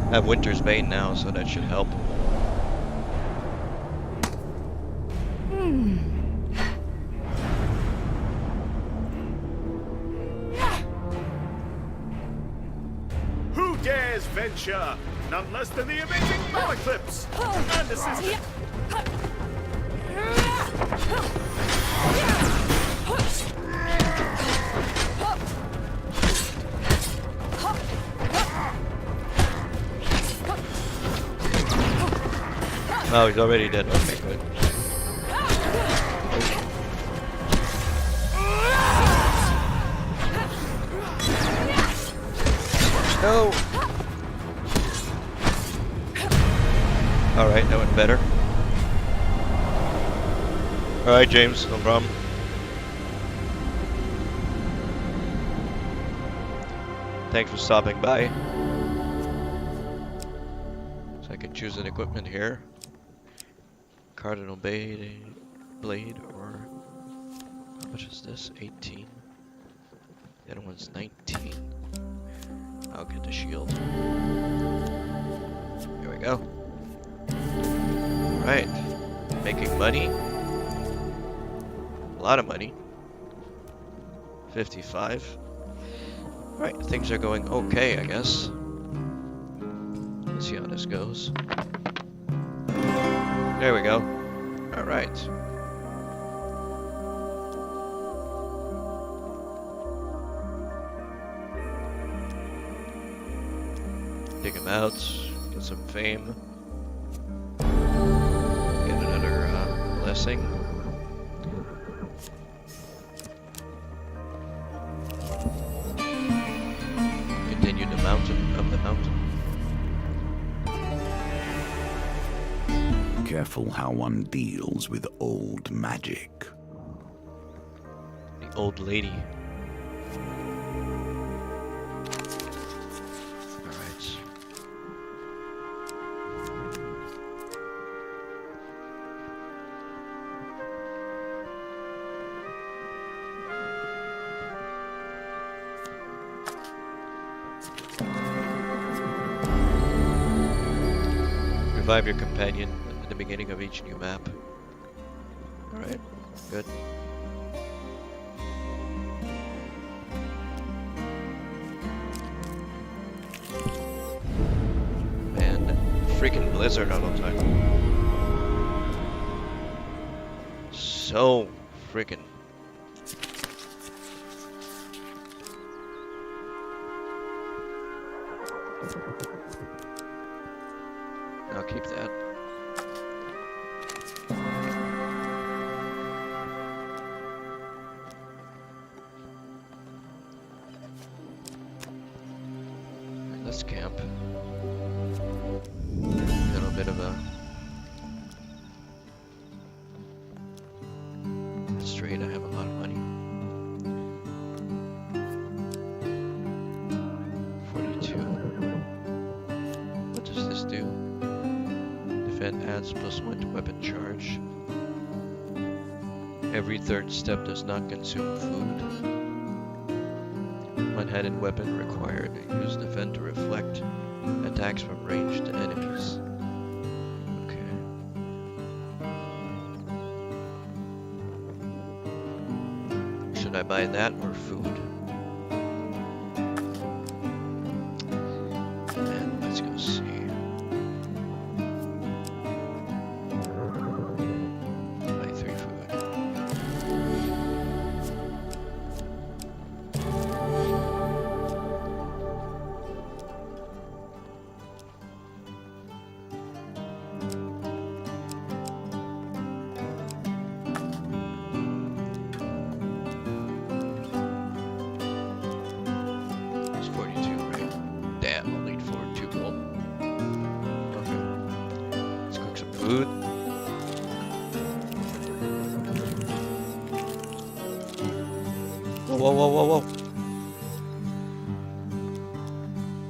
A: I have Winter's Bane now, so that should help.
C: Who dares venture? None less than the amazing Malaclips and assistant.
A: Oh, he's already dead. Okay, good. No! Alright, that went better. Alright, James, no problem. Thanks for stopping by. So I can choose an equipment here. Cardinal blade or how much is this? 18. The other one's 19. I'll get the shield. Here we go. Right. Making money. A lot of money. 55. Right, things are going okay, I guess. Let's see how this goes. There we go. Alright. Dig him out, get some fame, get another blessing. Continue the mountain, up the mountain.
B: Careful how one deals with old magic.
A: The old lady. Alright. Revive your companion at the beginning of each new map. Alright, good. Man, that freaking blizzard all the time. So freaking. I'll keep that. Let's camp. A little bit of a straight. I have a lot of money. 42. What does this do? Defend adds +1 to weapon charge. Every third step does not consume food. One-handed weapon required. Use defend to reflect attacks from ranged enemies. Okay. Should I buy that or food? And let's go see. Buy 3 food. It's 42, right? Damn, I'll need 2 gold. Okay. Let's cook some food. Whoa, whoa, whoa, whoa, whoa.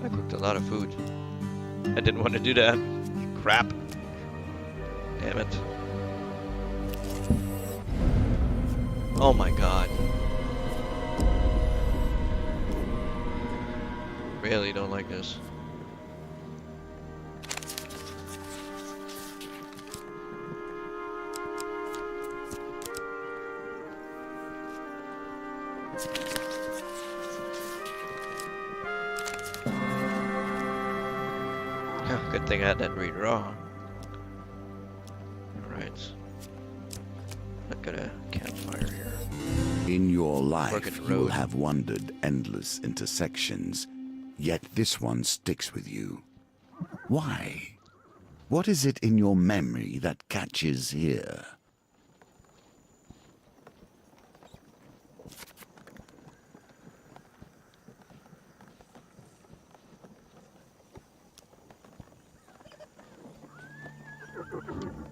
A: I cooked a lot of food. I didn't want to do that. Crap. Damn it. Oh my god. Really don't like this. Good thing I had that redraw. Alright. I've got a campfire here.
B: In your life,
A: Rugged
B: you will
A: road.
B: have wandered endless intersections, yet this one sticks with you. Why? What is it in your memory that catches here?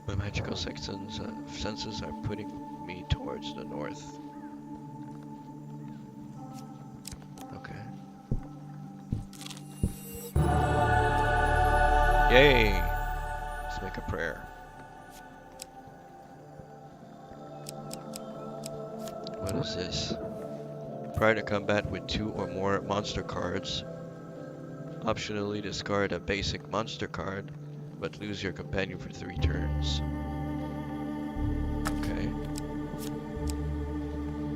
A: My magical senses are putting me towards the north. Okay. Yay! Let's make a prayer. What is this? Prior to combat with 2 or more monster cards, optionally discard a basic monster card, but lose your companion for 3 turns. Okay.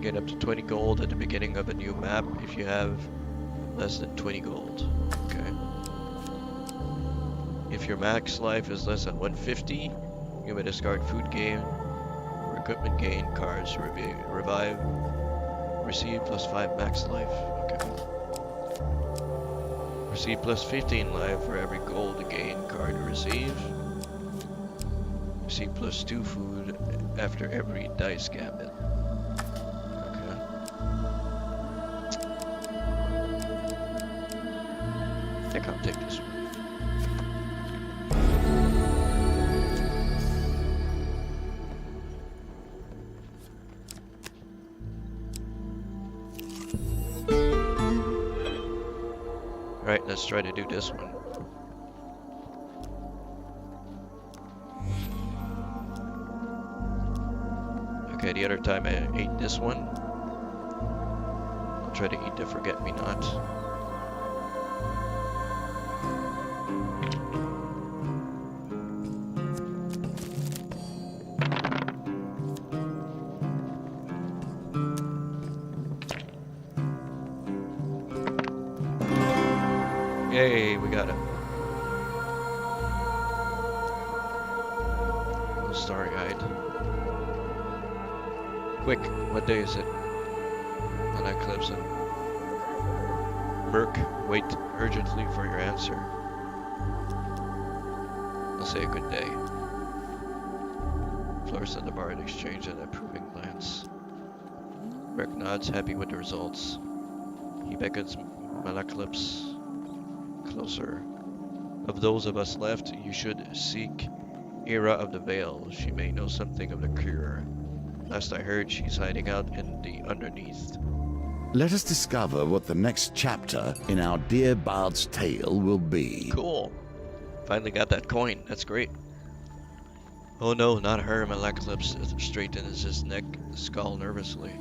A: Get up to 20 gold at the beginning of a new map if you have less than 20 gold. Okay. If your max life is less than 150, you may discard food gain or equipment gain cards to revive. Receive +5 max life. Okay. Receive plus 15 life for every gold gain card you receive. Receive plus 2 food after every dice gambit. Okay. I think I'll take this one. Alright, let's try to do this one. Okay, the other time I ate this one, I'll try to eat the forget-me-not. Yay, we got it. Starry-eyed. Quick, what day is it? An eclipse. Merc, wait urgently for your answer. I'll say a good day. Flores and the bard exchange an approving glance. Merc nods, happy with the results. He beckons Malaclypse closer. Of those of us left, you should seek Era of the Veil. She may know something of the cure. Last I heard, she's hiding out in the underneath.
B: Let us discover what the next chapter in our dear bard's tale will be.
A: Cool. Finally got that coin. That's great. Oh no, not her. Malaclypse straightens his neck, shawl nervously.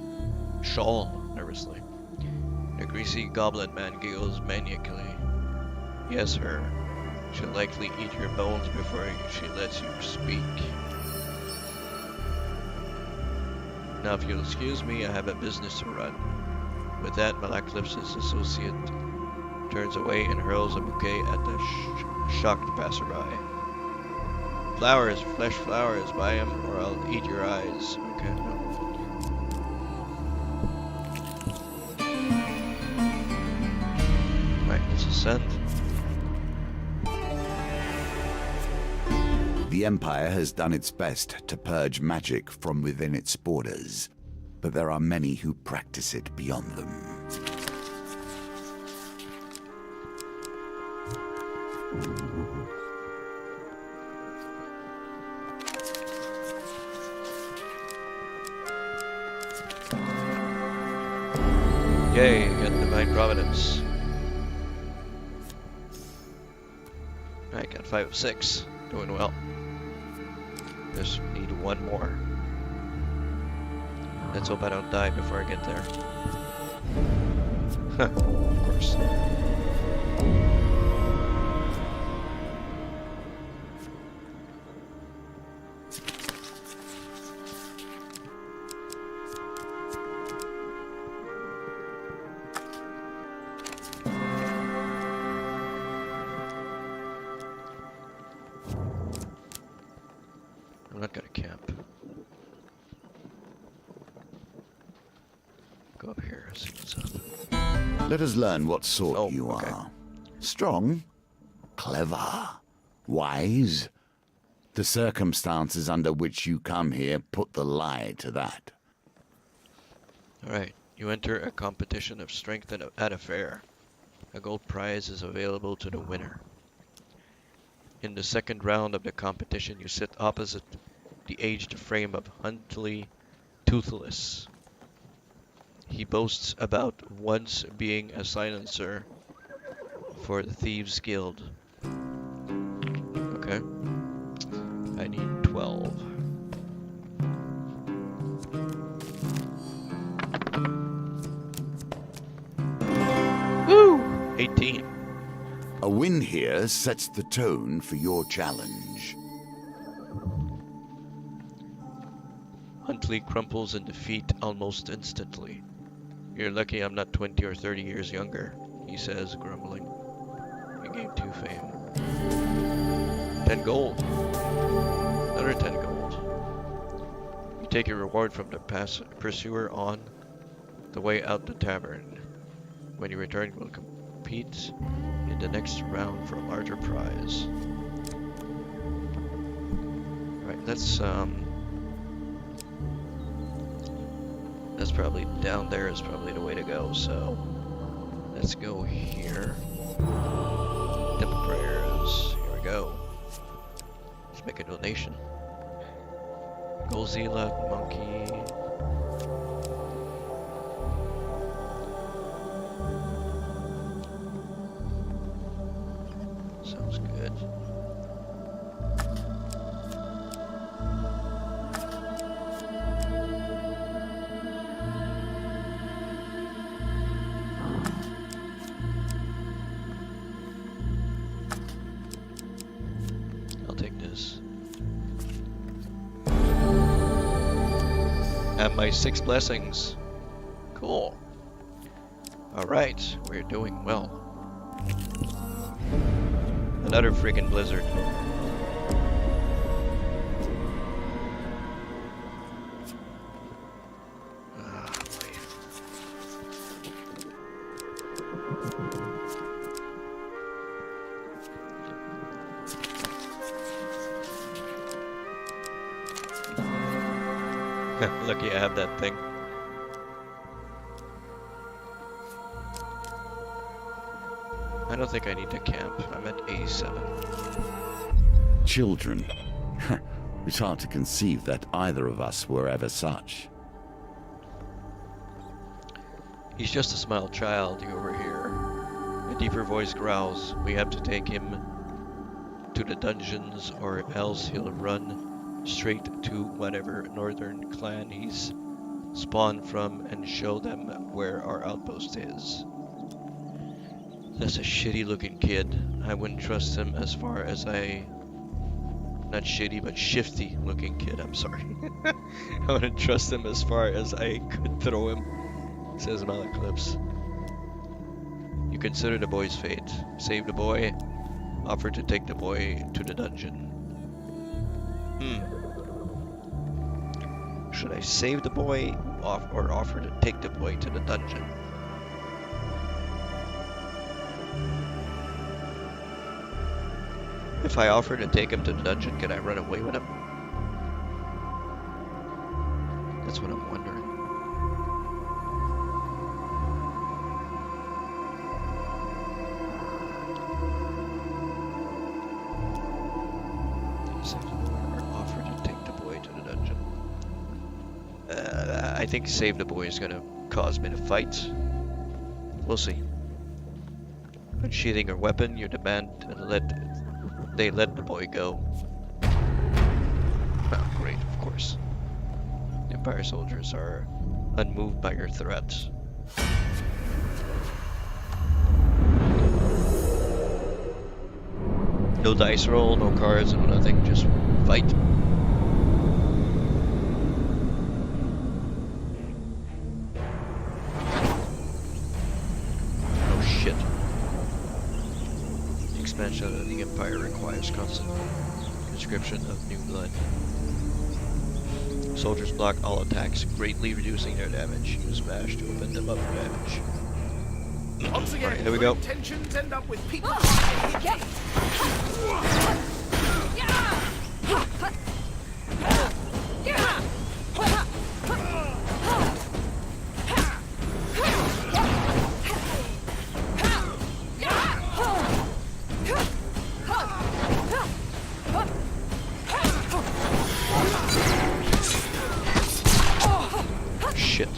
A: The greasy goblin man giggles maniacally. Yes, her. She'll likely eat your bones before she lets you speak. Now, if you'll excuse me, I have a business to run. With that, Malaclypse's associate turns away and hurls a bouquet at the shocked passerby. Flowers, fresh flowers, buy 'em or I'll eat your eyes. Okay, no. Right, let's ascend.
B: The Empire has done its best to purge magic from within its borders, but there are many who practice it beyond them.
A: Yay, got Divine Providence. Alright, got 5 of 6. Doing well. Just need one more. Let's hope I don't die before I get there. Of course. I'm not gonna camp. Go up here, see what's up.
B: Let us learn what sort
A: Oh,
B: you
A: okay.
B: are. Strong, clever, wise. The circumstances under which you come here put the lie to that.
A: Alright, you enter a competition of strength at a fair. A gold prize is available to the winner. In the second round of the competition, you sit opposite the aged frame of Huntley Toothless. He boasts about once being a silencer for the Thieves Guild. Okay. I need 12. Woo! 18.
B: A win here sets the tone for your challenge.
A: Huntley crumples in defeat almost instantly. You're lucky I'm not 20 or 30 years younger, he says, grumbling. You gained 2 fame. 10 gold. Another 10 gold. You take your reward from the pursuer on the way out the tavern. When you return, we'll compete in the next round for a larger prize. Alright, that's probably down there is probably the way to go, so let's go here. Temple prayers. Here we go. Let's make a donation. Godzilla, monkey. Sounds good. I'll take this. And my 6 blessings. Cool. Alright, we're doing well. Another friggin' blizzard. Ah, boy. Lucky I have that thing. I don't think I need to camp. I'm at A7.
B: Children. It's hard to conceive that either of us were ever such.
A: He's just a small child, you overhear. A deeper voice growls, we have to take him to the dungeons or else he'll run straight to whatever northern clan he's spawned from and show them where our outpost is. That's a shitty looking kid. I wouldn't trust him as far as not shitty, but shifty looking kid, I'm sorry. I wouldn't trust him as far as I could throw him, says Malaclips. You consider the boy's fate. Save the boy, offer to take the boy to the dungeon. Should I save the boy or offer to take the boy to the dungeon? If I offer to take him to the dungeon, can I run away with him? That's what I'm wondering. Or offer to take the boy to the dungeon. I think save the boy is gonna cause me to fight. We'll see. Unsheathing her weapon, you demand they let the boy go. Well, great, of course. The Empire soldiers are unmoved by your threats. No dice roll, no cards, no nothing, just fight. Oh shit. The expansion of the Empire requires constant conscription of new blood. Soldiers block all attacks, greatly reducing their damage. Use Bash to open them up for damage.
C: Once again,
A: Alright, here we go.
C: tensions end up with people.
A: Shit.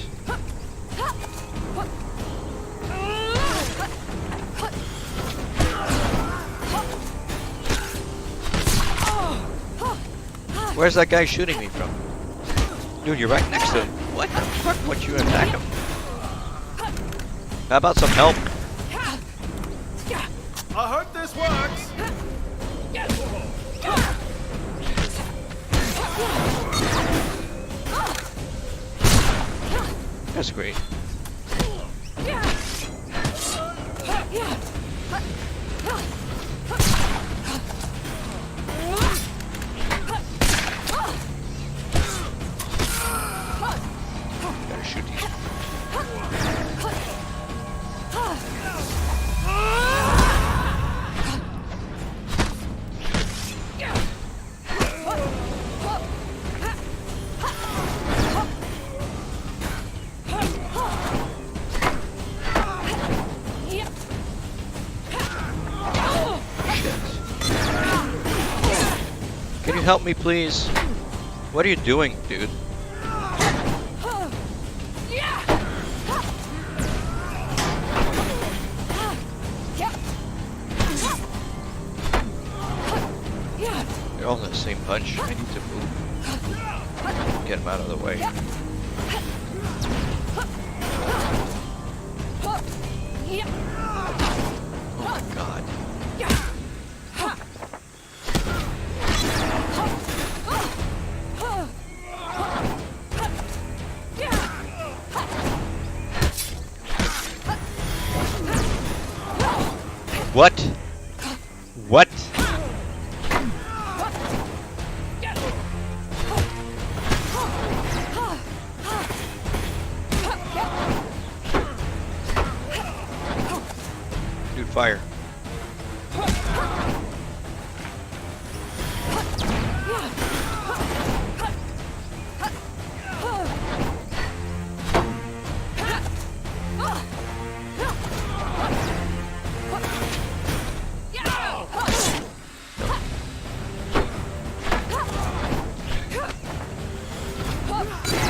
A: Where's that guy shooting me from? Dude, you're right next to him. What the fuck? Would you attack him? How about some help?
C: I hope this works.
A: That's great. Gotta shoot these. help me, please? What are you doing, dude? They're all in the same punch. I need to move. Get him out of the way. Oh my god. What? What? Dude, fire.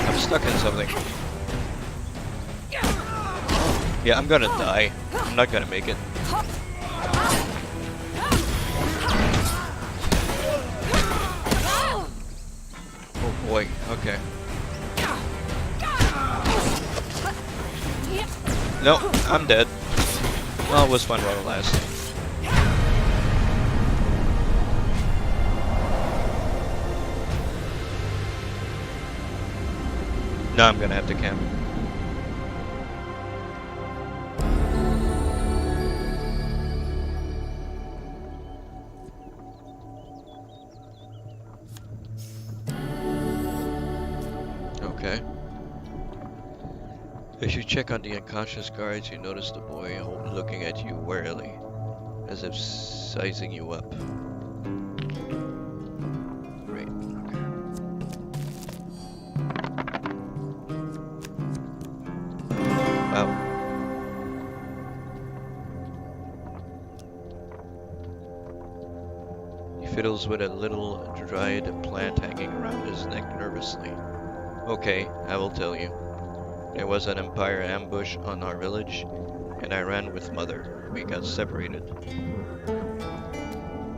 A: I'm stuck in something. Yeah, I'm gonna die. I'm not gonna make it. Oh boy, okay. No, I'm dead. Well, it was fun while it lasted. Now I'm gonna have to camp. Okay. As you check on the unconscious guards, you notice the boy looking at you warily, as if sizing you up. Great, okay. Wow. He fiddles with a little dried plant hanging around his neck nervously. Okay, I will tell you. There was an Empire ambush on our village, and I ran with Mother. We got separated.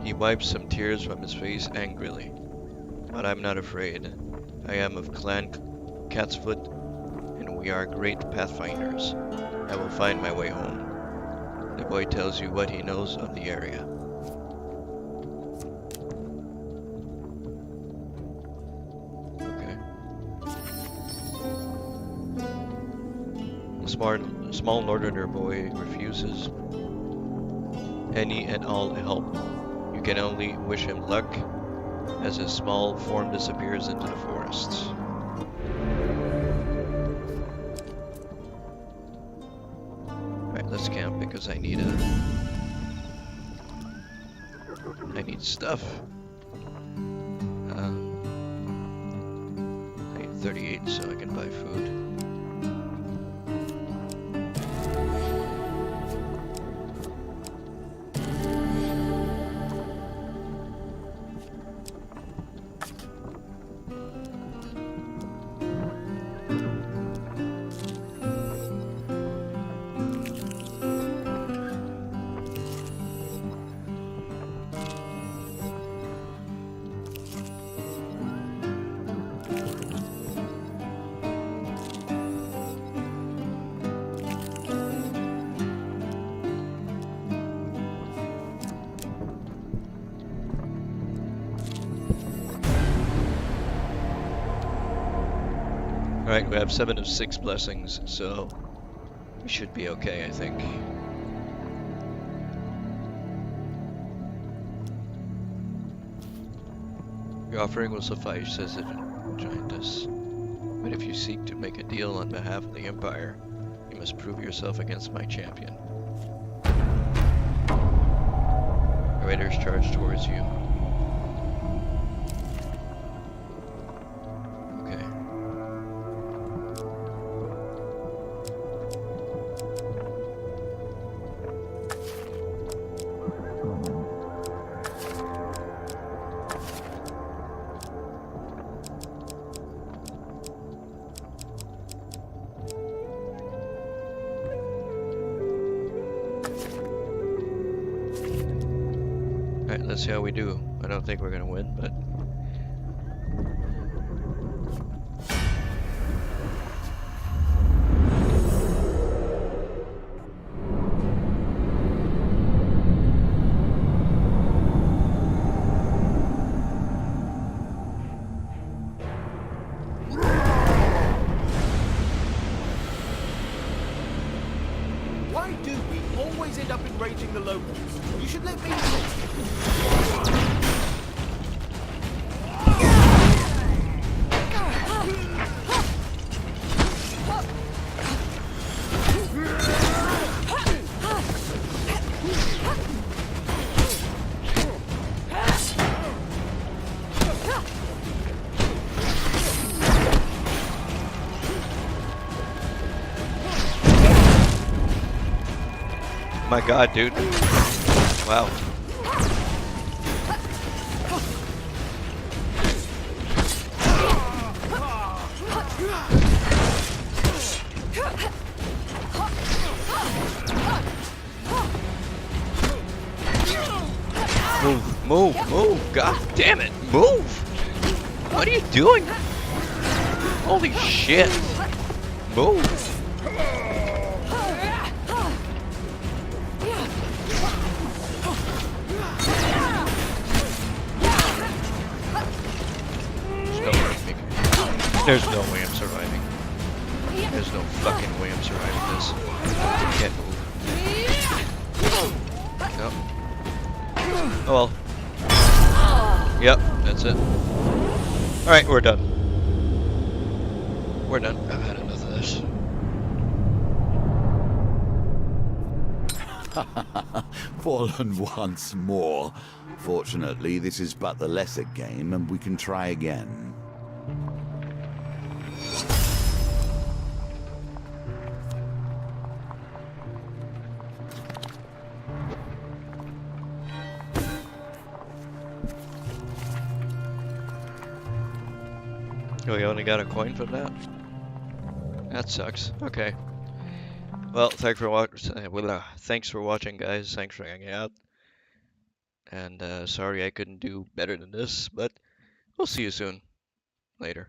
A: He wipes some tears from his face angrily. But I'm not afraid. I am of Clan Catsfoot, and we are great pathfinders. I will find my way home. The boy tells you what he knows of the area. The small northerner boy refuses any and all help. You can only wish him luck as his small form disappears into the forests. Right, let's camp because I need stuff. I need 38 so I can buy food. Alright, we have 7 of 6 blessings, so we should be okay, I think. Your offering will suffice as it joined us. But if you seek to make a deal on behalf of the Empire, you must prove yourself against my champion. Raiders charge towards you. Alright, let's see how we do. I don't think we're gonna win, but...
C: Why do we always end up enraging the locals? You should let me
A: My god, dude. Wow. Move, god damn it, move! What are you doing? Holy shit! Move! There's no way I'm surviving. There's no fucking way I'm surviving this. I can't move. Nope. Oh well. Yep, that's it. Alright, we're done. We're done. I've had enough of this.
B: Fallen once more. Fortunately, this is but the lesser game, and we can try again.
A: Oh, we only got a coin from that? That sucks. Okay. Well, thanks for watching, guys. Thanks for hanging out. And sorry I couldn't do better than this, but we'll see you soon. Later.